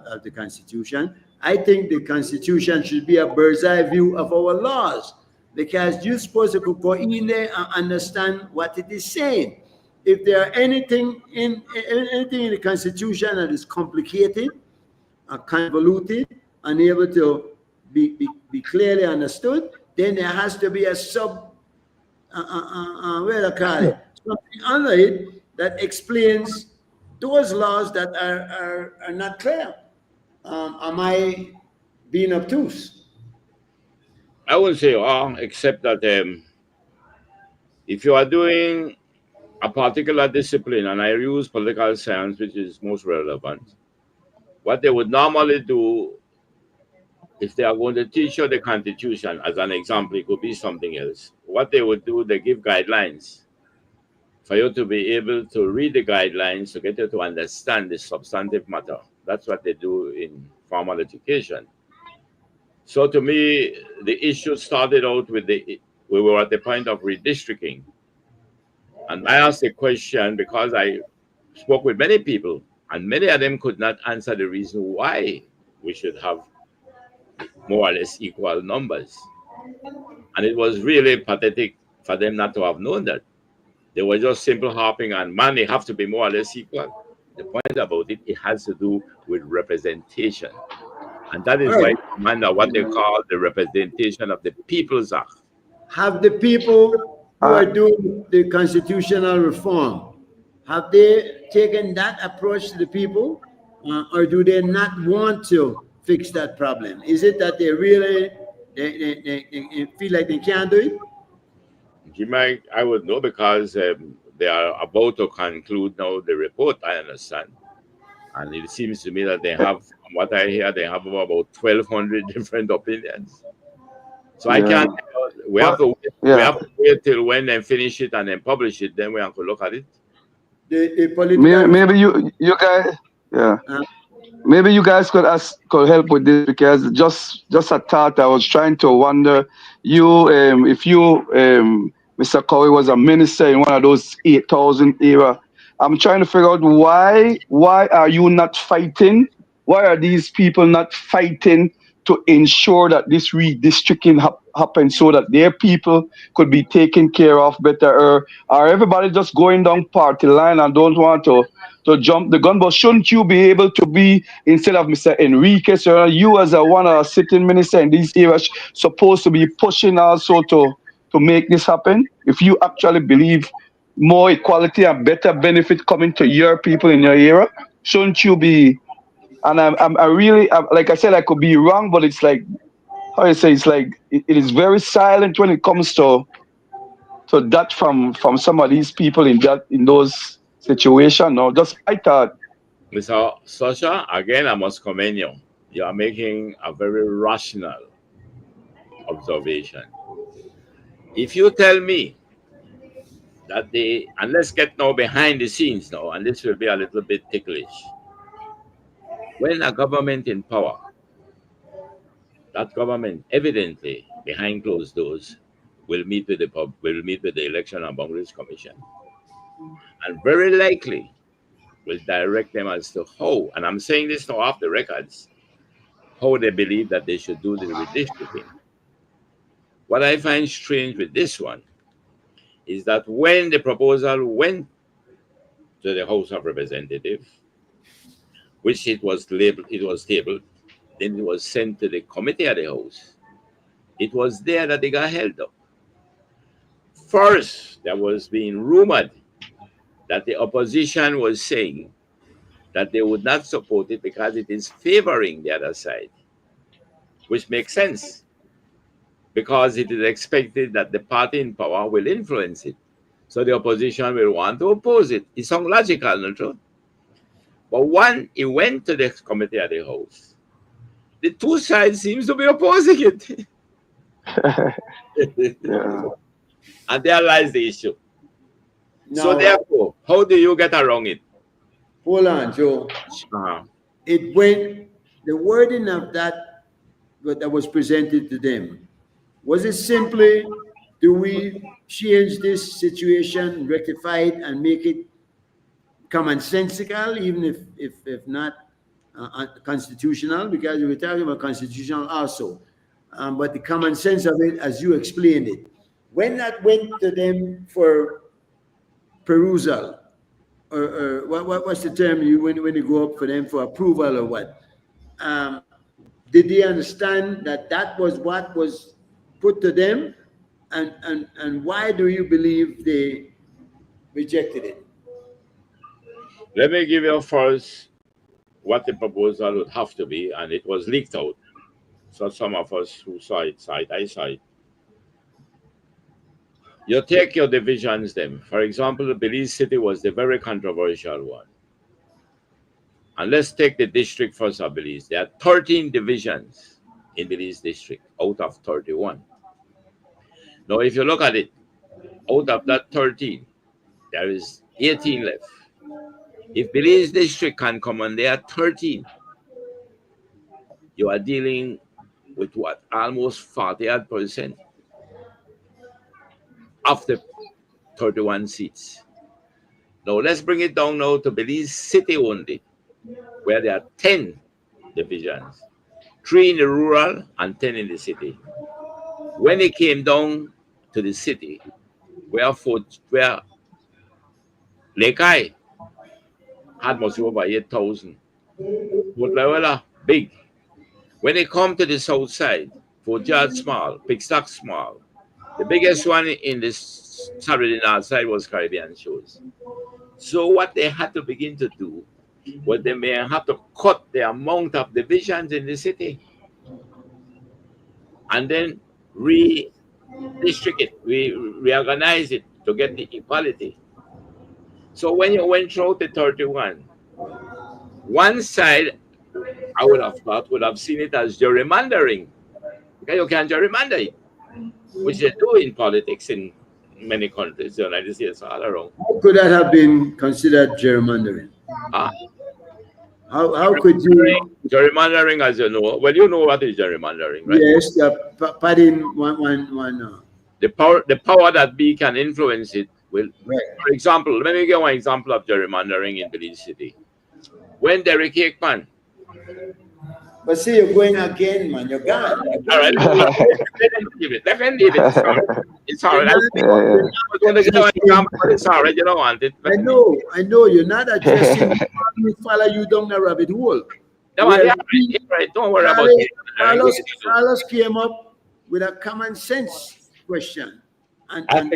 of the Constitution. I think the Constitution should be a bird's eye view of our laws, because you're supposed to go in there and understand what it is saying. If there are anything in the Constitution that is complicated, convoluted, unable to be clearly understood, then there has to be a what do I call it? Something under it that explains those laws that are not clear. Am I being obtuse? I wouldn't say all, except that if you are doing a particular discipline, and I use political science, which is most relevant, what they would normally do if they are going to teach you the Constitution, as an example, it could be something else. What they would do, they give guidelines. for you to be able to read the guidelines to get you to understand the substantive matter. That's what they do in formal education. So to me, the issue started out with we were at the point of redistricting. And I asked a question because I spoke with many people, and many of them could not answer the reason why we should have more or less equal numbers. And it was really pathetic for them not to have known that. They were just simple harping on, man, they have to be more or less equal. The point about it, it has to do with representation. And that All is right. why it's under what they call the Representation of the People's Act. Have the people who are Uh, doing the constitutional reform, have they taken that approach to the people, or do they not want to fix that problem? Is it that they really they feel like they can't do it? Jimmy, I would know because they are about to conclude now the report, I understand. And it seems to me that they have, from what I hear, they have about 1,200 different opinions. So I yeah. can't. We have But to wait, we yeah, have to wait till when they finish it and then publish it. Then we have to look at it. The political maybe reform. you guys, yeah. Uh, Maybe you guys could help with this because just a thought I was trying to wonder you if you Mr. Cowie was a minister in one of those 8,000 era. I'm trying to figure out why are you not fighting? Why are these people not fighting to ensure that this redistricting happens so that their people could be taken care of better? Or are everybody just going down party line and don't want to jump the gun? But shouldn't you be able to be instead of Mr. Enriquez, or you as a one sitting minister in these areas supposed to be pushing also to make this happen? If you actually believe more equality and better benefit coming to your people in your area, shouldn't you be? And I really, like I said, I could be wrong, but it's like how you say, it's like it is very silent when it comes to that from some of these people in those situations. No, just my thought. Mr. Sasha, again, I must commend you. You are making a very rational observation. If you tell me that and let's get now behind the scenes now, and this will be a little bit ticklish. When a government in power, that government evidently behind closed doors will meet with the Election and Boundaries Commission, and very likely will direct them as to how, and I'm saying this now off the records, how they believe that they should do the redistricting. What I find strange with this one is that when the proposal went to the House of Representatives, which it was tabled, then it was sent to the committee of the House. It was there that they got held up. First, there was being rumored that the opposition was saying that they would not support it because it is favoring the other side, which makes sense because it is expected that the party in power will influence it. So the opposition will want to oppose it. It sounds logical, not true? But when it went to the committee of the House, the two sides seems to be opposing it. Yeah. And there lies the issue. So now, therefore, how do you get around it? hold on, Joe. Uh-huh. It went, the wording of that was presented to them, was it simply, do we change this situation, rectify it, and make it commonsensical, even if not constitutional, because we were talking about constitutional also. But the common sense of it, as you explained it, when that went to them for perusal, or what's the term you when you go up for them for approval or what? Um, did they understand that that was what was put to them, and why do you believe they rejected it? Let me give you first what the proposal would have to be, and it was leaked out. So some of us who saw it, I saw it. You take your divisions then. For example, Belize City was the very controversial one. And let's take the district first of Belize. There are 13 divisions in Belize district out of 31. Now, if you look at it, out of that 13, There is 18 left. If Belize district can commandeer 13, you are dealing with what? Almost 48% of the 31 seats. Now let's bring it down now to Belize City only, where there are 10 divisions, 3 in the rural and 10 in the city. When it came down to the city, where Lekai had much over 8,000, Fort Lawella big. When they come to the south side, Fort George small, Pigstock small. The biggest one in the Saturday north side was Caribbean Shows. So what they had to begin to do was they may have to cut the amount of divisions in the city and then redistrict it, reorganize it to get the equality. So when you went through the 31, one side I would have thought would have seen it as gerrymandering. Okay, you can gerrymander it, which they do in politics in many countries, the United States all around. How could that have been considered gerrymandering? Ah, How could you? gerrymandering, as you know, well, you know what is gerrymandering, right? Yes, padding one. The power that be can influence it will. Right. For example, let me give one example of gerrymandering in Belize City. When Derek Aikman. But see, you're going again, man. You're gone. All right. Let them leave it. It's all right. It's all right. I'm going to give you an example. It's all right. You don't want it. I know. You're not addressing me follow you down the rabbit hole. No, yeah, right. Don't worry about it. Carlos came up with a common sense question. And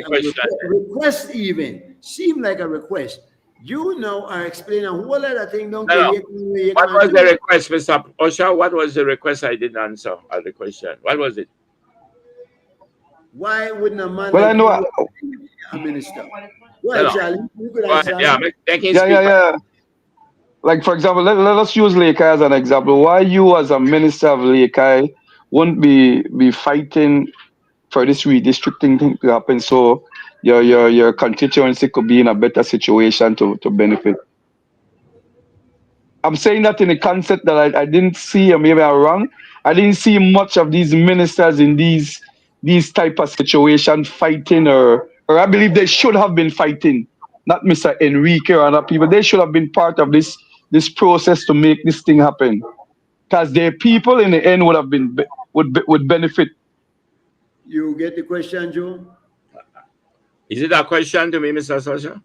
request even seemed like a request. You now are explaining a whole other thing. What was the request, Mr. Osha? What was the request? I didn't answer the question. What was it? Why wouldn't a man Well, I know a minister? Well, Charlie, you could answer. Yeah. Like, for example, let us use Lekai as an example. Why you as a minister of Lekai wouldn't be fighting for this redistricting thing to happen so your constituency could be in a better situation to benefit? I'm saying that in a concept that I didn't see, or maybe I'm wrong, I didn't see much of these ministers in these type of situation fighting, or I believe they should have been fighting, not Mr. Enrique or other people. They should have been part of this process to make this thing happen, because their people in the end would benefit. You get the question, Joe? Is it a question to me, Mr. Sasha,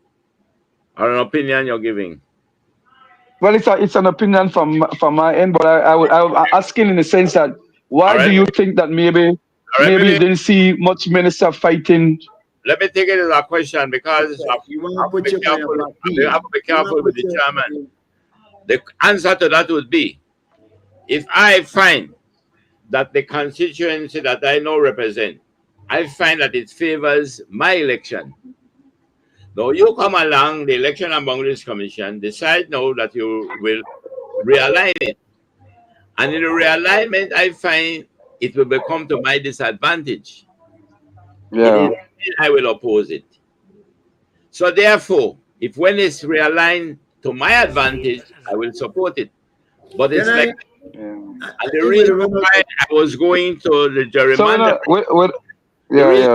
or an opinion you're giving? Well, it's an opinion from my end, but I'm asking in the sense that why do you think that maybe you didn't see much minister fighting? Let me take it as a question, because you have to be careful with the chairman. The answer to that would be, if I find that the constituency that I now represent, I find that it favors my election. Now you come along, the Election and Boundaries Commission, decide now that you will realign it. And in the realignment, I find it will become to my disadvantage. Yeah. I will oppose it. So therefore, if when it's realigned to my advantage, I will support it. But it's the reason why I was going to the gerrymandering.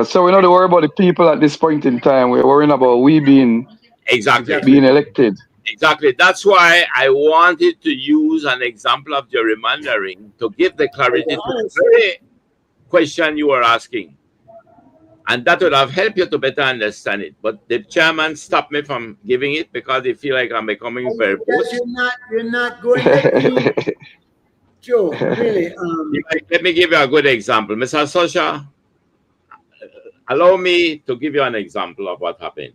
So we're not worried about the people at this point in time. We're worrying about we being elected. Exactly. That's why I wanted to use an example of gerrymandering to give the clarity to the very question you were asking. And that would have helped you to better understand it. But the chairman stopped me from giving it because they feel like I'm becoming verbose. You're not going to be, Joe, really. Let me give you a good example. Mr. Sosha, allow me to give you an example of what happened.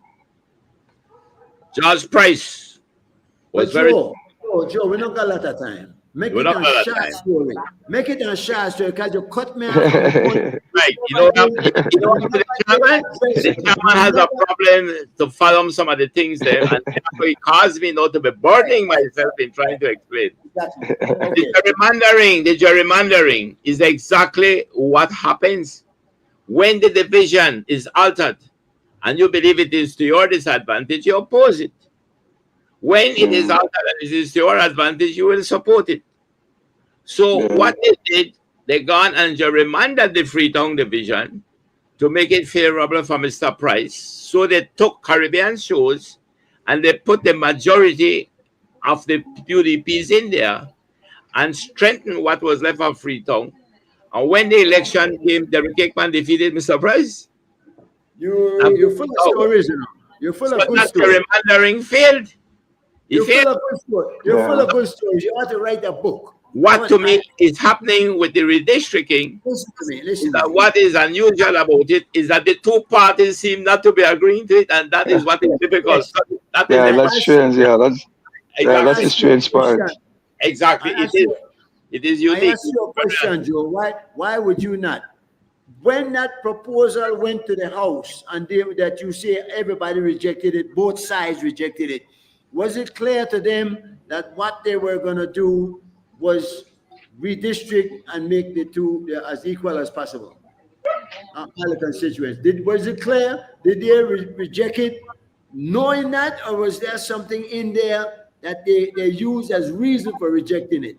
George Price was Joe, we don't got a lot of time. Make it a short story. Make it a short story because you cut me off. Right. The chairman has a problem to follow some of the things there, and therefore it caused me not to be burdening myself in trying to explain. Exactly. Okay. The gerrymandering is exactly what happens when the division is altered and you believe it is to your disadvantage, you oppose it. When it is out and it is to your advantage, you will support it. So what they did, they gone and gerrymandered the Freetown division to make it favorable for Mr. Price. So they took Caribbean shows and they put the majority of the UDPs in there and strengthened what was left of Freetown. And when the election came, Derek Ekman defeated Mr. Price. You're full of stories, you know. You're full of good that stories. gerrymandering failed. You're full of good stories. You're full of good stories. You ought to write a book. What to me is happening with the redistricting Listen to me. is that what is unusual about it is that the two parties seem not to be agreeing to it, and that is what is difficult. That is that's strange. That's the strange part. Exactly, it is unique. I ask you a question, Joe. Why would you not? When that proposal went to the House and that you say everybody rejected it, both sides rejected it, was it clear to them that what they were going to do was redistrict and make the two as equal as possible? All the constituents. Was it clear? Did they reject it knowing that, or was there something in there that they used as reason for rejecting it?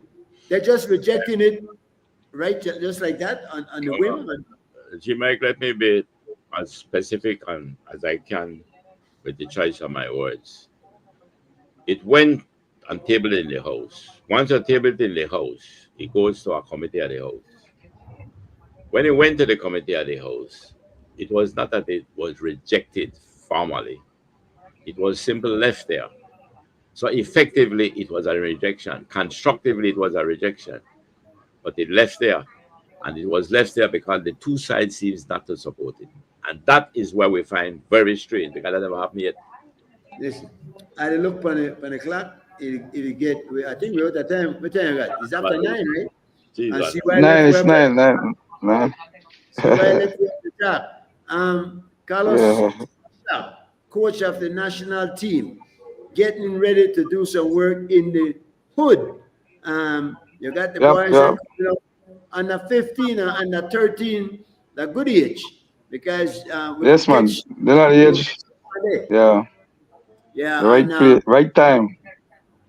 They're just rejecting it, right? Just like that on the whim? G-Mike, let me be as specific as I can with the choice of my words. It went and tabled in the House. Once it's tabled in the House, it goes to a committee of the House. When it went to the committee of the House, it was not that it was rejected formally. It was simply left there. So effectively, it was a rejection. Constructively, it was a rejection. But it left there. And it was left there because the two sides seems not to support it. And that is where we find very strange, because that never happened yet. Listen, I look on the clock. It'll get. I think we're at the time. What time you got? It's after 9, right? Jesus. See why Nine. It's 9. See why I left you at the top. Carlos, coach of the national team, getting ready to do some work in the hood. You got the boys under 15 or under 13, the good age, because yes, man, they're not age. Yeah, right time.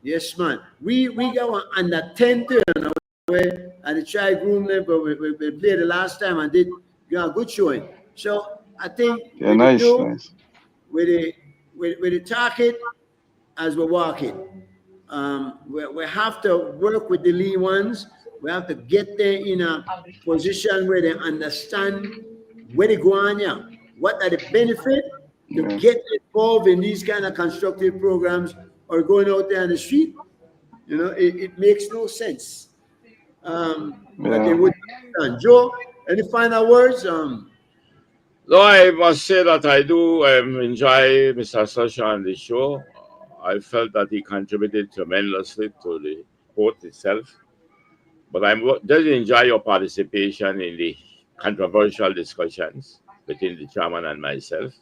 Yes, man. We got one under 10 turn away and the try groom them, but we played the last time and did a good showing. So I think nice. With the target as we're walking, we have to work with the lean ones. We have to get them in a position where they understand where they go on, what are the benefits to get involved in these kind of constructive programs or going out there on the street. You know, it makes no sense. But they wouldn't understand. Joe, any final words? No, I must say that I do enjoy Mr. Sasha on the show. I felt that he contributed tremendously to the court itself. But I just enjoy your participation in the controversial discussions between the chairman and myself.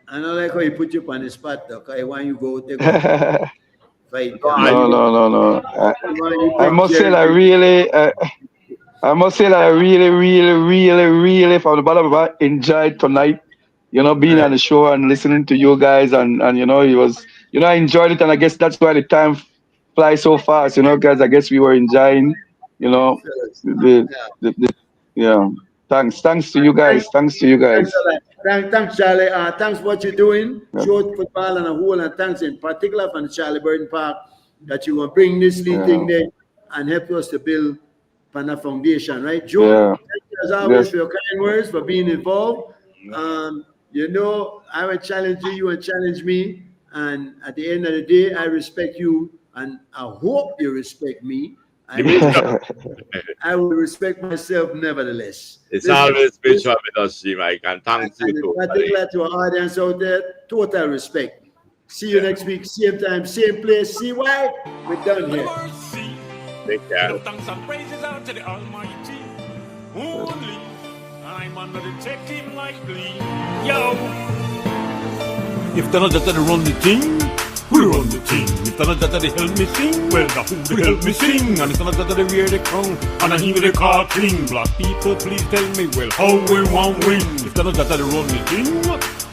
I don't like how you put you on the spot, though. I want you go take a fight. No. I must say that I really, from the bottom of my heart, enjoyed tonight. You know, being on the show and listening to you guys, and you know, I enjoyed it, and I guess that's why the time flies so fast. You know, guys, I guess we were enjoying. You know, Thanks to you guys. Thanks, Charlie. Thanks for what you're doing. Short football and a whole, and thanks in particular from the Charlie Burton Park that you will bring this league thing there and help us to build on a foundation, right? Joe, thank you as always for your kind words, for being involved. You know, I will challenge you and challenge me. And at the end of the day, I respect you, and I hope you respect me. I will respect myself nevertheless. It's always spiritual with us, Mike, and thank you too. Particularly to our audience out there, total respect. See you next week, same time, same place. See why? We're done here. Take care. Thanks and praises out to the Almighty. Only I'm under the detective like Glee. Yo! If they're not that they run the thing, we run the thing. If they're not that they help me sing, well, now who they help me sing? And if they're not that they wear the crown, and I hear the car cling. Black people, please tell me, well, how we want win? If they're not that they run the thing,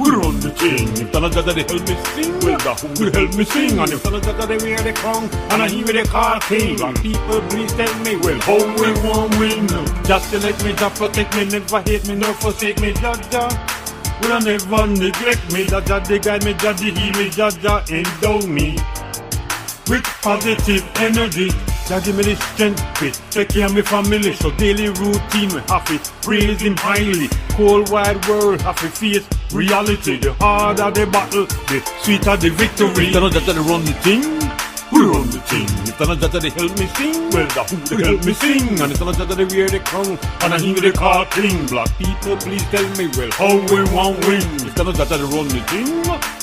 who run the thing? If none of that they help me sing, well, the who will help me sing? And if none of that they wear the crown, and I hear the call king. And people, please tell me, well, how we won't win? Just to let me, just protect me, never hate me, nor forsake me, Jaja. Will I never neglect me, Jaja, they guide me, Jaja, heal me, Jaja, endow me with positive energy. Jah give me the strength to take care of my family. So daily routine, we have to praise him highly. Whole wide world have to face reality. The harder the battle, the sweeter the victory. If none of that they run the thing, who run the thing? If none of that they help me sing, well, the who they help me sing? And if none of that they wear the crown, and I hear the call cling. Black people, please tell me, well, how we won't win? If none of that they run the thing,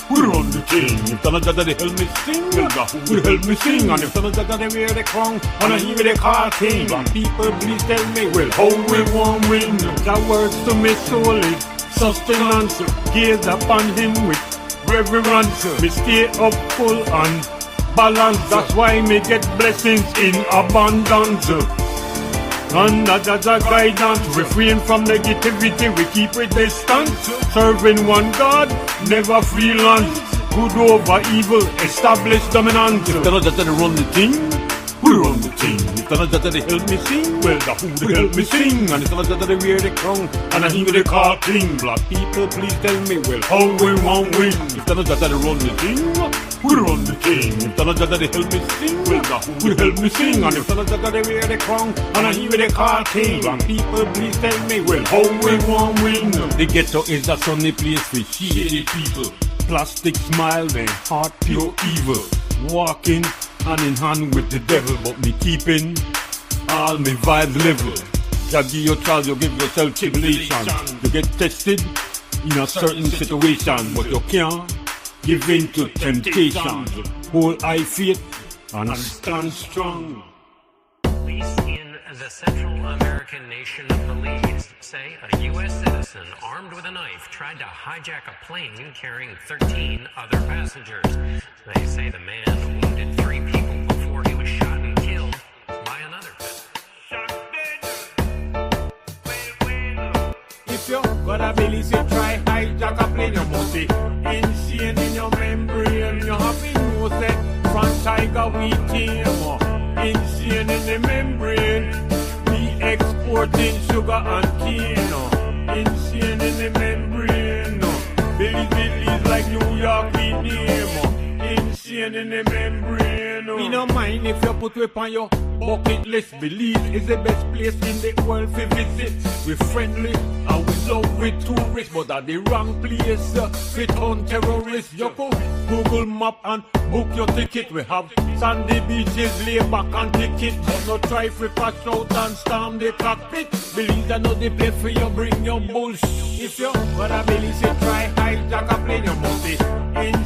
who run the thing? If none of that they help me sing, well, the who will help me sing? And if none of that they wear the crown, and I hear the call king. Black people, please tell me, well, how we won't win? That words to me soul is sustenance. Gaze upon him with reverence. Me stay up full and balance. That's why me get blessings in abundance. Under Jaja guidance, refrain from negativity, we keep a distance. Serving one God, never freelance. Good over evil, establish dominance. If none of that they run the thing, who run the thing? If none of that they help me sing, well, the who they help me sing? And if none of that they wear the crown, and I hear the call cling. Black people, please tell me, well, how we won't win? If none of that they run the thing, who run the thing? If none of that they help me sing, well, the who will help me sing? And if none of that they wear the crown, and I hear the call king. Black people, please tell me, well, how we won't win? The ghetto is a sunny place for shady people. Plastic smile, their heart pure evil. Walking hand in hand with the devil, but me keeping all me vibes level. You give your trials, you give yourself tribulation. You get tested in a certain situation, but you can't give in to temptation. Hold high faith and stand strong. Police in the Central American nation of Belize say a U.S. citizen armed with a knife tried to hijack a plane carrying 13 other passengers. They say the man wounded 3 people before he was shot and killed by another passenger. If you got a belly, say try hijack a plane, you must be insane in your membrane. You have to know that from Tiger we came. Insane in the membrane. We exporting sugar and cane. Insane in the membrane. Belize like New York we name. Insane in the membrane. We no mind if you put whip on your bucket list. Belize is the best place in the world to visit. We're friendly and we love with tourists, but at the wrong place fit on terrorists. You go Google map and book your ticket. We have sandy beaches, lay back and ticket. But no try for pass out and storm the cockpit. Belize I know the place for you, bring your bullshit. If you got a belly, say try hijack a plane, you must be in